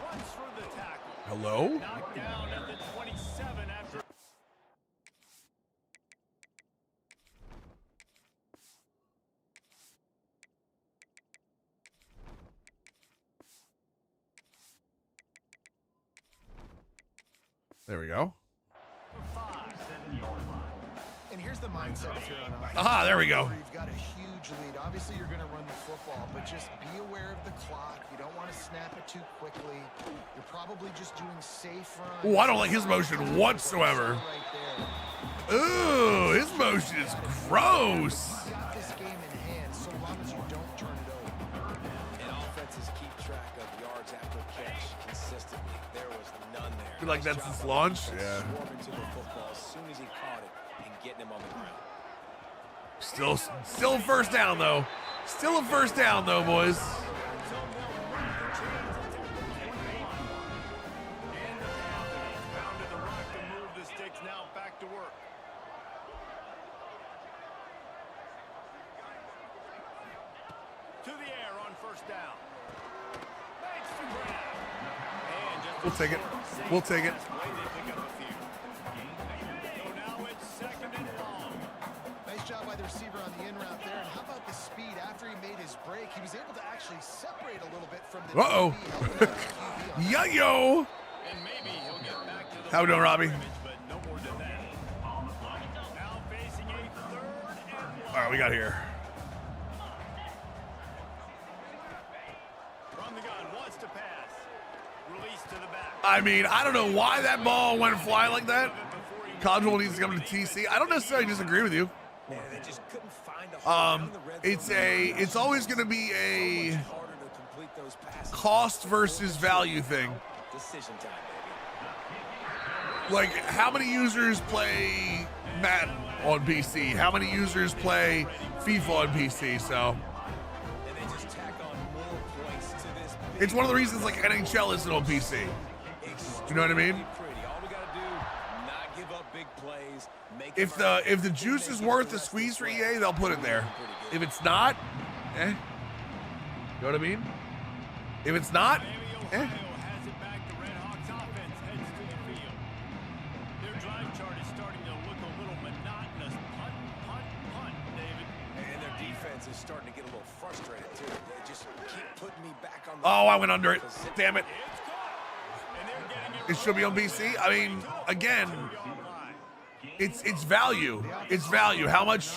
Runs through the tackle. Hello? Knocked down at the 27 after. There we go. And here's the mindset if you're on offense. Aha, there we go. You've got a huge lead. Obviously, you're going to run the football, but just be aware of the clock. You don't want to snap it too quickly. You're probably just doing safe runs. Ooh, I don't like his motion whatsoever. Ooh, his motion is gross. You've got this game in hand so long as you don't turn it over. And offenses keep track of yards after catch consistently. There was none there. Feel like that's his launch? Yeah. Swarming to the football as soon as he caught it and getting him on the ground. Still a first down though. Still a first down though, boys. Pounded the rock to move the sticks. Now back to work. To the air on first down. Makes the grab. And just We'll take it. We'll take it. way they pick up a few. So now it's second and long. Nice job by the receiver on the in route there. And how about the speed after he made his break? He was able to actually separate a little bit from the Uh-oh. DB, helping out the QB on Yo. And maybe he'll get back to the How we doing, Robbie? scrimmage, but no more than that. Now facing a third and All right, we got here. from the gun, wants to pass. Release to the back. I mean, I don't know why that ball went fly like that. College football needs to come to TC. I don't necessarily disagree with you. Man, they just couldn't find a hole in the red zone. It's always going to be a Harder to complete those passes. cost versus value thing. Decision time, baby. Like, how many users play Madden on PC? How many users play FIFA on PC? So And they just tack on more points to this big it's one of the reasons like NHL isn't on PC. You know what I mean? pretty. All we gotta do, not give up big plays. Make If them earn the juice is worth the squeeze for EA, they'll put it there. If it's not, eh. You know what I mean? If it's not, Miami, eh. Ohio has it back. The Red Hawks offense heads to the field. Their drive chart is starting to look a little monotonous. Punt, punt, punt, David. And their defense is starting to get a little frustrated too. They just keep putting me back on the Oh, I went under it. Damn it. It's caught. And they're getting it It should be on PC. I mean, again, it's value. It's value. How much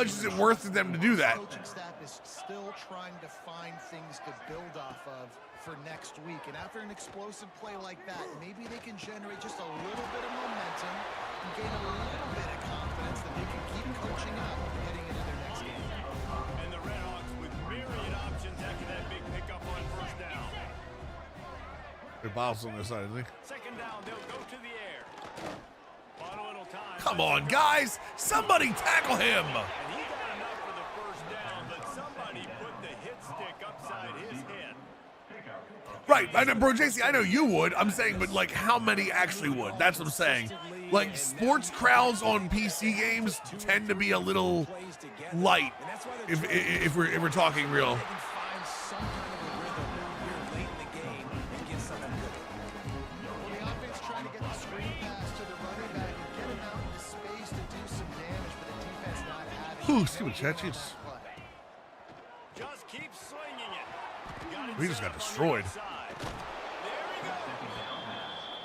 is it worth to them to do that? Coaching staff is still trying to find things to build off of for next week. And after an explosive play like that, maybe they can generate just a little bit of momentum and gain a little bit of confidence that they can keep coaching up heading into their next game. And the Redhawks with myriad options after that big pickup on first down. The ball's on their side, isn't he? Second down, they'll go to the air. Bought a little time. Come on, guys. Somebody tackle him. And he got enough for the first down, but somebody put the hit stick upside his head. Right, I know, bro, JC, I know you would. I'm saying, but like, how many actually would? That's what I'm saying. Like, sports crowds on PC games tend to be a little light, if we're talking real. They can find some kind of a rhythm here late in the game and get something good. Well, the offense trying to get the screen pass to the running back and get him out into space to do some damage, but the defense not having Ooh, excuse me, Chad, jeez. Just keep swinging it. We just got destroyed. There he goes.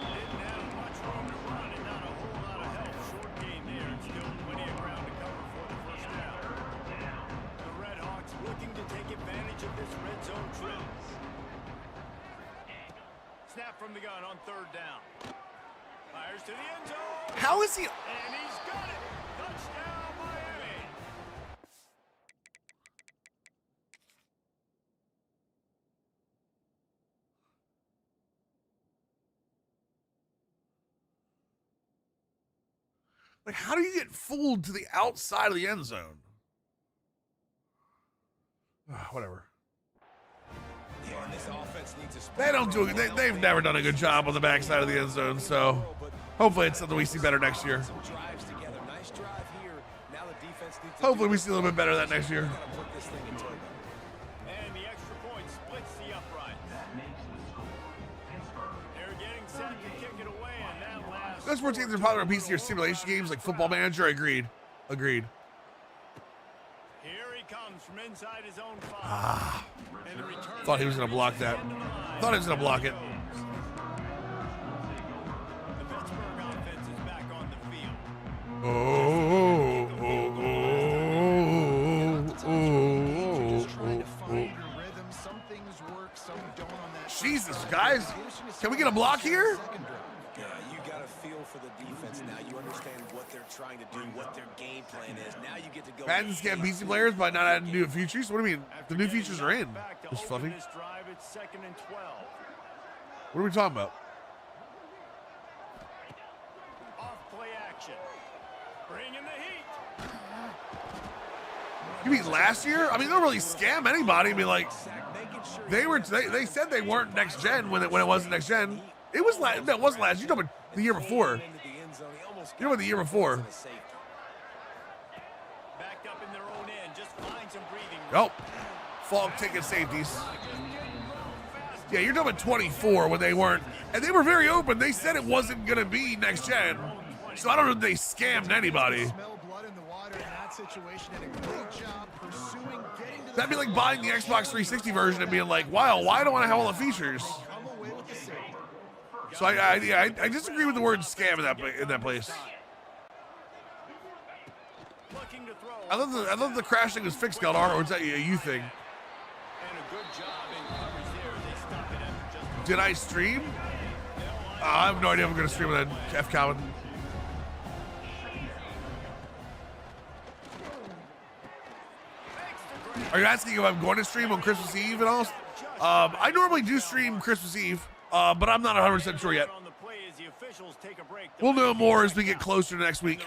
Didn't have much room to run and not a whole lot of help. Short gain there and still plenty of ground to cover for the first down. The Redhawks looking to take advantage of this red zone trip. Snap from the gun on third down. Fires to the end zone. How is he? And he's got it. Touchdown, Miami. Like, how do you get fooled to the outside of the end zone? Whatever. Yeah, and this offense needs a They don't do it. They've never done a good job on the backside of the end zone, so hopefully it's something we see better next year. some drives together. Nice drive here. Now the defense needs to Hopefully we see a little bit better of that next year. gotta put this thing in turbo. And the extra point splits the upright. They're getting set to kick it away, and that last. Those sports games are popular on PC or simulation games like Football Manager. Agreed. Here he comes from inside his own 5. And the return Thought he was going to block that. Thought he was going to block it. The Pittsburgh offense is back on the field. Just trying to find your rhythm. Some things work, some don't on that. Jesus, guys. Can we get a block here? Yeah, you got a feel for the defense now. You understand what they're trying to do, what their game plan is. Now you get to go. Madden scam PC players by not adding new features? What do you mean? The new features are in. Back to Just open fluffy. this drive, it's 2nd and 12. What are we talking about? Off play action. Bring in the heat. You mean last year? I mean, they don't really scam anybody. I mean, like, they said they weren't next gen when it wasn't next gen. It was last. No, it wasn't last. You're talking about the year before. You're about the year before. Backed up in their own end. Just find some breathing. Oh, fog ticket safeties. Yeah, you're talking about 24 when they weren't, and they were very open. They said it wasn't gonna be next gen, so I don't know if they scammed anybody. Smell blood in the water in that situation and a great job pursuing getting to the That'd be like buying the Xbox 360 version and being like, wow, why don't I have all the features? come away with the save. So I disagree with the word scam in that place. Looking to throw. I love the crashing was fixed, Galdar, or is that a you thing? And a good job in coverage there. They stop it after just. Did I stream? I have no idea if I'm gonna stream with that F Cowan. Are you asking if I'm going to stream on Christmas Eve and all? I normally do stream Christmas Eve, but I'm not 100% sure yet. On the play as the officials take a break. We'll know more as we get closer to next week.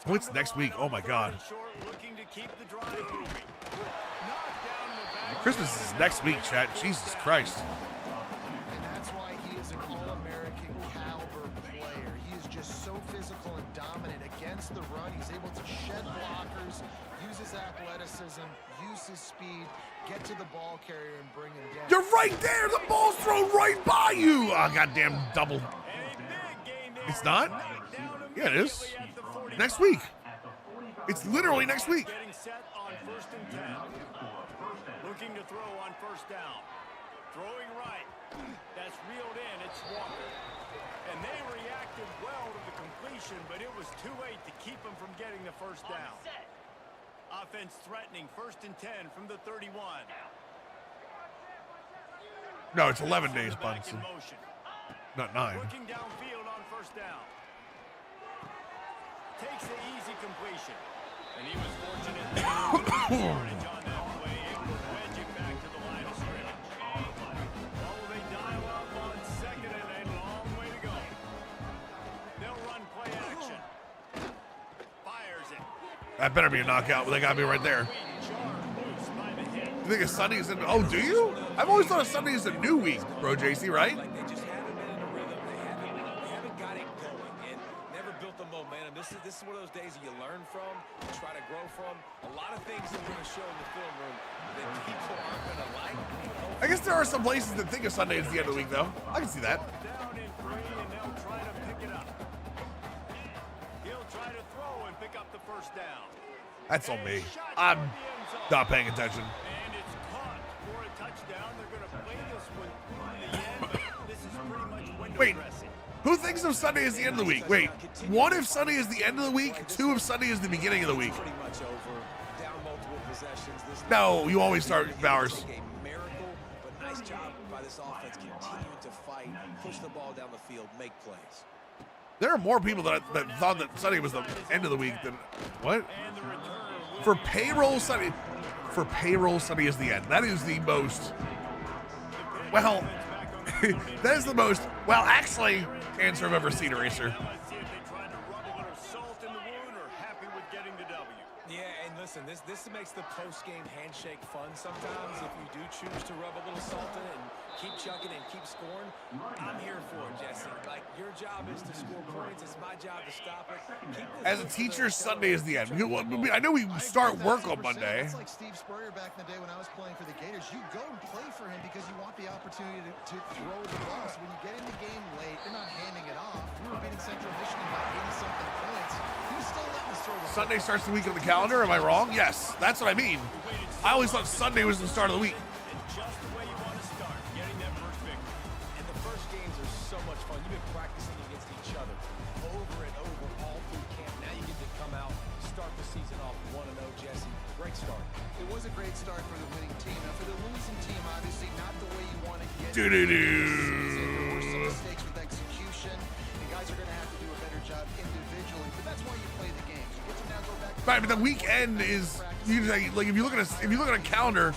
Oh, it's next week. Oh my God. Looking to keep the drive moving. Knocked down in the back. Christmas is next week, chat. Jesus Christ. And that's why he is an All-American caliber player. He is just so physical and dominant against the run. He's able to shed blockers, use his athleticism, use his speed, get to the ball carrier and bring him down. You're right there. The ball's thrown right by you. Oh, goddamn double. And a big gain there. It's not? Knocked down Yeah, it is. immediately at the 45. Next week. It's literally next week. Getting set on 1st and 10. Looking to throw on 1st down. Throwing right. That's reeled in. It's Walker. And they reacted well to the completion, but it was too late to keep them from getting the first down. Offense threatening. 1st and 10 from the 31. No, it's 11 days, Bunsen. Not 9. Looking downfield on 1st down. Takes the easy completion. And he was fortunate to get yardage on that play. Able to wedge it back to the line of scrimmage. Oh, they dial up on 2nd and a long way to go. They'll run play action. Fires it. That better be a knockout, but they got me right there. You think a Sunday is a... Oh, do you? I've always thought a Sunday is a new week, bro, JC, right? Like they just haven't been in a rhythm. They haven't got it going and never built the momentum. This is one of those days that you learn from, you try to grow from. A lot of things that we're going to show in the film room that people aren't going to like. I guess there are some places that think of Sunday as the end of the week, though. I can see that. Down in 3, and they'll try to pick it up. He'll try to throw and pick up the 1st down. That's on me. I'm not paying attention. And it's caught for a touchdown. They're going to play this one in the end, but this is pretty much window Wait. dressing. Who thinks of Sunday as the end of the week? Wait, 1 if Sunday is the end of the week, 2 if Sunday is the beginning of the week. Pretty much over. Down multiple possessions. No, you always start Bowers. A miracle, but nice job by this offense continuing to fight, push the ball down the field, make plays. There are more people that thought that Sunday was the end of the week than what? For payroll Sunday is the end. That is the most. Well, that is the most. Well, actually, answer I've ever seen, Eraser. Let's see if they try to rub a little salt in the wound or happy with getting the W. Yeah, and listen, this makes the post-game handshake fun sometimes. If you do choose to rub a little salt in it and keep chucking and keep scoring, I'm here for it, Jesse. Like, your job is to score points. It's my job to stop it. As a teacher, Sunday is the end. I know we start work on Monday. It's like Steve Spurrier back in the day when I was playing for the Gators. You go and play for him because you want the opportunity to throw the ball. So when you get in the game late, you're not handing it off. We were beating Central Michigan by 80-something points. You still let us throw the ball. Sunday starts the week on the calendar. Am I wrong? Yes, that's what I mean. I always thought Sunday was the start of the week. And just the way you want to start, getting that first victory. And the first games are so much fun. You've been practicing against each other over and over all through camp. Now you get to come out, start the season off 1-0, Jesse. Great start. It was a great start for the winning team. Now for the losing team, obviously not the way you want to get. There were some mistakes with execution. The guys are going to have to do a better job individually, but that's why you play the games. You get to now go back. Right, but the weekend is usually like if you look at a calendar,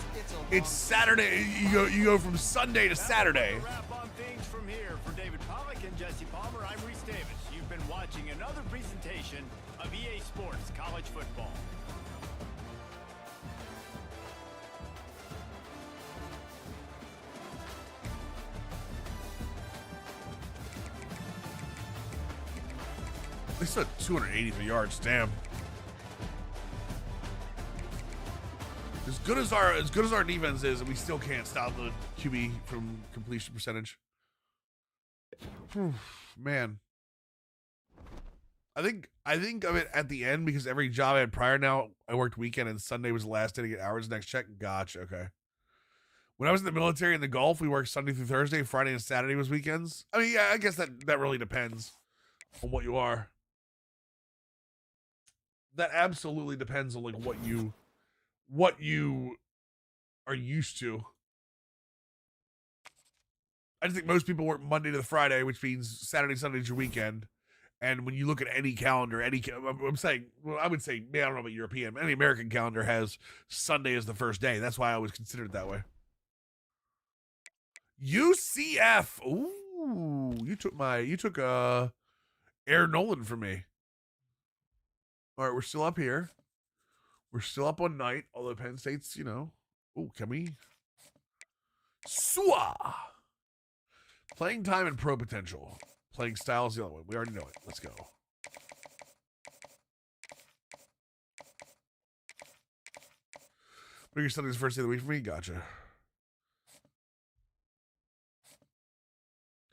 it's Saturday. You go from Sunday to Saturday. Wrap on things from here. For David Pollack and Jesse Palmer, I'm Reese Davis. You've been watching another presentation of EA Sports College Football. They still had 283 yards. Damn. As good as our defense is, we still can't stop the QB from completion percentage. Whew, man. I think of it at the end because every job I had prior now, I worked weekend and Sunday was the last day to get hours next check. Gotcha. Okay. When I was in the military in the Gulf, we worked Sunday through Thursday. Friday and Saturday was weekends. I mean, yeah, I guess that really depends on what you are. That absolutely depends on like what you are used to. I just think most people work Monday to Friday, which means Saturday, Sunday is your weekend. And when you look at any calendar, I'm saying, well, I would say, man, I don't know about European, any American calendar has Sunday as the first day. That's why I always consider it that way. UCF. Ooh, you took Air Nolan from me. All right, we're still up here. We're still up on night, although Penn State's, Oh, can we? Swa! Playing time and pro potential. Playing style is the other one. We already know it. Let's go. What are your Sundays first day of the week for me? Gotcha.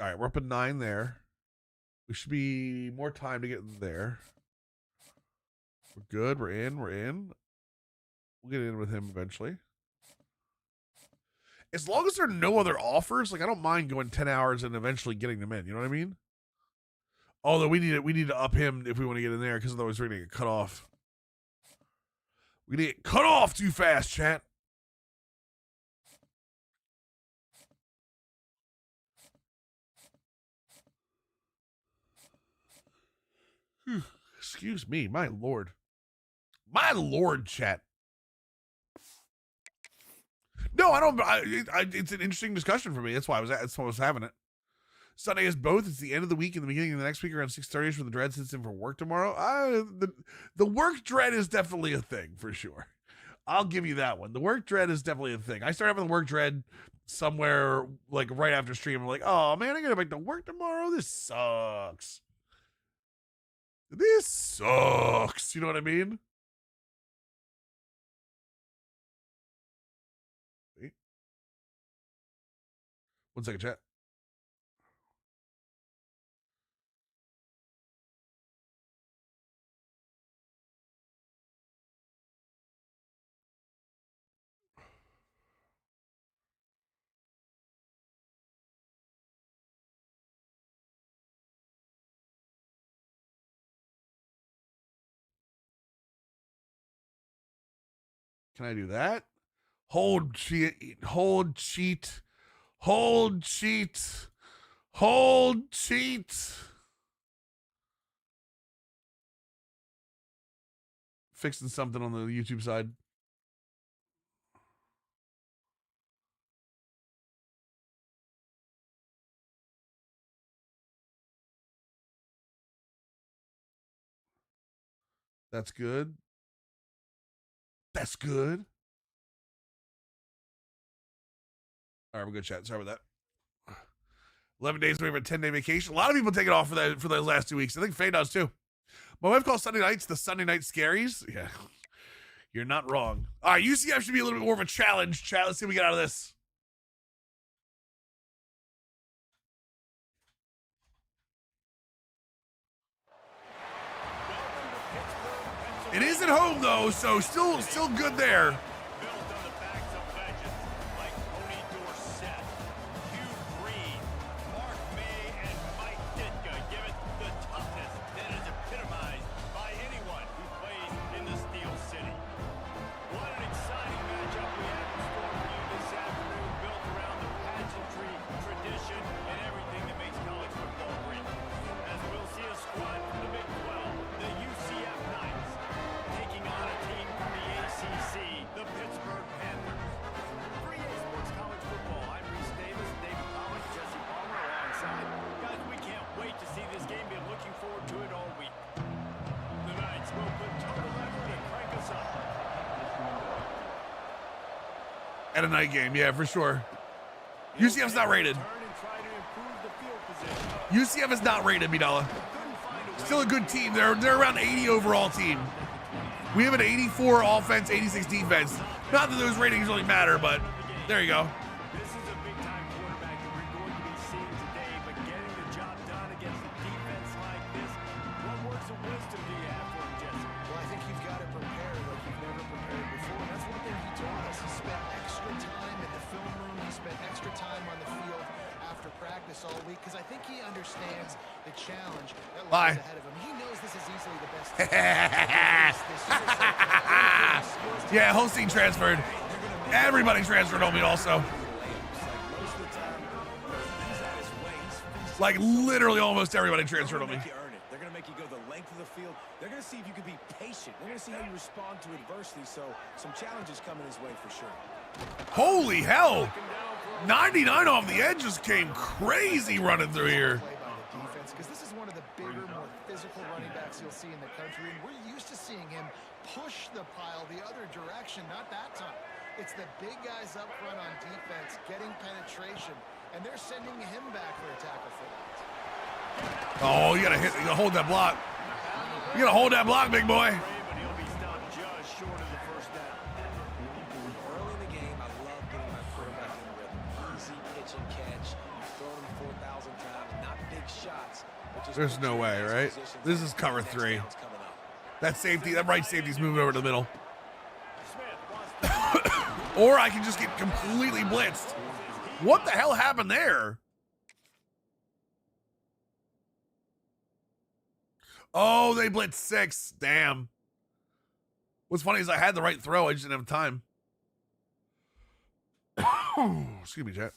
All right, we're up at 9 there. We should be more time to get there. We're good. We're in. We'll get in with him eventually. As long as there are no other offers, like I don't mind going 10 hours and eventually getting them in. You know what I mean? Although we need to up him if we want to get in there, because otherwise we're gonna get cut off. We get cut off too fast, chat. Excuse me, my lord. My lord, chat. No, I don't. It's an interesting discussion for me. That's why I was having it. Sunday is both. It's the end of the week and the beginning of the next week around 6:30 for the dread sits in for work tomorrow. The work dread is definitely a thing for sure. I'll give you that one. The work dread is definitely a thing. I started having the work dread somewhere like right after stream. I'm like, oh man, I gotta go back to work tomorrow. This sucks. This sucks. You know what I mean? Wait. 1 second, chat. Can I do that? Hold cheat. Hold cheat. Hold cheat. Hold cheat. Fixing something on the YouTube side. That's good. That's good. All right, we're good, chat. Sorry about that. 11 days away from a 10-day vacation. A lot of people take it off for those last 2 weeks. I think Faye does too. My wife calls Sunday nights the Sunday night scaries. Yeah, you're not wrong. All right, UCF should be a little bit more of a challenge, chat. Let's see what we get out of this. It is at home though, so still good there. Built on the backs of legends like Tony Dorsett, Hugh Green, Mark May, and Mike Ditka give it the toughness that is epitomized by anyone who plays in the Steel City. What an exciting matchup we have in store for you this afternoon, built around the pageantry, tradition, and everything that makes college football great. As we'll see a squad from the Big 12, the UCF Knights, taking on a team from the ACC, the Pittsburgh Panthers. For EA Sports College Football, I'm Reese Davis, David Pollock, Jesse Palmer alongside. Guys, we can't wait to see this game. Been looking forward to it all week. The Knights will put total effort and crank us up. At a night game, yeah, for sure. UCF's not rated. Turn and try to improve the field position. UCF is not rated, Midala. Couldn't find a way. Still a good team. They're around 80 overall team. We have an 84 offense, 86 defense. Not that those ratings really matter, but there you go. This is a big-time quarterback that we're going to be seeing today, but getting the job done against a defense like this, what words of wisdom do you have for him, Jesse? Well, I think you've got to prepare like you've never prepared before. And that's one thing he told us. He spent extra time in the film room. He spent extra time on the field after practice all week because I think he understands the challenge that lies ahead of him. He knows this is easily the best team this year. Yeah, Holstein transferred. Everybody transferred on me also. Like literally almost everybody transferred on me. Make you earn it. They're going to make you go the length of the field. They're going to see if you can be patient. They're going to see how you respond to adversity. So some challenges coming his way for sure. Holy hell. 99 off the edge just came crazy running through here. Play by the defense because this is one of the bigger, more physical running backs you'll see in the country, and we're used to seeing him push the pile the other direction. Not that time. It's the big guys up front on defense getting penetration, and they're sending him back for a tackle for that. Oh, you gotta hold that block. You gotta hold that block, big boy. But he'll be stopped just short of the first down. Early in the game, I love getting my quarterback in rhythm. Easy pitch and catch. You've thrown him 4,000 times. Not big shots. But just There's no way, right? This is cover 3. That safety, that right safety's moving over to the middle. Or I can just get completely blitzed. What the hell happened there? Oh, they blitzed 6. Damn. What's funny is I had the right throw. I just didn't have time. Excuse me, chat.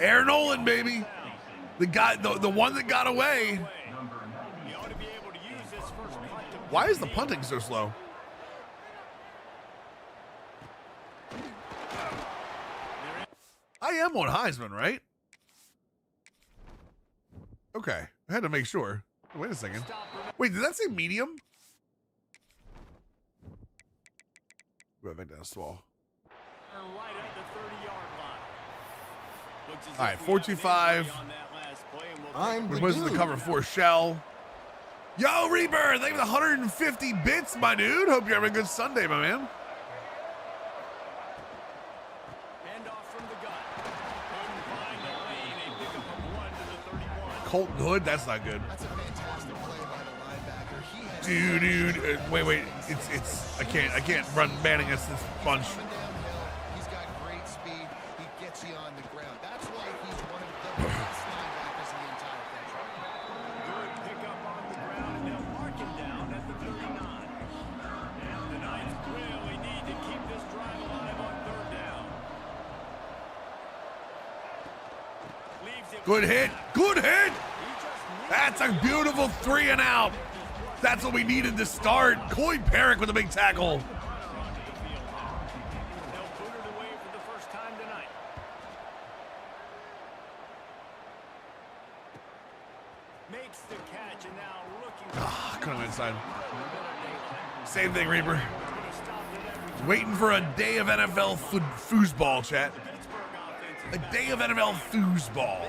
Aaron Nolan, baby. The guy, the one that got away. Why is the punting so slow? I am on Heisman, right? Okay. I had to make sure. Wait a second. Wait, did that say medium? Go back down the wall. All right, 4-2-5. We're supposed to cover 4 shell. Yo, Rebirth, thank you for the 150 bits, my dude. Hope you're having a good Sunday, my man. Colton Hood, that's not good. That's a fantastic play by the linebacker. Dude, wait. It's I can't run man against this bunch. Coming downhill, he's got great speed. He gets you on the ground. That's why he's one of the best linebackers in the entire country. Good pickup on the ground, and they'll mark him down at the 39. And the Knights really need to keep this drive alive on 3rd down. Good hit. Good hit. That's a beautiful 3 and out. That's what we needed to start. Coy Perrick with a big tackle. Couldn't have went inside. Same thing, Reaper. Waiting for a day of NFL foosball, chat. A day of NFL foosball.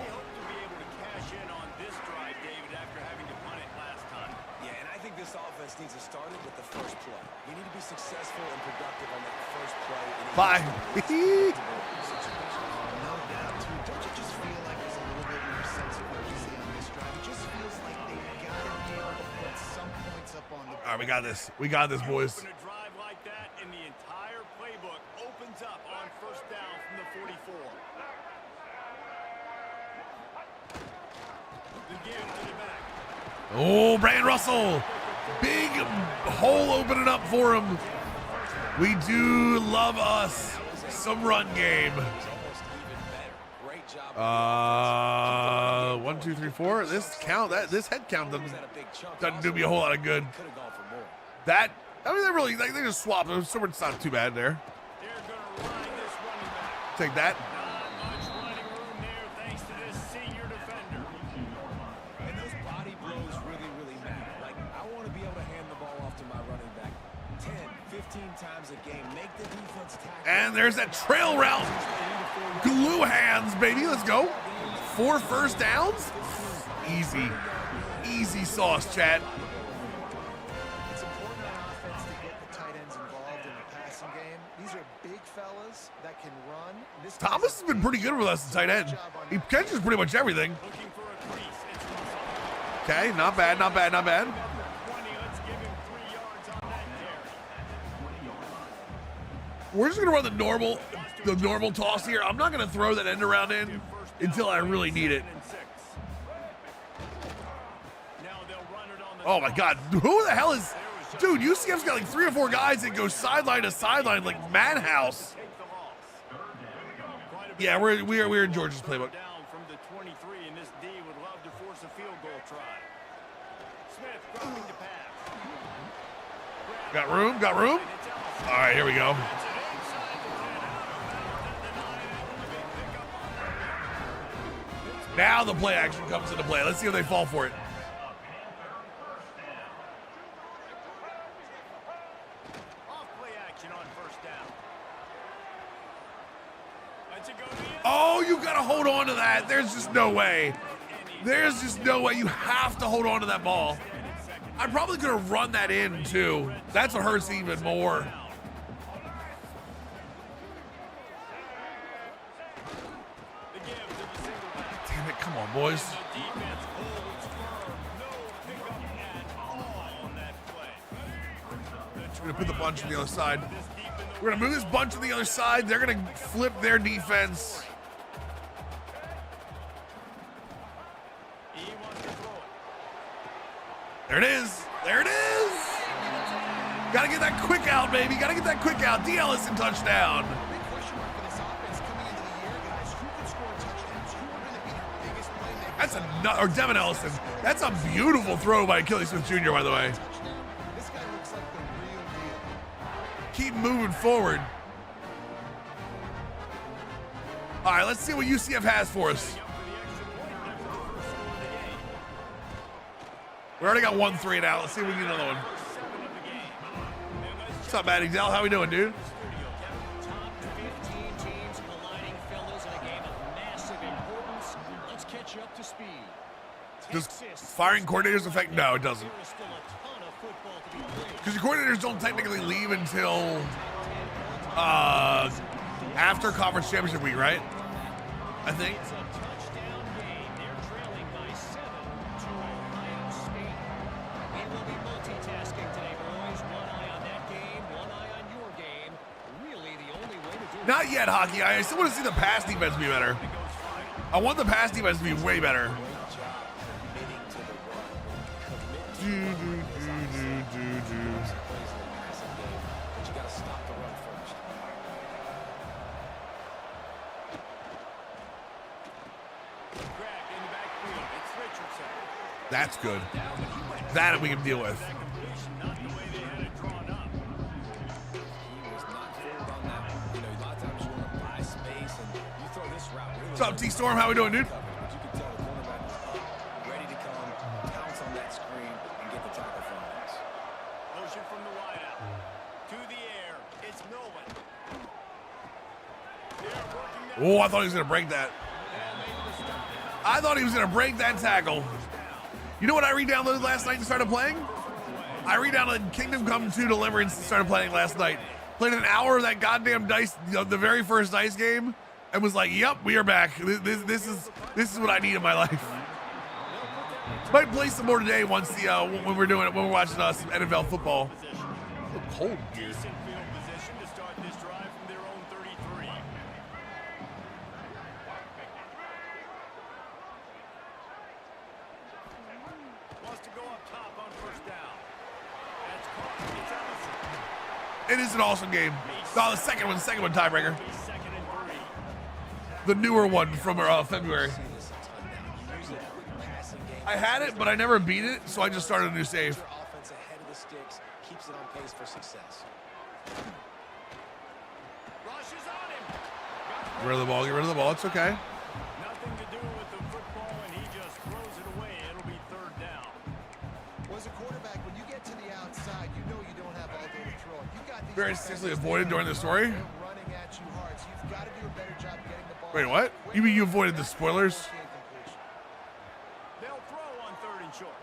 This offense needs to start it with the first play. You need to be successful and productive on that first play. Bye. No doubt, too. Don't you just feel like there's a little bit more sense of urgency on this drive? It just feels like they've got to be able to put some points up on the board. All right, we got this. We got this, boys. A drive like that, and the entire playbook opens up on 1st down from the 44. The give to the back. Oh, Brandon Russell. Big hole opening up for him. We do love us some run game. 1, 2, 3, 4. This head count doesn't do me a whole lot of good. That, I mean, they just swapped them, so it's not too bad there. Take that. Times a game. Make the defense tackle. And there's that trail route. Glue hands, baby. Let's go. 4 first downs. Easy sauce, chat. It's important on offense to get the tight ends involved in the passing game. These are big fellas that can run. Thomas has been pretty good with us at tight end. He catches pretty much everything. Okay, not bad. We're just gonna run the normal toss here. I'm not gonna throw that end around in until I really need it. Oh my God, who the hell is, dude? UCF's got like 3 or 4 guys that go sideline to sideline like madhouse. Yeah, we're in Georgia's playbook. Got room. All right, here we go. Now the play action comes into play. Let's see if they fall for it. Oh, you got to hold on to that. There's just no way. You have to hold on to that ball. I'm probably going to run that in, too. That's what hurts even more. Damn it, come on, boys. We're going to put the bunch on the other side. We're gonna move this bunch to the other side. They're gonna flip their defense. There it is. There it is. Gotta get that quick out, baby. Gotta get that quick out. D. Ellison touchdown. Big question mark for this offense coming into the year, guys. Who can score touchdowns? Who are going to be their biggest playmakers? That's or Devin Ellison. That's a beautiful throw by Achilles Smith Jr., by the way. Touchdown. This guy looks like the real deal. Keep moving forward. All right, let's see what UCF has for us. We already got 1-3 now. Let's see if we can get another one. What's up, Matty Dell? How we doing, dude? Top 15 teams colliding, fellas, in a game of massive importance. Let's catch you up to speed. Does Texas firing coordinators affect? No, it doesn't. There is still a ton of football to be played. Because your coordinators don't technically leave until after conference championship week, right? I think. It's a touchdown game. They're trailing by 7 to Ohio State. We will be multitasking today, boys. One eye on that game, one eye on your game. Really, the only way to do it. Not yet, hockey. I still want to see the pass defense be better. I want the pass defense to be way better. That's good. That we can deal with. What's up, T-Storm? How we doing, dude? Ready to come, pounce on that screen, and get the tackle from us. Motion from the wideout. To the air. It's Milman. Oh, I thought he was going to break that. I thought he was going to break that tackle. You know what I re-downloaded last night and started playing? I re-downloaded Kingdom Come 2 Deliverance and started playing last night. Played an hour of that goddamn Dice, the very first Dice game, and was like, "Yep, we are back. This is what I need in my life." Might play some more today once when we're watching some NFL football. A little cold here. Decent field position to start this drive from their own 33. Wants to go up top on first down. That's caught. It's Ellison. It is an awesome game. Oh, the second one tiebreaker. Second and 3. The newer one from February. I had it, but I never beat it, so I just started a new save. Offense ahead of the sticks keeps it on pace for success. Rushes on him. Get rid of the ball. Get rid of the ball. It's okay. Nothing to do with the football, and he just throws it away. It'll be third down. Well, as a quarterback, when you get to the outside, you know you don't have all day to throw. You got these Very successfully avoided during the story. running at you hard, so you've got to do a better job getting the ball. Wait, what? You mean you avoided the spoilers? They'll throw on third and short.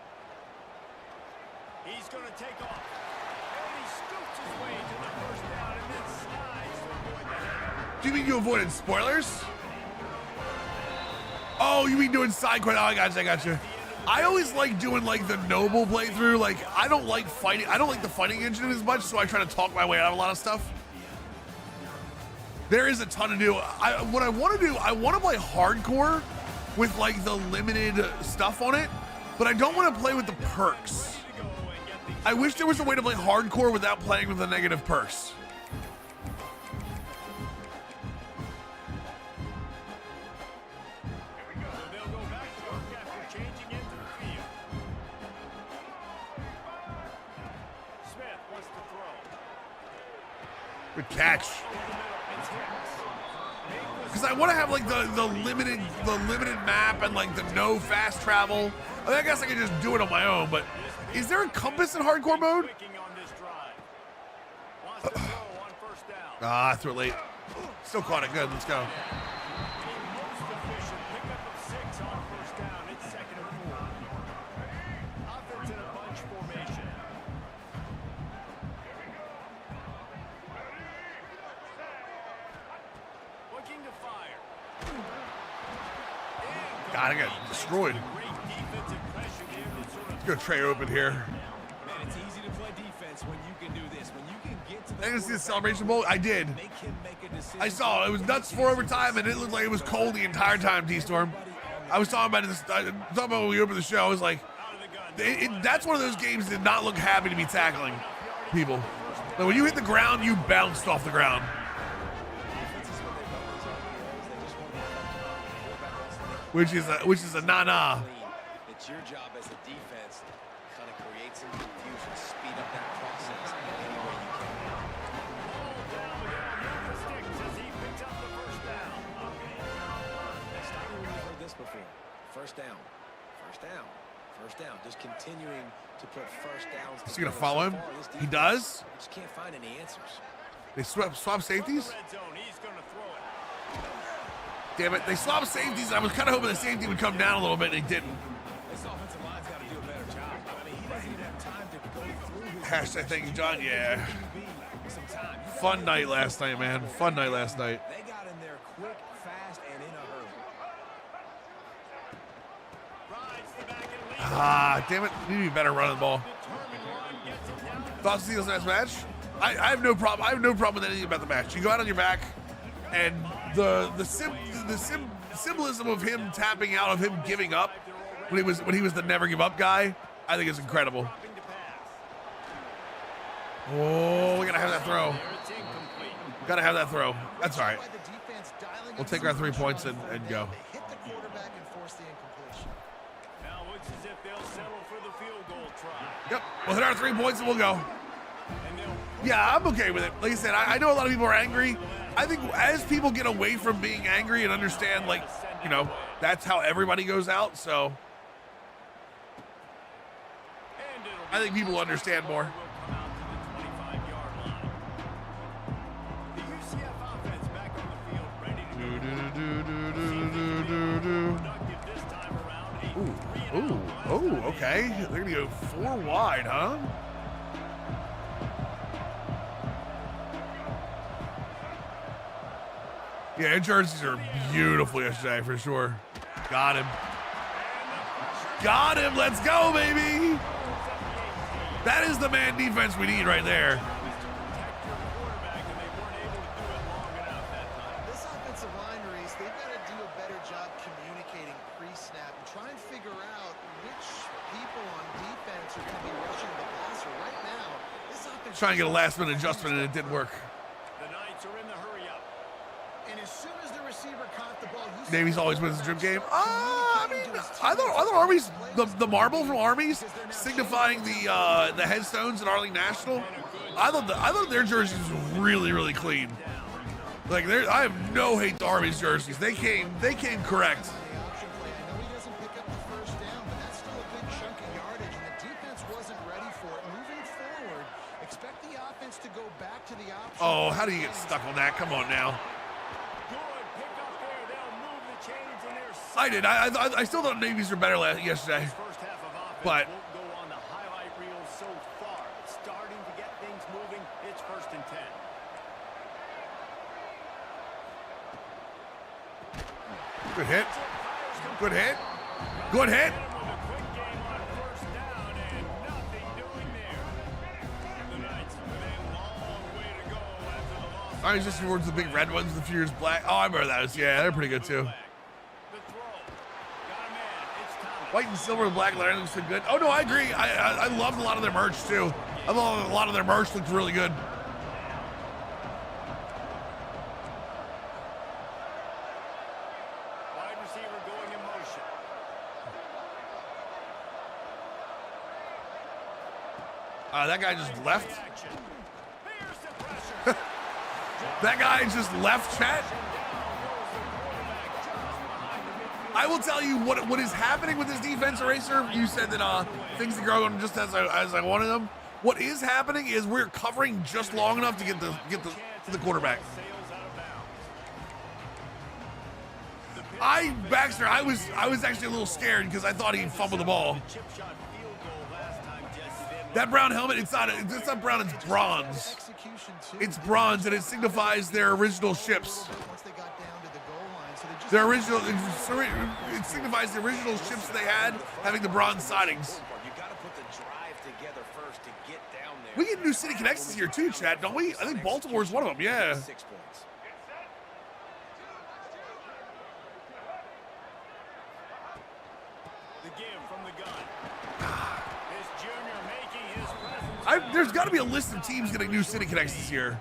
He's going to take off. And he scoots his way to the first down and then slides to avoid the header. Do you mean you avoided spoilers? Oh, you mean doing side quest? Oh, I got you. I always like doing like the noble playthrough. Like I don't like fighting. I don't like the fighting engine as much, so I try to talk my way out of a lot of stuff. There is a ton to do. What I want to do, I want to play hardcore with like the limited stuff on it, but I don't want to play with the perks. I wish there was a way to play hardcore without playing with the negative perks. They'll go back to work after changing into the field. Smith wants to throw. Good catch. Because I want to have like the limited map and like the no fast travel. I mean, I guess I can just do it on my own, but is there a compass in hardcore mode? Clicking on this drive. Wants to throw on first down. Ah, I threw it late. Still caught it. Good. Let's go. Most efficient pickup of 6 on first down. It's second and 4. Offense in a bunch formation. Looking to fire. God, I got destroyed. Great defensive pressure there to sort of Let's go Trey open here. man And it's easy to play defense when you can do this. When you can get to the Did you see the Celebration Bowl? I did. make him make a decision. I saw it. It was nuts for overtime, and it looked like it was cold the entire time, T-Storm. I was talking about this. Talking about when we opened the show. I was like, that's one of those games that did not look happy to be tackling people. Like when you hit the ground, you bounced off the ground. Which is a na-na. It's your job as a defense to kind of create some confusion, speed up that process any way you can. We've heard this before. First down. Just continuing to put first downs. Is he gonna follow him? He does. Just can't find any answers. They swap safeties. Damn it! They swapped safeties. I was kind of hoping the safety would come down a little bit, and they didn't. This offensive line's got to do a better job. I mean, he doesn't even have time to go through his Hashtag thank you, John. Yeah. some time. Fun night last night, man. Fun night last night. They got in there quick, fast, and in a hurry. Ah, damn it. Need to be better running the ball. Thoughts on Steelers next match? I have no problem. I have no problem with anything about the match. You go out on your back, and the symbolism of him tapping out, of him giving up when he was the never give up guy, I think is incredible. Oh, we gotta have that throw. Gotta have that throw. That's all right. We'll take our 3 points and go. Yep, we'll hit our 3 points and we'll go. Yeah, I'm okay with it. Like I said, I know a lot of people are angry. I think as people get away from being angry and understand, like, you know, that's how everybody goes out. So I think people understand more. Ooh, okay. They're gonna go 4 wide, huh? Yeah, and jerseys are beautiful yesterday for sure. Got him. Got him. Let's go, baby. That is the man defense we need right there. This offensive line, Reese, they've got to do a better job communicating pre-snap and try and figure out which people on defense are going to be rushing the passer. Right now, this offense... Trying to get a last-minute adjustment, and it didn't work. The Knights are in the hurry-up. And as soon as the receiver caught the ball... Navy's always wins the drip game. I mean, I thought Army's, the marble from Army's signifying the headstones at Arlington National. I thought their jerseys were really, really clean. Like, I have no hate to Army's jerseys. They came correct. Oh, how do you get stuck on that? Come on now. I did. I still thought Navy's were better yesterday. But good hit. Good hit. Good hit. I was just towards the big red ones, the Furious Black. Oh, I remember those. Yeah, they're pretty good too. White and silver and black lettering looks good. Oh no, I agree. I loved a lot of their merch too. I thought a lot of their merch looked really good. Wide receiver going in motion. That guy just left. That guy just left, chat. I will tell you what is happening with this defense, Eraser. You said that things are going just as I wanted them. What is happening is we're covering just long enough to get the quarterback. Baxter, I was actually a little scared because I thought he fumbled the ball. That brown helmet, it's not brown, it's bronze. It's bronze, and it signifies their original ships. Their original, it signifies the original ships they had having the bronze sidings. You got to put the drive together first. numbers to get down there. We get new city connections here too, Chad, don't we? I think Baltimore's one of them, yeah. 6 points. The give from the gun. This junior making his presence. There's got to be a list of teams getting new city connections here.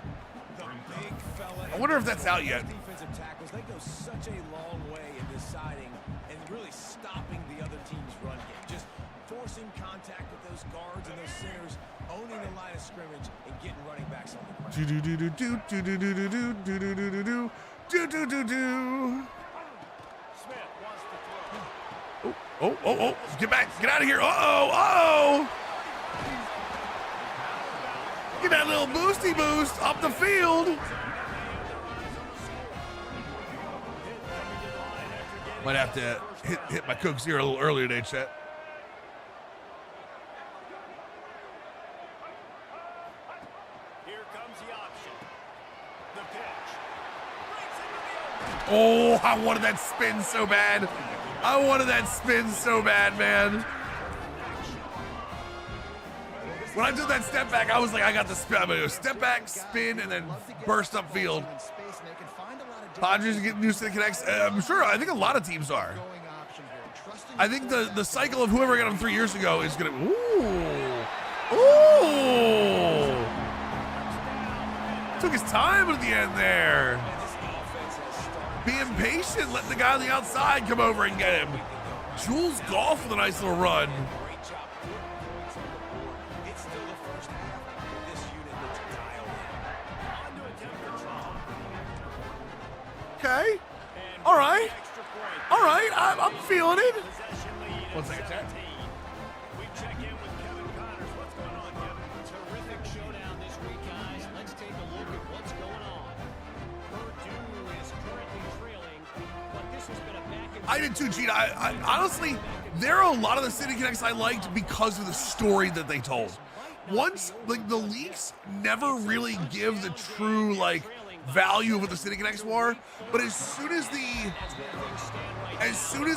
The big fella. I wonder if that's out yet. Defensive tackles, they go such a long way in deciding and really stopping the other team's run game. Just forcing contact with those guards and those centers, owning the line of scrimmage and getting running backs on the ground. Do do do do do do do do do do do do do do do do do. Smith wants to throw. Oh! Get back! Get out of here! Uh-oh! Get that little boosty boost up the field. Might have to hit my Coke Zero a little earlier today, Chet. Here comes the option. The pitch. Breaks into the open. Oh, I wanted that spin so bad. I wanted that spin so bad, man. When I did that step back, I was like, I got the spin. I'm gonna go step back, spin, and then burst up field. Padres getting new city connects. I'm sure. I think a lot of teams are. I think the cycle of whoever got them 3 years ago is gonna. Ooh! Took his time at the end there. Being patient, letting the guy on the outside come over and get him. Jules Goff with a nice little run. Great job putting points on the board. It's still the first half, but this unit looks dialed in. On to attempt for Trump. Okay. And All right. extra point. All right. I'm feeling it. Possession lead One at second, Chad. 17. We check in with Kevin Connors. What's going on, Kevin? Terrific showdown this week, guys. Let's take a look at what's going on. Purdue is currently trailing, but this has been a back and I did too, Gina. I honestly, there are a lot of the city connects I liked because of the story that they told. Once, like, the leaks never really give the true, like, value of what the city connects were, but as soon as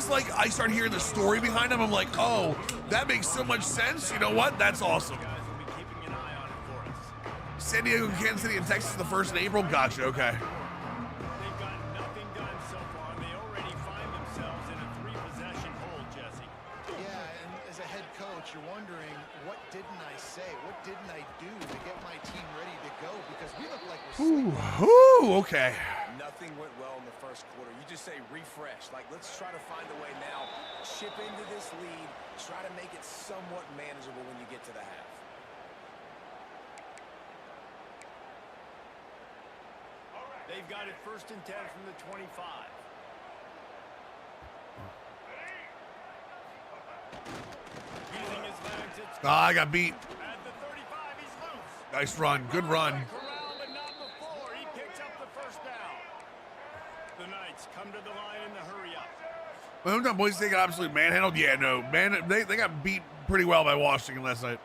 like I start hearing the story behind them, I'm like, oh, that makes so much sense. You know what? That's awesome. Guys will be keeping an eye on it for us. San Diego, Kansas City, and Texas the 1st of April. Gotcha. Okay. They've got nothing done so far, and they already find themselves in a 3-possession hole, Jesse. Yeah, and as a head coach, you're wondering, what didn't I say? What didn't I do to get my team ready to go? Because we look like we're Ooh, okay. Nothing went well in the first quarter. You just say refresh. Like, let's try to find a way now. Chip into this lead. Try to make it somewhat manageable when you get to the half. They've got it 1st and 10 from the 25. Using his legs, it's I got beat. at the 35. He's loose. Nice run. Good run. Corral, but not before. He picks up the 1st down. The Knights come to the line in the hurry up. Well, them boys, they got absolutely manhandled. Yeah, no, man, they got beat pretty well by Washington last night.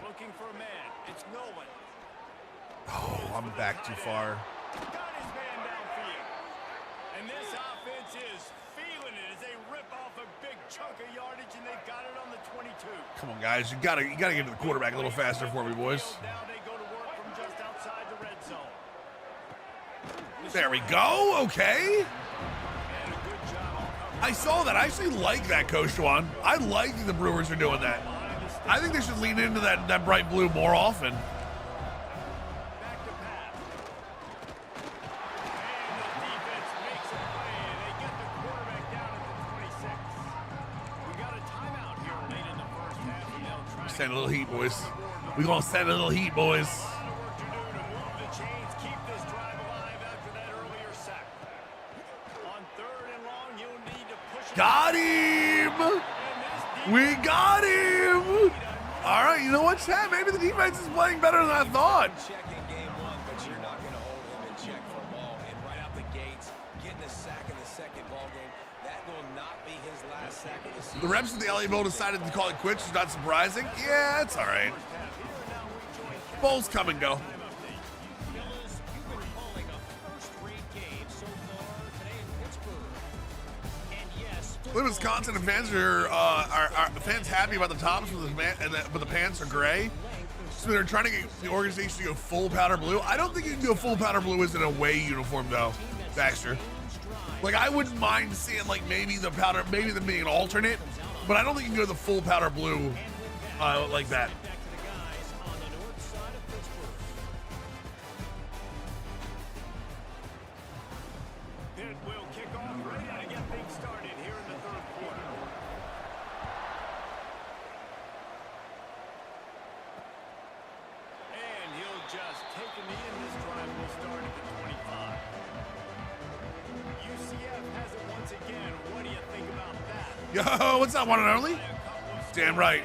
Looking for a man. It's Nolan. Oh, I'm back too far. Got his man downfield. And this offense is feeling it as they rip off a big chunk of yardage, and they've got it on the 22. Come on, guys, you gotta get to the quarterback a little faster for me, boys. Now they go to work from just outside the red zone. There we go. Okay. And a good job on coverage. I saw that. I actually like that, Coach Juan. I like that the Brewers are doing that. Behind the sticks. I think they should lean into that bright blue more often. Back to pass. And the defense makes a play, and they get the quarterback down at the 26. We got a timeout here late in the first half, and they'll try to Send a little heat, boys. We gonna send a little heat, boys. a lot of work to do to move the chains, keep this drive alive after that earlier sack. On 3rd and long, you'll need to push it. Got him. And this We got him. All right, you know what, Chad? Maybe the defense is playing better than I thought. Check in game 1, but you're not going to hold him in check for long. And right out the gates, getting a sack in the second ball game, that will not be his last sack of the season. The reps at the LA Bowl decided to call it quits. Is not surprising. Yeah, it's all right. Bowls come and go. Gillis, you've been calling a first-rate game so far today in Pittsburgh. And yes, The Wisconsin fans are the fans happy about the tops, but the pants are gray. So they're trying to get the organization to go full powder blue. I don't think you can go full powder blue as an away uniform though, Baxter. Like I wouldn't mind seeing like maybe them being an alternate, but I don't think you can go the full powder blue like that. Pitt will kick off ready to get things started here in the third quarter. And he'll just take a knee, and this drive will start at the 25. UCF has it once again. What do you think about that? Yo, what's up, one and only? Damn right.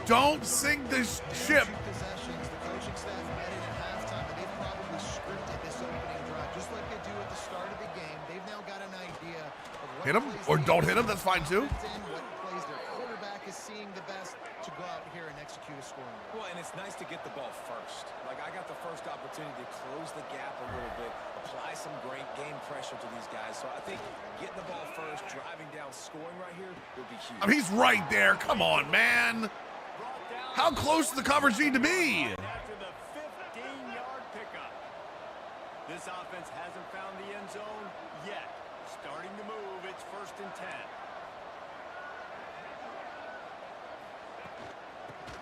Don't sink this ship. Possessions, the coaching staff met in at halftime, and they've probably scripted this opening drive, just like they do at the start of the game. They've now got an idea of what Hit him plays or they don't need hit him. That's fine too. what plays their quarterback is seeing the best to go out here and execute a scoring. Well, and it's nice to get the ball first. Like, I got the first opportunity to close the gap a little bit, apply some great game pressure to these guys. So I think getting the ball first, driving down, scoring right here would be huge. I mean, he's right there. Come on, man. How close does the coverage need to be? After the 15-yard pickup. This offense hasn't found the end zone yet. Starting to move, it's 1st and 10.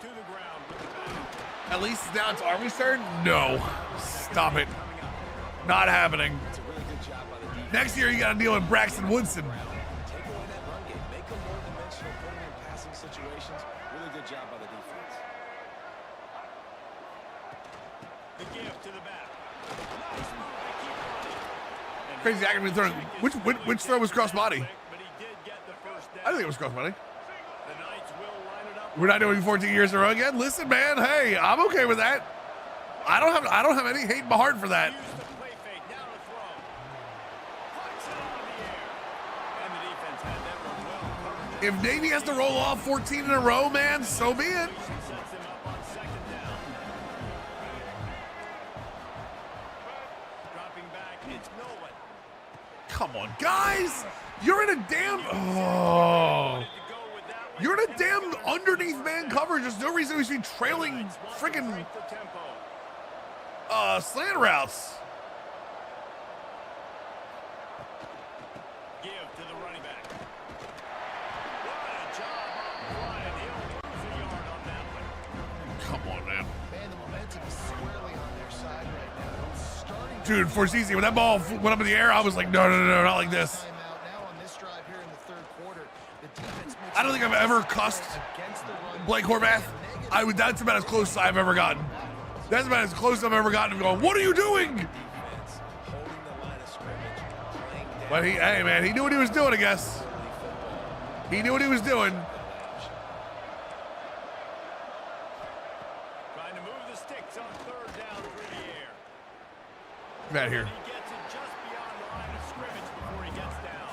To the ground with the back. At least now it's Army's turn? No. Stop it. Not happening. It's a really good job by the defense. Next year, you got to deal with Braxton Woodson. Take away that run game. Make them more dimensional, put them in passing situations. Really good job by the defense. The give to the back. Nice move. They keep running. And Crazy acting throwing. Which throw was cross body? but he did get the first down. I think it was cross body. The Knights will line it up. We're not doing 14 years in a row again. Listen, man. Hey, I'm okay with that. I don't have any hate in my heart for that. Use the play fake. Now to throw. Puts it on the air. And the defense had that one well covered. If Navy has to roll off 14 in a row, man, so be it. Sets him up on 2nd down. Dropping back, it's Nolan. Come on, guys. You're in a damn. Oh. To go with that one. You're in a damn underneath man coverage. There's no reason we should be trailing freaking Break the tempo. slant routes. Give to the running back. What a job on front, and he'll lose a yard on that one. Come on, man. Man, the momentum is squarely on their side right now. It's starting to Dude, Forsisi, when that ball went up in the air, I was like, no, not like this. timeout now on this drive here in the third quarter. The defense makes I don't think I've ever cussed against the run. Blake Horvath. That's about as close as I've ever gotten. That's about as close as I've ever gotten to going, what are you doing? Defense holding the line of scrimmage, playing down. But hey, man, he knew what he was doing, I guess. He knew what he was doing. Trying to move the sticks on 3rd down through the air. Get out of here. He gets it just beyond the line of scrimmage before he gets down.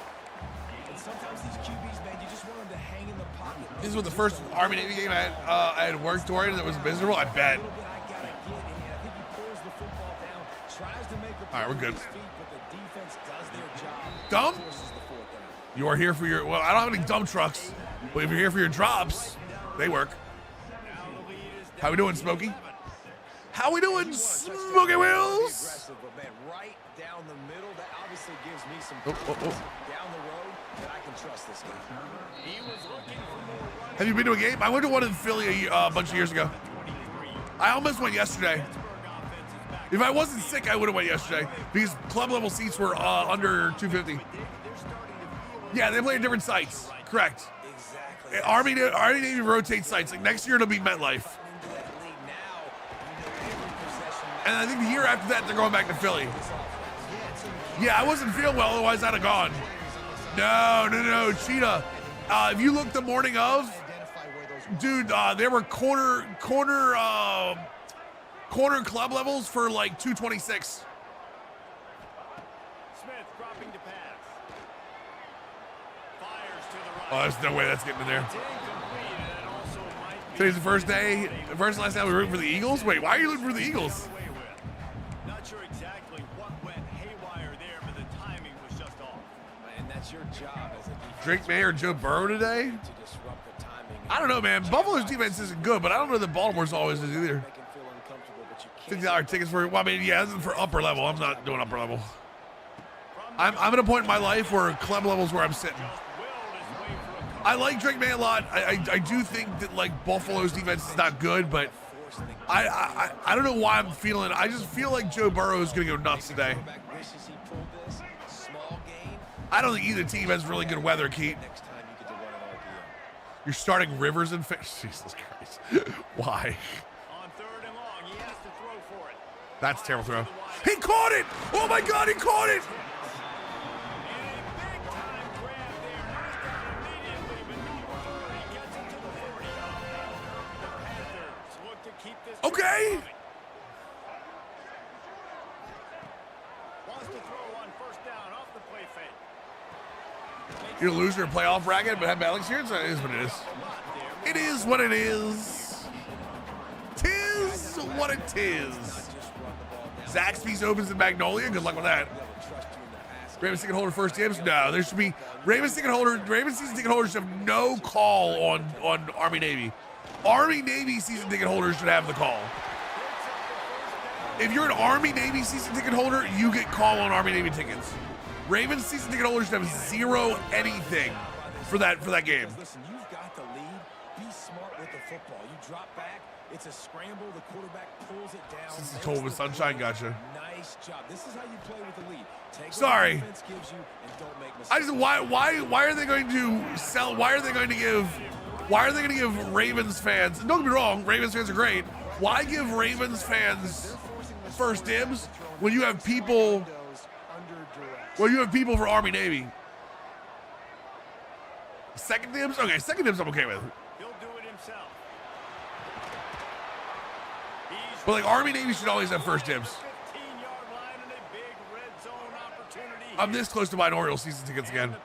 And sometimes these QBs, man, you just want them to hang in the pocket. This was the first Army Navy game I had worked toward that was miserable. I bet. A little bit I gotta get, and I think he pulls the football down, tries to make a All right, we're play good. with his feet, but the defense does their job. Dumb? Forces the 4th down. You are here for your. Well, I don't have any dump trucks, but if you're here for your drops, they work. Now the lead is How we doing, Smokey? How we doing, Smokey Wheels? Aggressive, but man, right down the middle, that obviously gives me some Oh, confidence down the road that I can trust this guy. He was looking for more running. Have you been to a game? I went to one in Philly a bunch of years ago. I almost went yesterday. If I wasn't sick, I would have went yesterday because club level seats were under 250. Yeah, they play at different sites. Correct. Exactly. Army Navy rotates sites. Like next year, it'll be MetLife, Into that lead now, you know, every possession and I think the year after that, they're going back to Philly. Yeah, I wasn't feeling well, otherwise I'd have gone. No, Cheetah. If you look the morning of, Identify where those dude, there were corner club levels for like 226. Smith dropping to pass. Fires to the Oh, right. there's no way that's getting in there. Incomplete, and it also might be Today's the first and last day we rooting for the Eagles. Wait, why are you rooting for the Eagles? away with. Not sure exactly what went haywire there, but the timing was just off. and that's your Drake May or Joe Burrow today? to disrupt the timing. I don't know, man. Buffalo's defense isn't good, but I don't know that Baltimore's always is either. Make him feel uncomfortable, but you can't. $50 tickets for, well, I mean, yeah, this is for upper level. I'm not doing upper level. I'm at a point in my life where club level's where I'm sitting. I like Drake May a lot. I do think that, like, Buffalo's defense is not good, but I don't know why I'm feeling. I just feel like Joe Burrow is going to go nuts today. Wishes he pulled this. Small gain. I don't think either team has really good weather, Keith. Next time you get to run an RPO. You're starting Rivers and Jesus Christ. Why? On 3rd and long, he has to throw for it. That's a terrible throw. He caught it! Oh my God, he caught it! Okay. Wants to throw on 1st down off the play fake. You're a loser in playoff bracket, but have bad experience. It is what it is. It is what it is. Tis what it is. Zaxby's opens in Magnolia. Good luck with that. Ravens ticket holder first dibs? No, there should be Ravens season ticket holders should have no call on Army Navy. Army Navy season ticket holders should have the call. If you're an Army Navy season ticket holder, you get call on Army Navy tickets. Ravens season ticket holders should have zero anything for that game. Listen, you've got the lead. Be smart with the football. You drop back. It's a scramble. The quarterback pulls it down. Since he's told with sunshine, gotcha. Nice job. This is how you play with the lead. Take Sorry. what the defense gives you and don't make mistakes. I just why are they going to sell? Why are they going to give Ravens fans? Don't get me wrong, Ravens fans are great. Why give Ravens fans first dibs when you have people? Well, you have people for Army Navy. Second dibs? Okay, second dibs I'm okay with. He'll do it himself. But like Army Navy should always have first dibs. 15-yard line and a big red zone opportunity. I'm this close to buying Orioles season tickets again.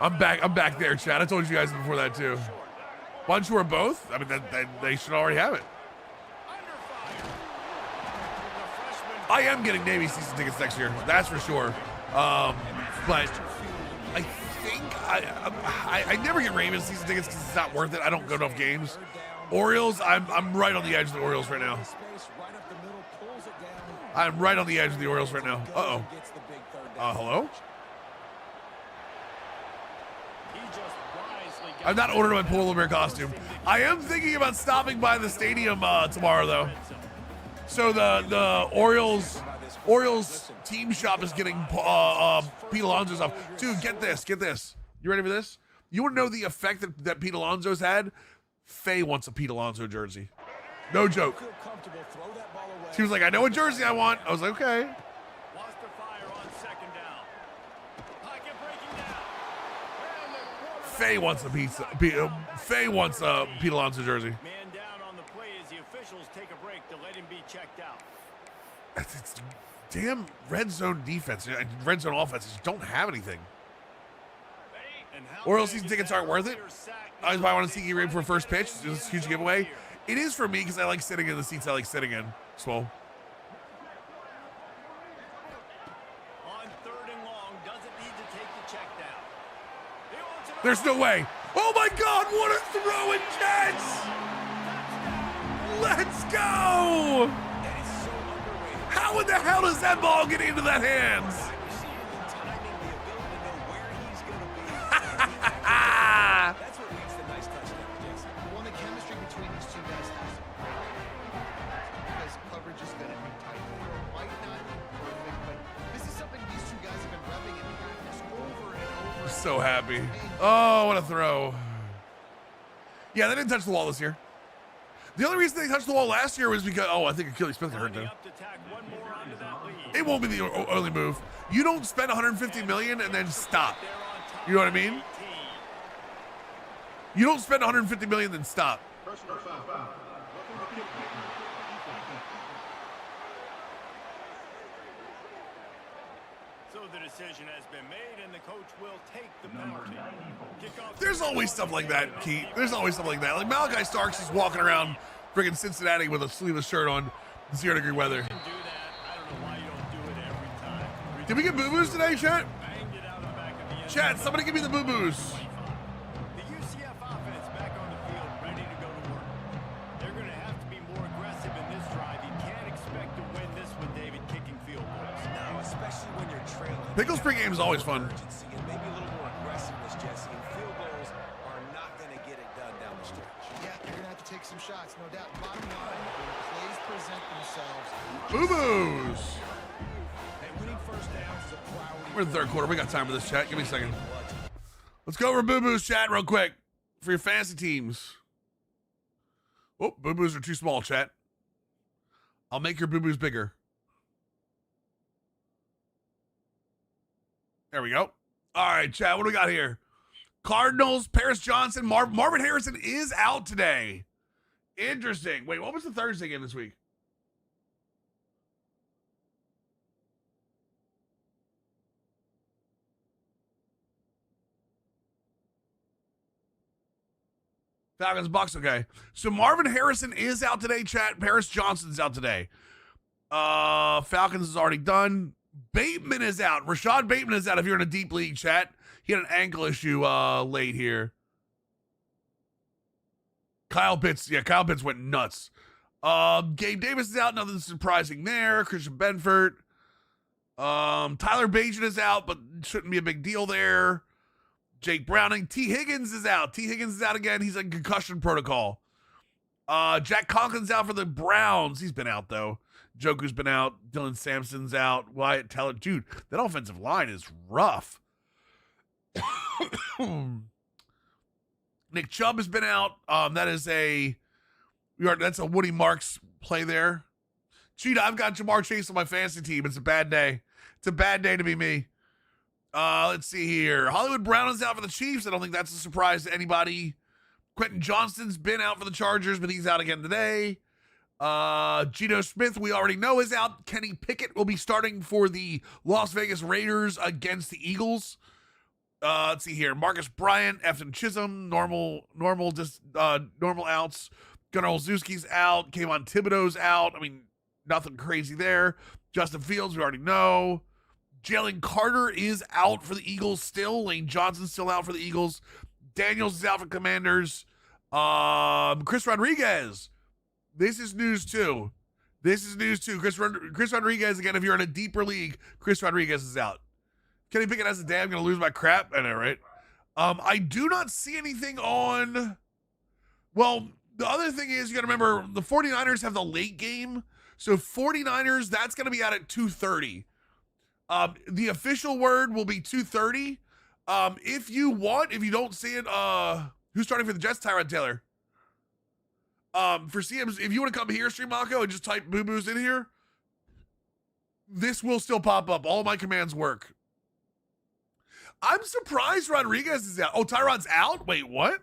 I'm back there, Chad. I told you guys before that too. Bunch or both? I mean, they should already have it. I am getting Navy season tickets next year. That's for sure. But I think I never get Ravens season tickets because it's not worth it. I don't go to enough games. Orioles, I'm right on the edge of the Orioles right now. I'm right on the edge of the Orioles right now. Uh-oh. Hello? I've not ordered my polar bear costume. I am thinking about stopping by the stadium tomorrow, though. So the Orioles team shop is getting Pete Alonso's off. Dude, get this. You ready for this? You want to know the effect that Pete Alonso's had? Faye wants a Pete Alonso jersey. No joke. She was like, I know what jersey I want. I was like, okay. Faye wants a Faye wants a Pete Alonso jersey. Man down on the play as the officials take a break to let him be checked out. It's damn red zone defense, red zone offense. Just don't have anything. Orioles season tickets aren't worth it. I just want to see you ready for first pitch. It's a huge giveaway. It is for me because I like sitting in the seats I like sitting in. Swole. On 3rd and long, doesn't need to take the check down. There's no way. Oh my God, what a throw and catch! Let's go! How in the hell does that ball get into that hands? That's what leads to nice touchdown, Jason. Well, the chemistry between these two guys because coverage is going to be tight. It might not be perfect, but this is something these two guys have been repping in practice over and over. So happy. Oh, what a throw. Yeah, they didn't touch the wall this year. The only reason they touched the wall last year was because, I think Achilles Smith got hurt though. It won't be the only move. You don't spend $150 million and then stop. You know what I mean? You don't spend $150 million and then stop. So the decision has been made, and the coach will take the penalty. There's always stuff like that, Keith. There's always stuff like that. Like Malachi Starks is walking around friggin' Cincinnati with a sleeveless shirt on, 0-degree weather. Did we get boo-boos today, chat? Chad, somebody give me the boo-boos. The UCF offense back on the field, ready to go to work. They're going to have to be more aggressive in this drive. You can't expect to win this one, David, kicking field goals. No, especially when you're trailing. Pickles pregame is always fun. Urgency and maybe a little more aggressiveness, Jesse. And field goals are not going to get it done down the stretch. Yeah, you're going to have to take some shots, no doubt. Bottom line, when plays present themselves, Boo-boos. And winning first downs is a priority. We're in the third quarter. We got time for this, chat. Give me a second. Let's go over boo-boos, chat, real quick for your fantasy teams. Oh, boo-boos are too small, chat. I'll make your boo-boos bigger. There we go. All right, chat, what do we got here? Cardinals, Paris Johnson, Marvin Harrison is out today. Interesting. Wait, what was the Thursday game this week? Falcons, Bucks, okay. So Marvin Harrison is out today, chat. Paris Johnson's out today. Falcons is already done. Bateman is out. Rashad Bateman is out if you're in a deep league, chat. He had an ankle issue late here. Kyle Pitts went nuts. Gabe Davis is out, nothing surprising there. Christian Benford. Tyler Bajan is out, but shouldn't be a big deal there. Jake Browning. T. Higgins is out. T. Higgins is out again. He's in concussion protocol. Jack Conklin's out for the Browns. He's been out, though. Joku's been out. Dylan Sampson's out. Wyatt Teller. Dude, that offensive line is rough. Nick Chubb has been out. That's a Woody Marks play there. Cheetah, I've got Jamar Chase on my fantasy team. It's a bad day. It's a bad day to be me. Let's see here. Hollywood Brown is out for the Chiefs. I don't think that's a surprise to anybody. Quentin Johnston's been out for the Chargers, but he's out again today. Geno Smith, we already know, is out. Kenny Pickett will be starting for the Las Vegas Raiders against the Eagles. Let's see here. Marcus Bryant, Efton Chisholm, normal outs. Gunnar Olszewski's out. Kayvon Thibodeau's out. I mean, nothing crazy there. Justin Fields, we already know. Jalen Carter is out for the Eagles still. Lane Johnson's still out for the Eagles. Daniels is out for Commanders. Chris Rodriguez. This is news too. Chris Rodriguez, again, if you're in a deeper league, Chris Rodriguez is out. Kenny Pickett has a day. I'm going to lose my crap. I know, right? I do not see anything on. Well, the other thing is, you got to remember, the 49ers have the late game. So 49ers, that's going to be out at 2:30. The official word will be 2:30. If you don't see it, who's starting for the Jets? Tyrod Taylor. For CMs, if you want to come here, Streamako, and just type boo-boos in here, this will still pop up. All my commands work. I'm surprised Rodriguez is out. Oh, Tyrod's out? Wait, what?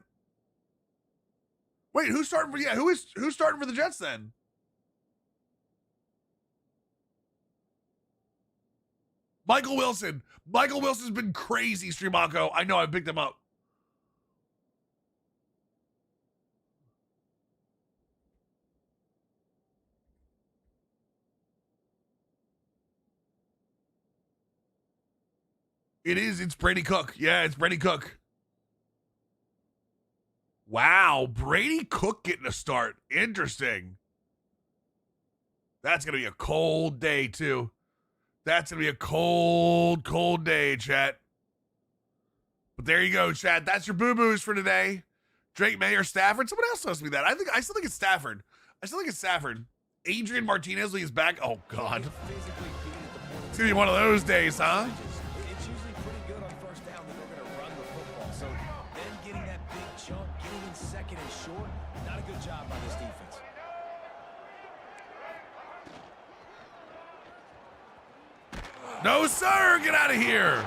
Wait, who's starting for who's starting for the Jets then? Michael Wilson. Michael Wilson's been crazy, Streamako. I know, I picked him up. It's Brady Cook. Yeah, it's Brady Cook. Wow, Brady Cook getting a start. Interesting. That's going to be a cold day, too. That's going to be a cold, cold day, chat. But there you go, chat. That's your boo-boos for today. Drake May or Stafford. Someone else supposed to be that. I still think it's Stafford. Adrian Martinez is back. Oh, God. It's going to be one of those days, huh? It's usually pretty good on first down that they're going to run the football. So then getting that big chunk, getting in second and short, not a good job by this defense. No, sir. Get out of here.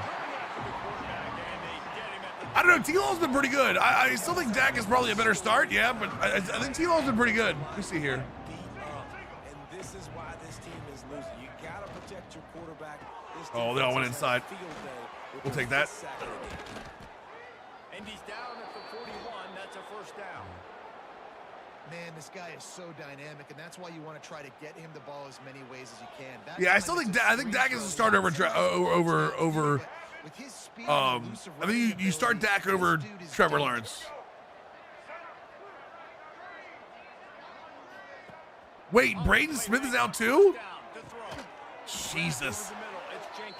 I don't know. T-Law's been pretty good. I still think Dak is probably a better start. Yeah, but I think T-Law's been pretty good. Let me see here. And this is why this team is losing. You got to protect your quarterback. Oh, they all went inside. We'll take that. And he's down at the 41. That's a first down. Man, this guy is so dynamic, and that's why you want to try to get him the ball as many ways as you can. That Yeah, I still think I think Dak is a start over with his speed I think you start Dak over Trevor Lawrence. Wait, Braden Smith is out too? Jesus.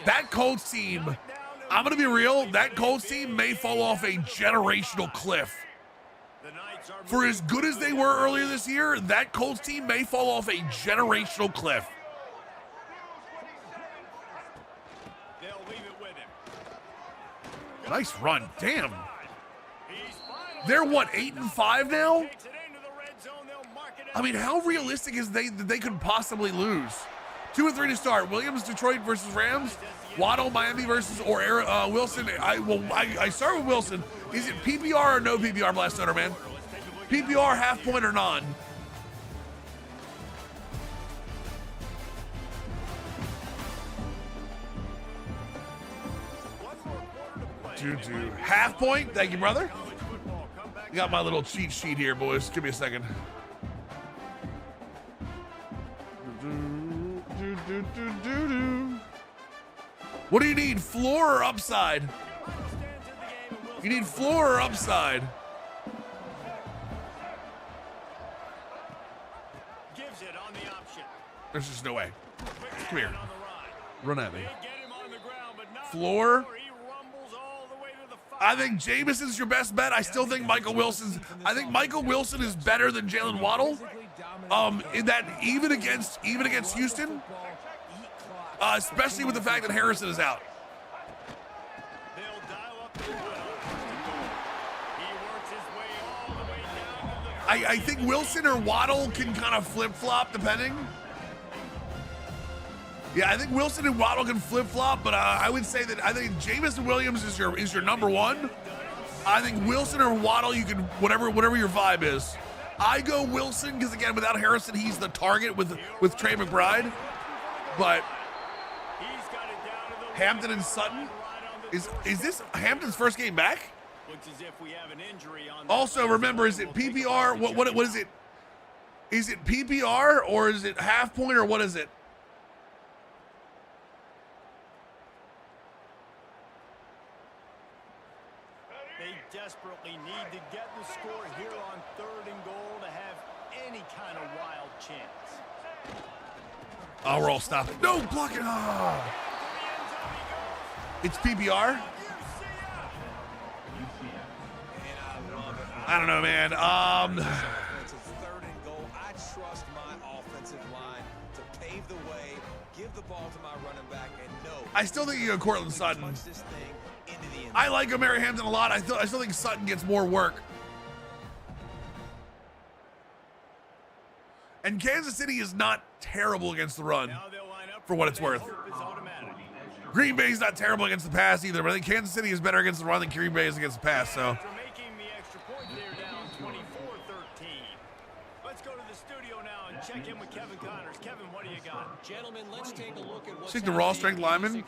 That Colts team, I'm going to be real, that Colts team may fall off a generational cliff. For as good as they were earlier this year, that Colts team may fall off a generational cliff. Nice run. Damn. They're what, 8-5 now? I mean, how realistic is that they could possibly lose? 2 and 3 to start. Williams, Detroit versus Rams. Waddle, Miami versus Wilson. I start with Wilson. Is it PPR or no PPR, Blast Owner, man? PPR, half point or none? Half point. Thank you, brother. Got my little cheat sheet here, boys. Give me a second. What do you need, floor or upside? You need floor or upside? Gives it on the option. There's just no way. Come here. Run at me. Floor. I think Jameson's your best bet. I still think Michael Wilson is better than Jalen Waddle. In that even against Houston, especially with the fact that Harrison is out. I think Wilson or Waddle can kind of flip-flop depending. Yeah, I think Wilson and Waddle can flip-flop, but I would say that I think Jameson Williams is your number one. I think Wilson or Waddle, you can whatever your vibe is. I go Wilson because again, without Harrison, he's the target with Trey McBride. But Hampton and Sutton, is this Hampton's first game back? Also, remember, is it PPR? What is it? Is it PPR or is it half point or what is it? They desperately need to get the score here on 3rd and goal to have any kind of wild chance. Oh, we're all stopped. No, block it. Oh. It's PPR. I don't know, man. It's 3rd and goal. I trust my offensive line to pave the way, give the ball to my running back, and know. I still think you go Cortland Sutton. I like Omari Hampton a lot. I still think Sutton gets more work. And Kansas City is not terrible against the run, for what it's worth. Green Bay's not terrible against the pass either, but I think Kansas City is better against the run than Green Bay is against the pass. So. Check in with Kevin Connors. Kevin, what do you got? Gentlemen, let's take a look at what's See the raw strength lineman?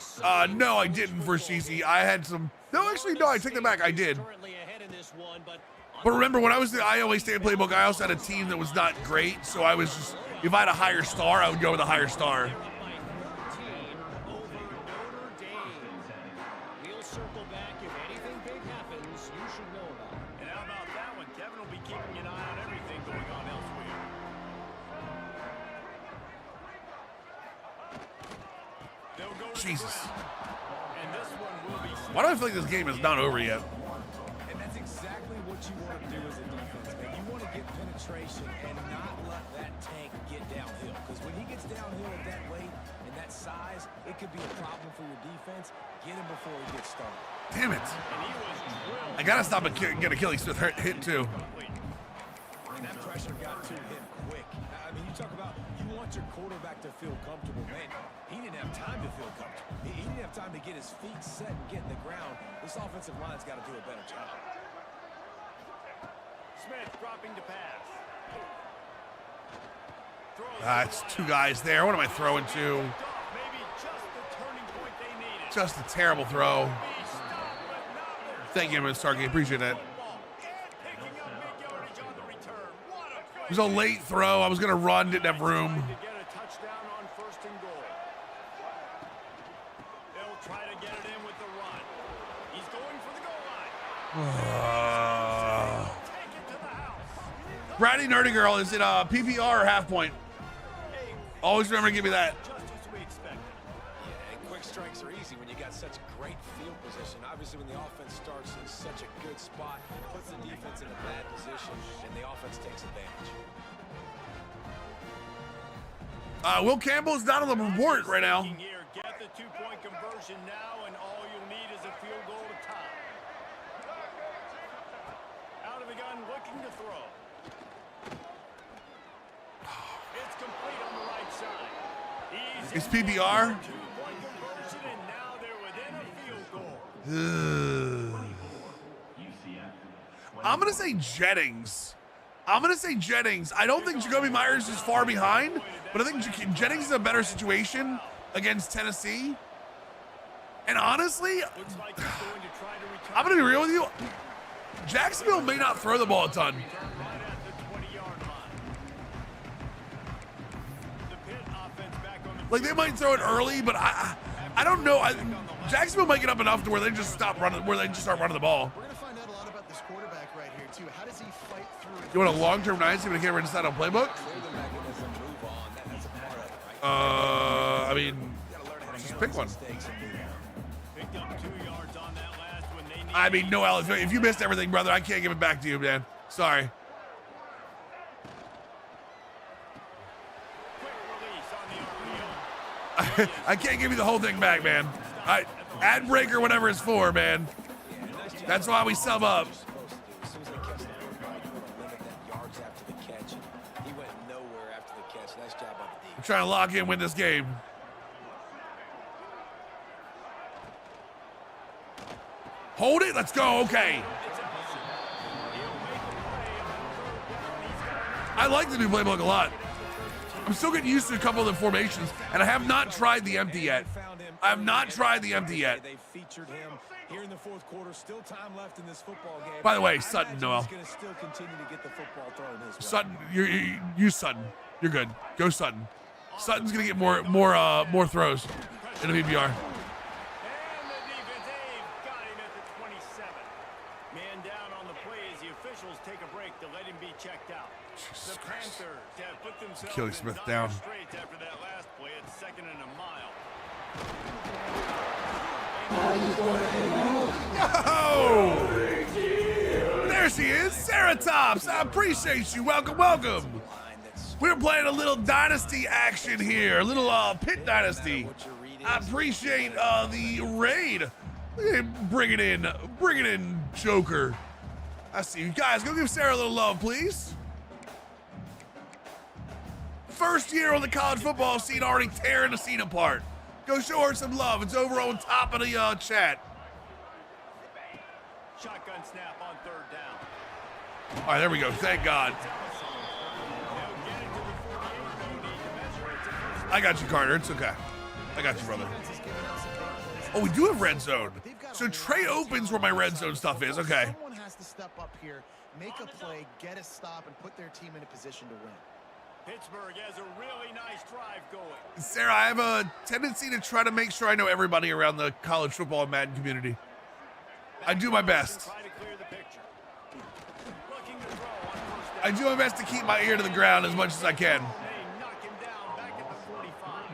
No, I didn't for CC. I had some. No, actually, no, I take that back. I did. But remember, when I was the Iowa State playbook, I also had a team that was not great. So I was just, if I had a higher star, I would go with a higher star. We'll circle back if anything big happens. You should know about it. And how about that one? Kevin will be keeping an eye on everything going on elsewhere. Jesus. Why do I feel like this game is not over yet? And that's exactly what you want to do as a defense, man. You want to get penetration and not let that tank get downhill. Because when he gets downhill at that weight and that size, it could be a problem for your defense. Get him before he gets started. Damn it. I got to stop and get Achilles Smith hit too. And that pressure got to him quick. I mean, you talk about you want your quarterback to feel comfortable, man. He didn't have time to feel comfortable. He didn't have time to get his feet set and get in the ground. This offensive line's got to do a better job. Smith dropping to pass. It's two guys there. What am I throwing to? Maybe just the turning point they needed. Just a terrible throw. Thank you, Mr. Starkey. Appreciate that. was a late throw. I was going to run, didn't have room. To get a touchdown on 1st and goal. They'll try to get it in with the run. He's going for the goal line. Take it to the house. Brady Nerdy Girl, is it PPR or half point? Always remember to give me that. Just as we expected. Yeah, and quick strikes are easy when you got such great field position. Obviously, when the offense starts in such a good spot, puts the defense in a bad position, and the offense takes advantage. Will Campbell's not on the report right now. Here, get the 2-point conversion now, and all you'll need is a field goal to tie. Out of the gun, looking to throw. It's complete on the right side. It's PPR. 2-point conversion, and now they're within a field goal. I'm going to say Jennings. I don't think Jacoby Myers is far behind, but I think Jennings is in a better situation against Tennessee. And honestly, Looks like he's going to try to return. I'm going to be real with you. Jacksonville may not throw the ball a ton. Right at the 20-yard line. The Pitt offense back on the Like, they might throw it early, but I don't know. Jacksonville might get up enough to where they just start running the ball. We're going to find out a lot about this quarterback right here, too. How does he fight through? You want a long-term dynasty but I can't decide on playbook? I mean, just pick one. picked up 2 yards on that last one. They need I mean, no, Alex, if you missed everything, brother, I can't give it back to you, man. Sorry. quick release on the RPO. I can't give you the whole thing back, man. Ad break or whatever it's for, man. That's why we sub up. As soon as they catch the football, you want to limit that yards after the catch. He went nowhere after the catch. Nice job on the I'm trying to lock in, win this game. Hold it. Let's go. Okay. I like the new playbook a lot. I'm still getting used to a couple of the formations, and I have not tried the empty yet. I have not tried the empty yet. They featured him here in the fourth quarter. Still time left in this football game. By the way, I Sutton, imagine Noel. He's going to still continue to get the football thrown his way. Sutton, you Sutton. You're good. Go Sutton. Sutton's gonna get more throws in the PPR. And the defense, they've got him at the 27. Man down on the play as the officials take a break to let him be checked out. Jesus The Christ. Panthers have put themselves Achilles in Smith dire down. straits after that last play at 2nd and a mile. Oh! There she is, Sarah Tops. I appreciate you. Welcome, welcome. We're playing a little Dynasty action here, a little Pitt Dynasty. I appreciate the raid. Bring it in, Joker. I see you guys. Go give Sarah a little love, please. First year on the college football scene, already tearing the scene apart. Go show her some love. It's over on top of the chat. Shotgun snap on 3rd down. All right, there we go. Thank God. I got you, Carter. It's okay. I got you, brother. Oh, we do have red zone. So Trey opens where my red zone stuff is. Okay. Someone has to step up here, make a play, get a stop, and put their team in a position to win. Pittsburgh has a really nice drive going. Sarah, I have a tendency to try to make sure I know everybody around the college football and Madden community. I do my best. Try to clear the picture. Looking to throw on 1st down. I do my best to keep my ear to the ground as much as I can. They knock him down back at the 45.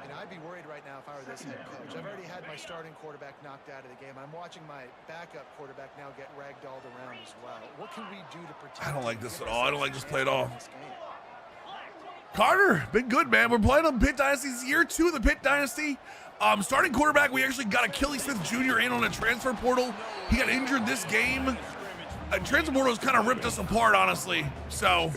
And I'd be worried right now if I were this head coach. I've already had my starting quarterback knocked out of the game. I'm watching my backup quarterback now get ragdolled around as well. What can we do to protect I don't like him? this Give at all. I don't like this play at all. this game. Carter, been good, man. We're playing on Pitt Dynasty. It's year 2 of the Pitt Dynasty. Starting quarterback, we actually got Achilles Smith Jr. in on a transfer portal. He got injured this game. Transfer portal has kind of ripped us apart, honestly. So,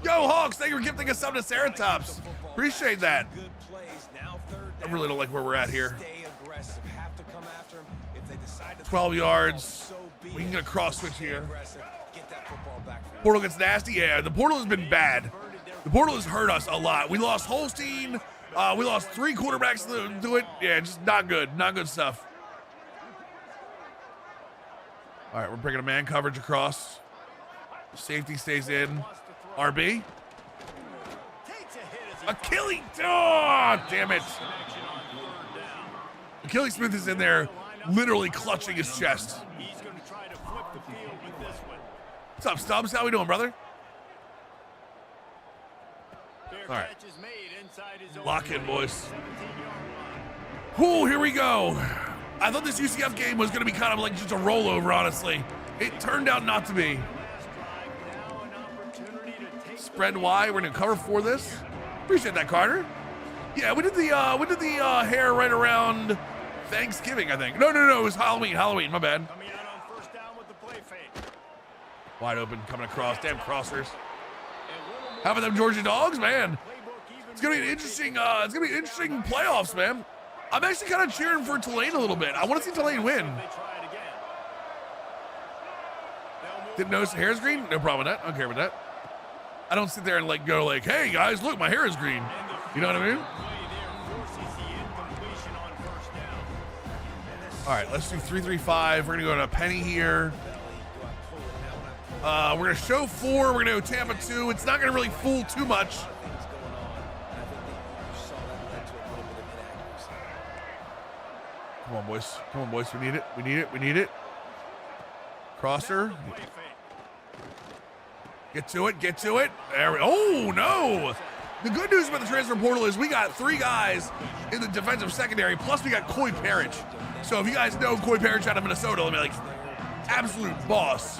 yo, Hawks, thank you for gifting us something to Ceratops. Appreciate that. Good plays. Now 3rd down. I really don't like where we're at here. Stay aggressive. Have to come after him. If they decide to 12 yards. So be We can it. get a cross switch here. Aggressive. Get that football back for them. Portal gets nasty. Yeah, the portal has been bad. The portal has hurt us a lot. We lost Holstein. We lost 3 quarterbacks to it. Yeah, just not good. Not good stuff. All right, we're bringing a man coverage across. Safety stays in. RB. Takes a hit as he Achilles. Oh, damn it. Achilles Smith is in there literally clutching his chest. He's going to try to flip the field with this one. What's up, Stubbs? How we doing, brother? Fair All right. catch is made inside his own Lock in, boys. 17-yard line. Ooh, here we go. I thought this UCF game was going to be kind of like just a rollover, honestly. It turned out not to be. Last drive, now an opportunity to take Spread wide. We're going to cover for this. Appreciate that, Carter. Yeah, we did the hair right around Thanksgiving, I think. No, it was Halloween, my bad. coming out on first down with the play fake. Wide open, coming across. Damn crossers. Having them Georgia dogs, man. It's gonna be an interesting. It's gonna be interesting playoffs, man. I'm actually kind of cheering for Tulane a little bit. I want to see Tulane win. They try it again. They'll move Didn't notice the hair is green? No problem with that. I don't care with that. I don't sit there and like go like, hey guys, look, my hair is green. You know what I mean? play there forces the incompletion on first down. All right, let's do 3-3-5. We're gonna go to Penny here. We're gonna show 4. We're gonna go Tampa 2. It's not gonna really fool too much. Come on, boys. Come on, boys. We need it. We need it. We need it. Crosser. Play fake. Get to it. Get to it. There we, oh, no. The good news about the transfer portal is we got 3 guys in the defensive secondary, plus we got Coy Parrish. So if you guys know Coy Parrish out of Minnesota, let me like, absolute boss.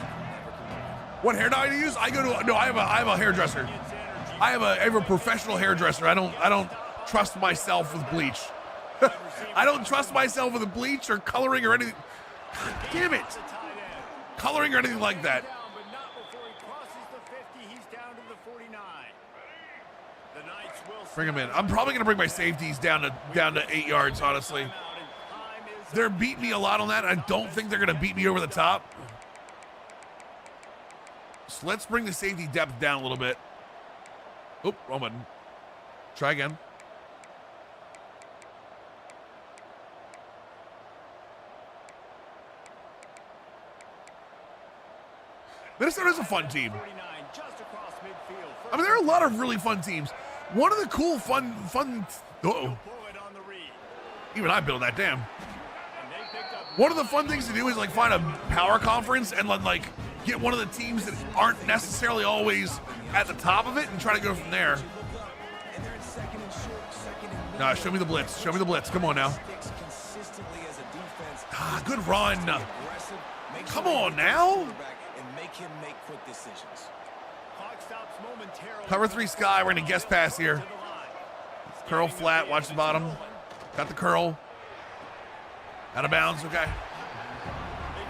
What hair dye to use? I go to, no, I have a hairdresser. I have a professional hairdresser. I don't trust myself with bleach. I don't trust myself with bleach or coloring or anything. God damn it. Coloring or anything like that. Down, but not before he crosses the 50. He's down to the 49. The Knights will Bring him in. I'm probably gonna bring my safeties down to 8 yards, honestly. out, and time is They're beating me a lot on that. I don't think they're gonna beat me over the top. So let's bring the safety depth down a little bit. Oh, wrong button. Try again. Minnesota's a fun team. 49 just across midfield. I mean, there are a lot of really fun teams. One of the cool, fun. Pull it on the read. Even I built that. Damn. And they picked up One of the fun things to do is like find a power conference and like get one of the teams that aren't necessarily always at the top of it and try to go from there. Nah, show me the blitz. Show me the blitz. Come on now. Ah, good run. Come on now. Clock stops momentarily. Cover 3 Sky. We're gonna guest pass here. To the line. Curl flat. Watch the bottom. Got the curl. Out of bounds. Okay. They've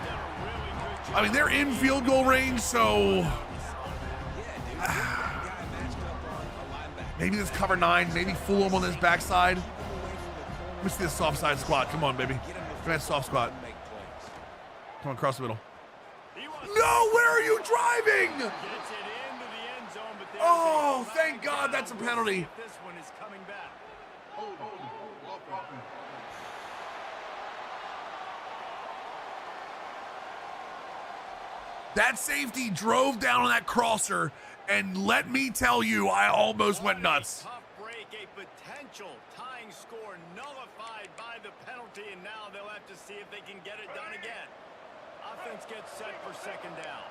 done a really good job. I mean, they're in field goal range, so maybe this cover 9. Maybe fool them on this backside. Let me see this soft side squat. Come on, baby. Come on, soft squat. Come on, cross the middle. He wants No, where are you driving? gets it into the end zone, but there's Oh, a thank God, that's a penalty. This one is coming back. That safety drove down on that crosser, and let me tell you, I almost went nuts. Tough break, a potential tying score nullified by the penalty, and now they'll have to see if they can get it done again. Offense gets set for second down.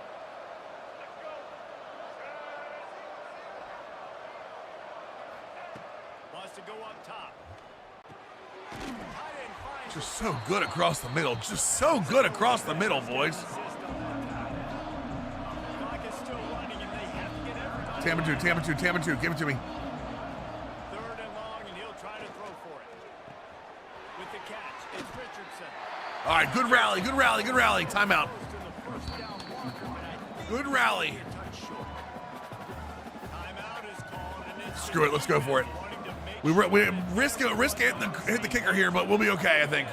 Wants to go up top. Tight end finds Just so good across the middle. Just so good across the middle, boys. clock is still running, and they have to get everybody. Tampa 2. Give it to me. Third and long, and he'll try to throw for it. With the catch, it's Richardson. All right, good rally. Timeout. Close to the first down marker, but I think Good rally. a touch short. Timeout is called, and it's Screw it. Let's go for it. wanting to make We risk hit the kicker here, but we'll be okay, I think.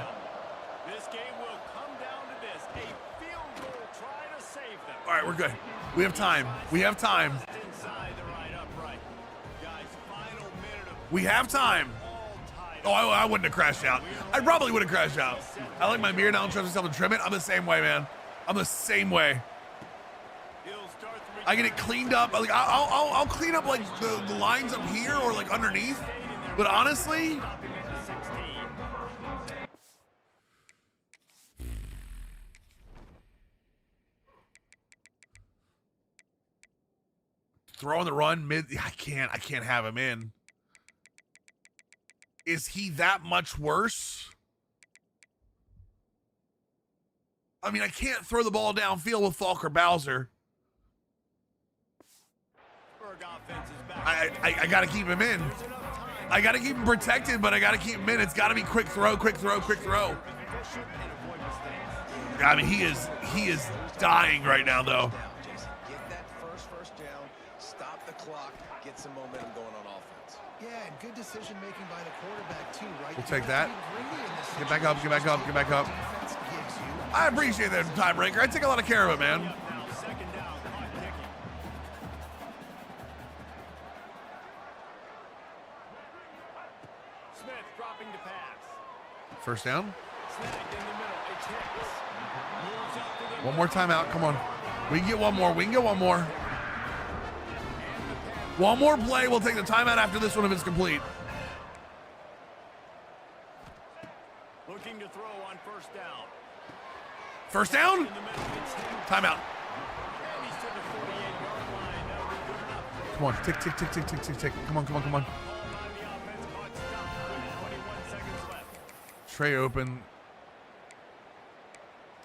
this game will come down to this. A field goal try to save them. All right, we're good. We have time. Inside the right upright. Guys, final minute of We have time. all tied. Oh, I wouldn't have crashed out. I probably would have crashed out. I like my beard. I don't trust myself to trim it. I'm the same way, man. I'm the same way. He'll start the I get it cleaned up. Like I'll clean up like the lines up here or like underneath. But honestly, throwing the run mid, I can't have him in. Is he that much worse? I mean, I can't throw the ball downfield with Falk or Bowser. I gotta keep him in. I gotta keep him protected, but I gotta keep him in. It's gotta be quick throw, quick throw, quick throw. I mean, he is dying right now, though. Get that first down, stop the clock, get some momentum going on offense. Yeah, and good decision making by the quarterback too, right? We'll take that. Get back up, get back up, get back up. I appreciate that tiebreaker. I take a lot of care of it, man. First down. One more timeout. Come on. We can get one more. We can get one more. One more play. We'll take the timeout after this one if it's complete. Looking to throw on first down. First down? Timeout. Come on. Tick, tick, tick, tick, tick, tick, tick. Come on, come on, come on. Tray open.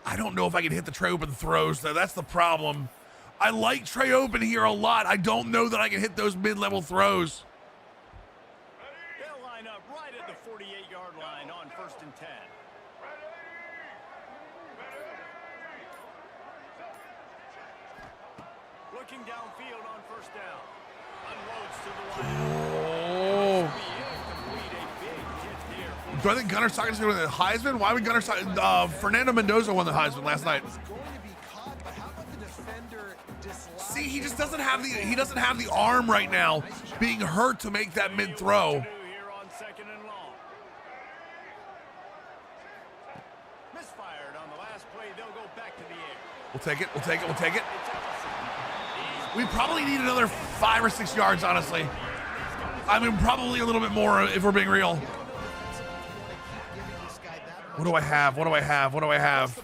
I don't know if I can hit the tray open throws, though. That's the problem. I like tray open here a lot. I don't know that I can hit those mid-level throws. They'll line up right at the 48-yard line on 1st and 10. Looking downfield on first down. Unloads to the line. Oh. Do I think Gunnar Stockton is going to win the Heisman? Why would Gunnar Stockton? Fernando Mendoza won the Heisman last night. See, he just doesn't have the arm right now, being hurt to make that mid throw. Misfired on the last play. They'll go back to the air. We'll take it. We'll take it. We'll take it. We probably need another 5 or 6 yards, honestly. I mean, probably a little bit more if we're being real. What do I have? What do I have? What do I have?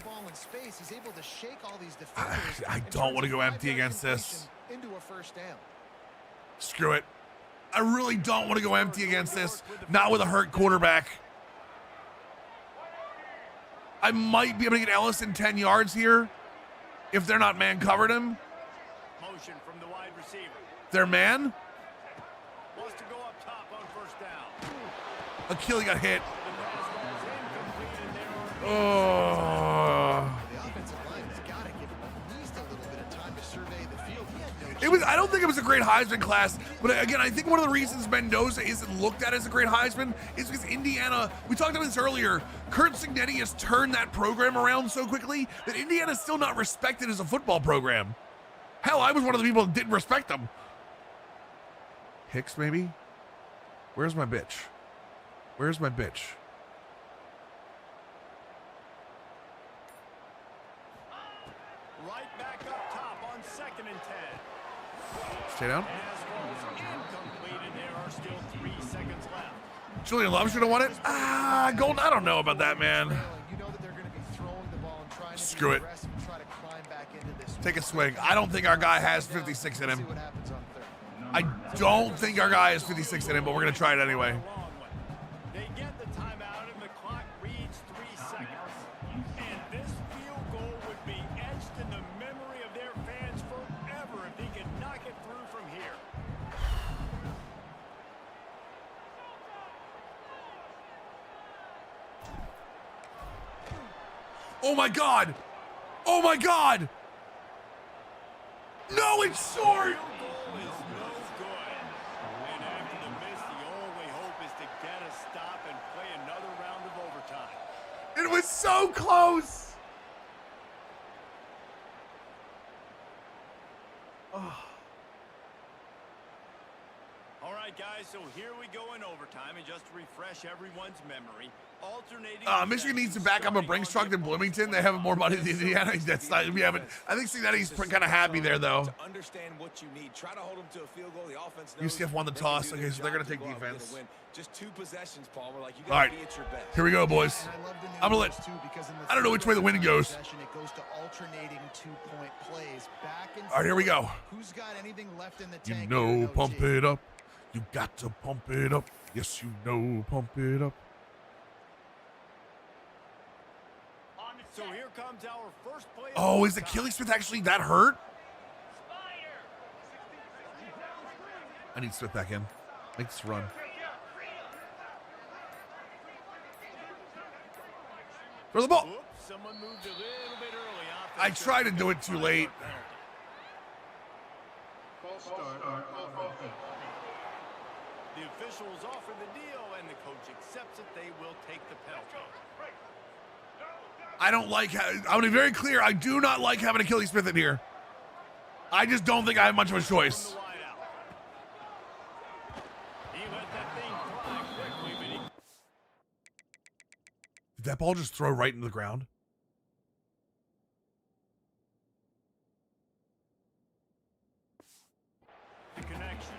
I don't want to go empty against this. Screw it. I really don't want to go empty against this. Not with a hurt quarterback. I might be able to get Ellison 10 yards here if they're not man covered him. Motion from the wide receiver. Their man? Wants to go up top on first down. Achille got hit. Oh. It was. I don't think it was a great Heisman class, but again, I think one of the reasons Mendoza isn't looked at as a great Heisman is because Indiana. We talked about this earlier. Kurt Cignetti has turned that program around so quickly that Indiana's still not respected as a football program. Hell, I was one of the people that didn't respect them. Hicks, maybe. Where's my bitch? Where's my bitch? Right back up top on 2nd and 10. Stay down. There are still 3 seconds left. Julian Love should have won it. Golden. I don't know about that, man. Screw it. Take a swing. I don't think our guy has 56 in him. I don't think our guy has 56 in him, but we're going to try it anyway. They get the timeout and the clock reads 3 seconds. And this field goal would be etched in the memory of their fans forever if he could knock it through from here. Oh my God! Oh my God! No, it's short! It was so close! All right, right, guys, so here we go in overtime, and just to refresh everyone's memory, alternating. Michigan needs to back up a Brinks truck than Bloomington. They have more money than Indiana. That's not. We haven't. I think Cincinnati's kind of happy there though. To understand what you need, try to hold them to a field goal. The offense. UCF won the toss. Okay, so they're gonna take defense. Just 2 possessions, Paul. We're like, you all right, be at your best. here we go, boys. I'm gonna let. I don't know which way the wind goes. It goes to alternating 2-point plays back and All right, here we go. Who's got anything left in the You tank? know, pump it up. You got to pump it up. Yes, you know, pump it up. So here comes our first play. Oh, is Achilles Smith actually that hurt? I need Smith back in. Make this run. Throw the ball. Oops, someone moved a little bit early. I tried to do it too late. The officials offer the deal, and the coach accepts it. They will take the penalty. I don't like. I'm going to be very clear. I do not like having Achilles Smith in here. I just don't think I have much of a choice. He let that thing fly quickly, but he... Did that ball just throw right into the ground? The connection.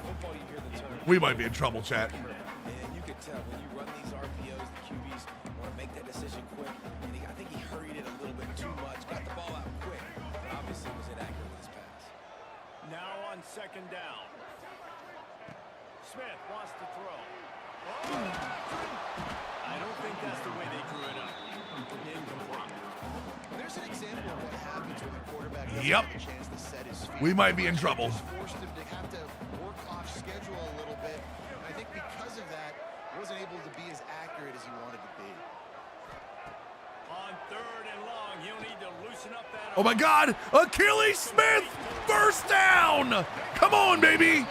Football, you hear the term. We might be in trouble, chat. And you can tell when you run these RPOs, the QBs want to make that decision quick. And I think he hurried it a little bit too much. Got the ball out quick, but obviously was inaccurate with his pass. Now on second down. Smith wants to throw. Oh. I don't think that's the way they drew it up. Incomplete. There's an example of what happens when the quarterback doesn't Yep. get a chance to set his feet. We might be in trouble. Just forced him to have to work off schedule a little bit. And I think because of that, he wasn't able to be as accurate as he wanted to be. On third and long, he'll need to loosen up that. Oh my God! Achilles Smith! First down! Come on, baby!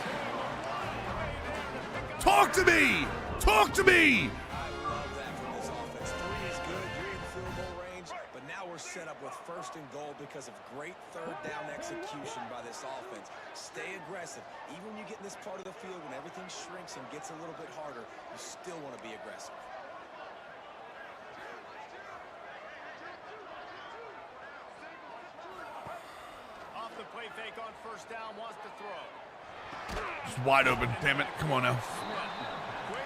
Talk to me! Talk to me! I love that from this offense. 3 is good. You're in field goal range, but now we're set up with first and goal because of great third down execution by this offense. Stay aggressive. Even when you get in this part of the field, when everything shrinks and gets a little bit harder, you still want to be aggressive. Off the play fake on first down, wants to throw. Just wide open, damn it. Come on now. Quick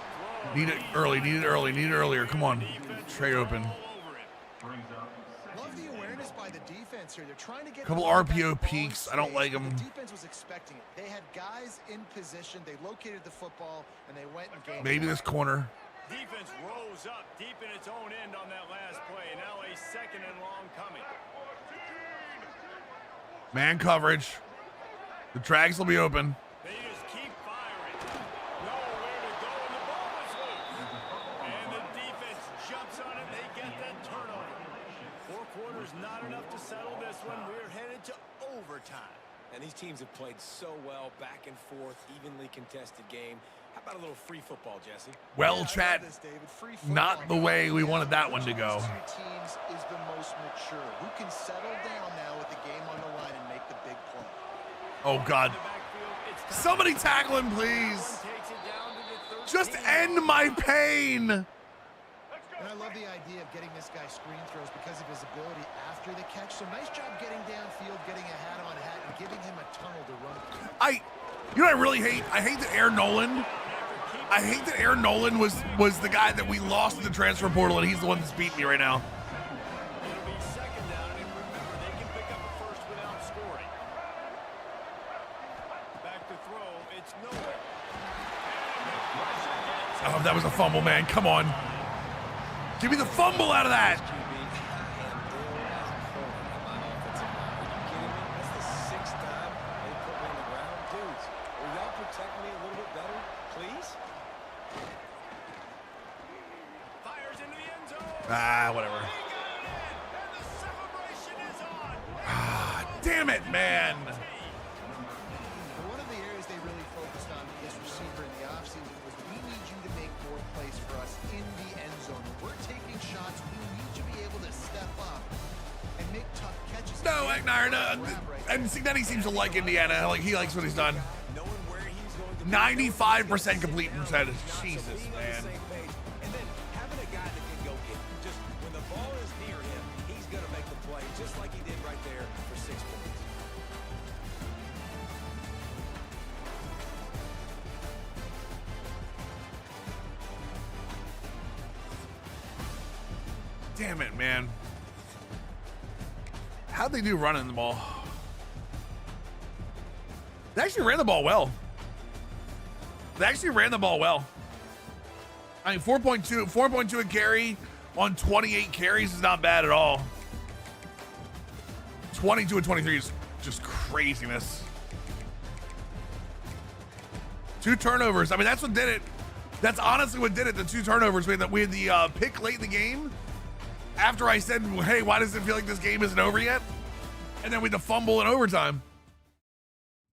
throw. Need it early, need it early, need it earlier. Come on. Trade open. Love the awareness by the defense here. They're trying to get Couple the ball back RPO in the peaks. ball I don't like space, but 'em. The defense was expecting it. They had guys in position. They located the football, and they went and gained. Maybe this corner. Defense rose up deep in its own end on that last play. Now a second and long coming. Man coverage. The drags will be open. They just keep firing. Nowhere to go, and the ball is loose. And the defense jumps on it. They get that turnover. 4 quarters not enough to settle this one. We're headed to overtime. And these teams have played so well, back and forth, evenly contested game. How about a little free football, Jesse? Well, Yeah, I chat, love this, David. Free football. not the way we wanted that one to Which go. of these 2 teams is the most mature? Who can settle down now with the game on the line and make the big play? Oh, God. The backfield, it's time. Somebody tackle him, please. Takes it down to the 13. Just end my pain. And I love the idea of getting this guy screen throws because of his ability after the catch. So nice job getting downfield, getting a hat-on-hat, and giving him a tunnel to run through. You know what I really hate? I hate that Aaron Nolan. I hate that Aaron Nolan was the guy that we lost in the transfer portal, and he's the one that's beating me right now. It'll be second down, and remember, they can pick up a first without scoring. Back to throw, it's nowhere. Oh, that was a fumble, man. Come on. Give me the fumble out of that. QB, my offensive line. Are you kidding me? That's the 6th time they put me on the ground. Dudes, will y'all protect me a little bit better, please? Fires into the end zone. Whatever. He got it in, and the celebration is on. Damn it, man. One of the areas they really focused on this receiver in the offseason was we need you to make more plays for us in the end zone. When we're taking shots, we need you to be able to step up and make tough catches. No, Agnar, and Cignetti seems to like Indiana. Like, he likes what he's done. Knowing where he's going to 95% complete percentage. Jesus, man. And then having a guy that can go get it. Just when the ball is near him, he's going to make the play, just like he did right there for 6 points. Damn it, man. How'd they do running the ball? They actually ran the ball well. I mean, 4.2 a carry on 28 carries is not bad at all. 22 and 23 is just craziness. 2 turnovers. I mean, that's what did it. That's honestly what did it. The 2 turnovers. We had the pick late in the game. After I said, hey, why does it feel like this game isn't over yet? And then we had the fumble in overtime.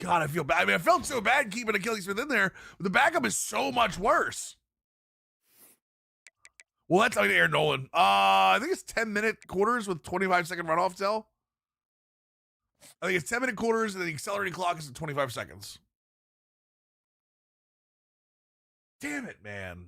God, I feel bad. I mean, I felt so bad keeping Achilles Smith in there. But the backup is so much worse. Well, that's like Aaron Nolan. I think it's 10-minute quarters with 25-second runoff tell. I think it's 10-minute quarters and the accelerating clock is at 25 seconds. Damn it, man.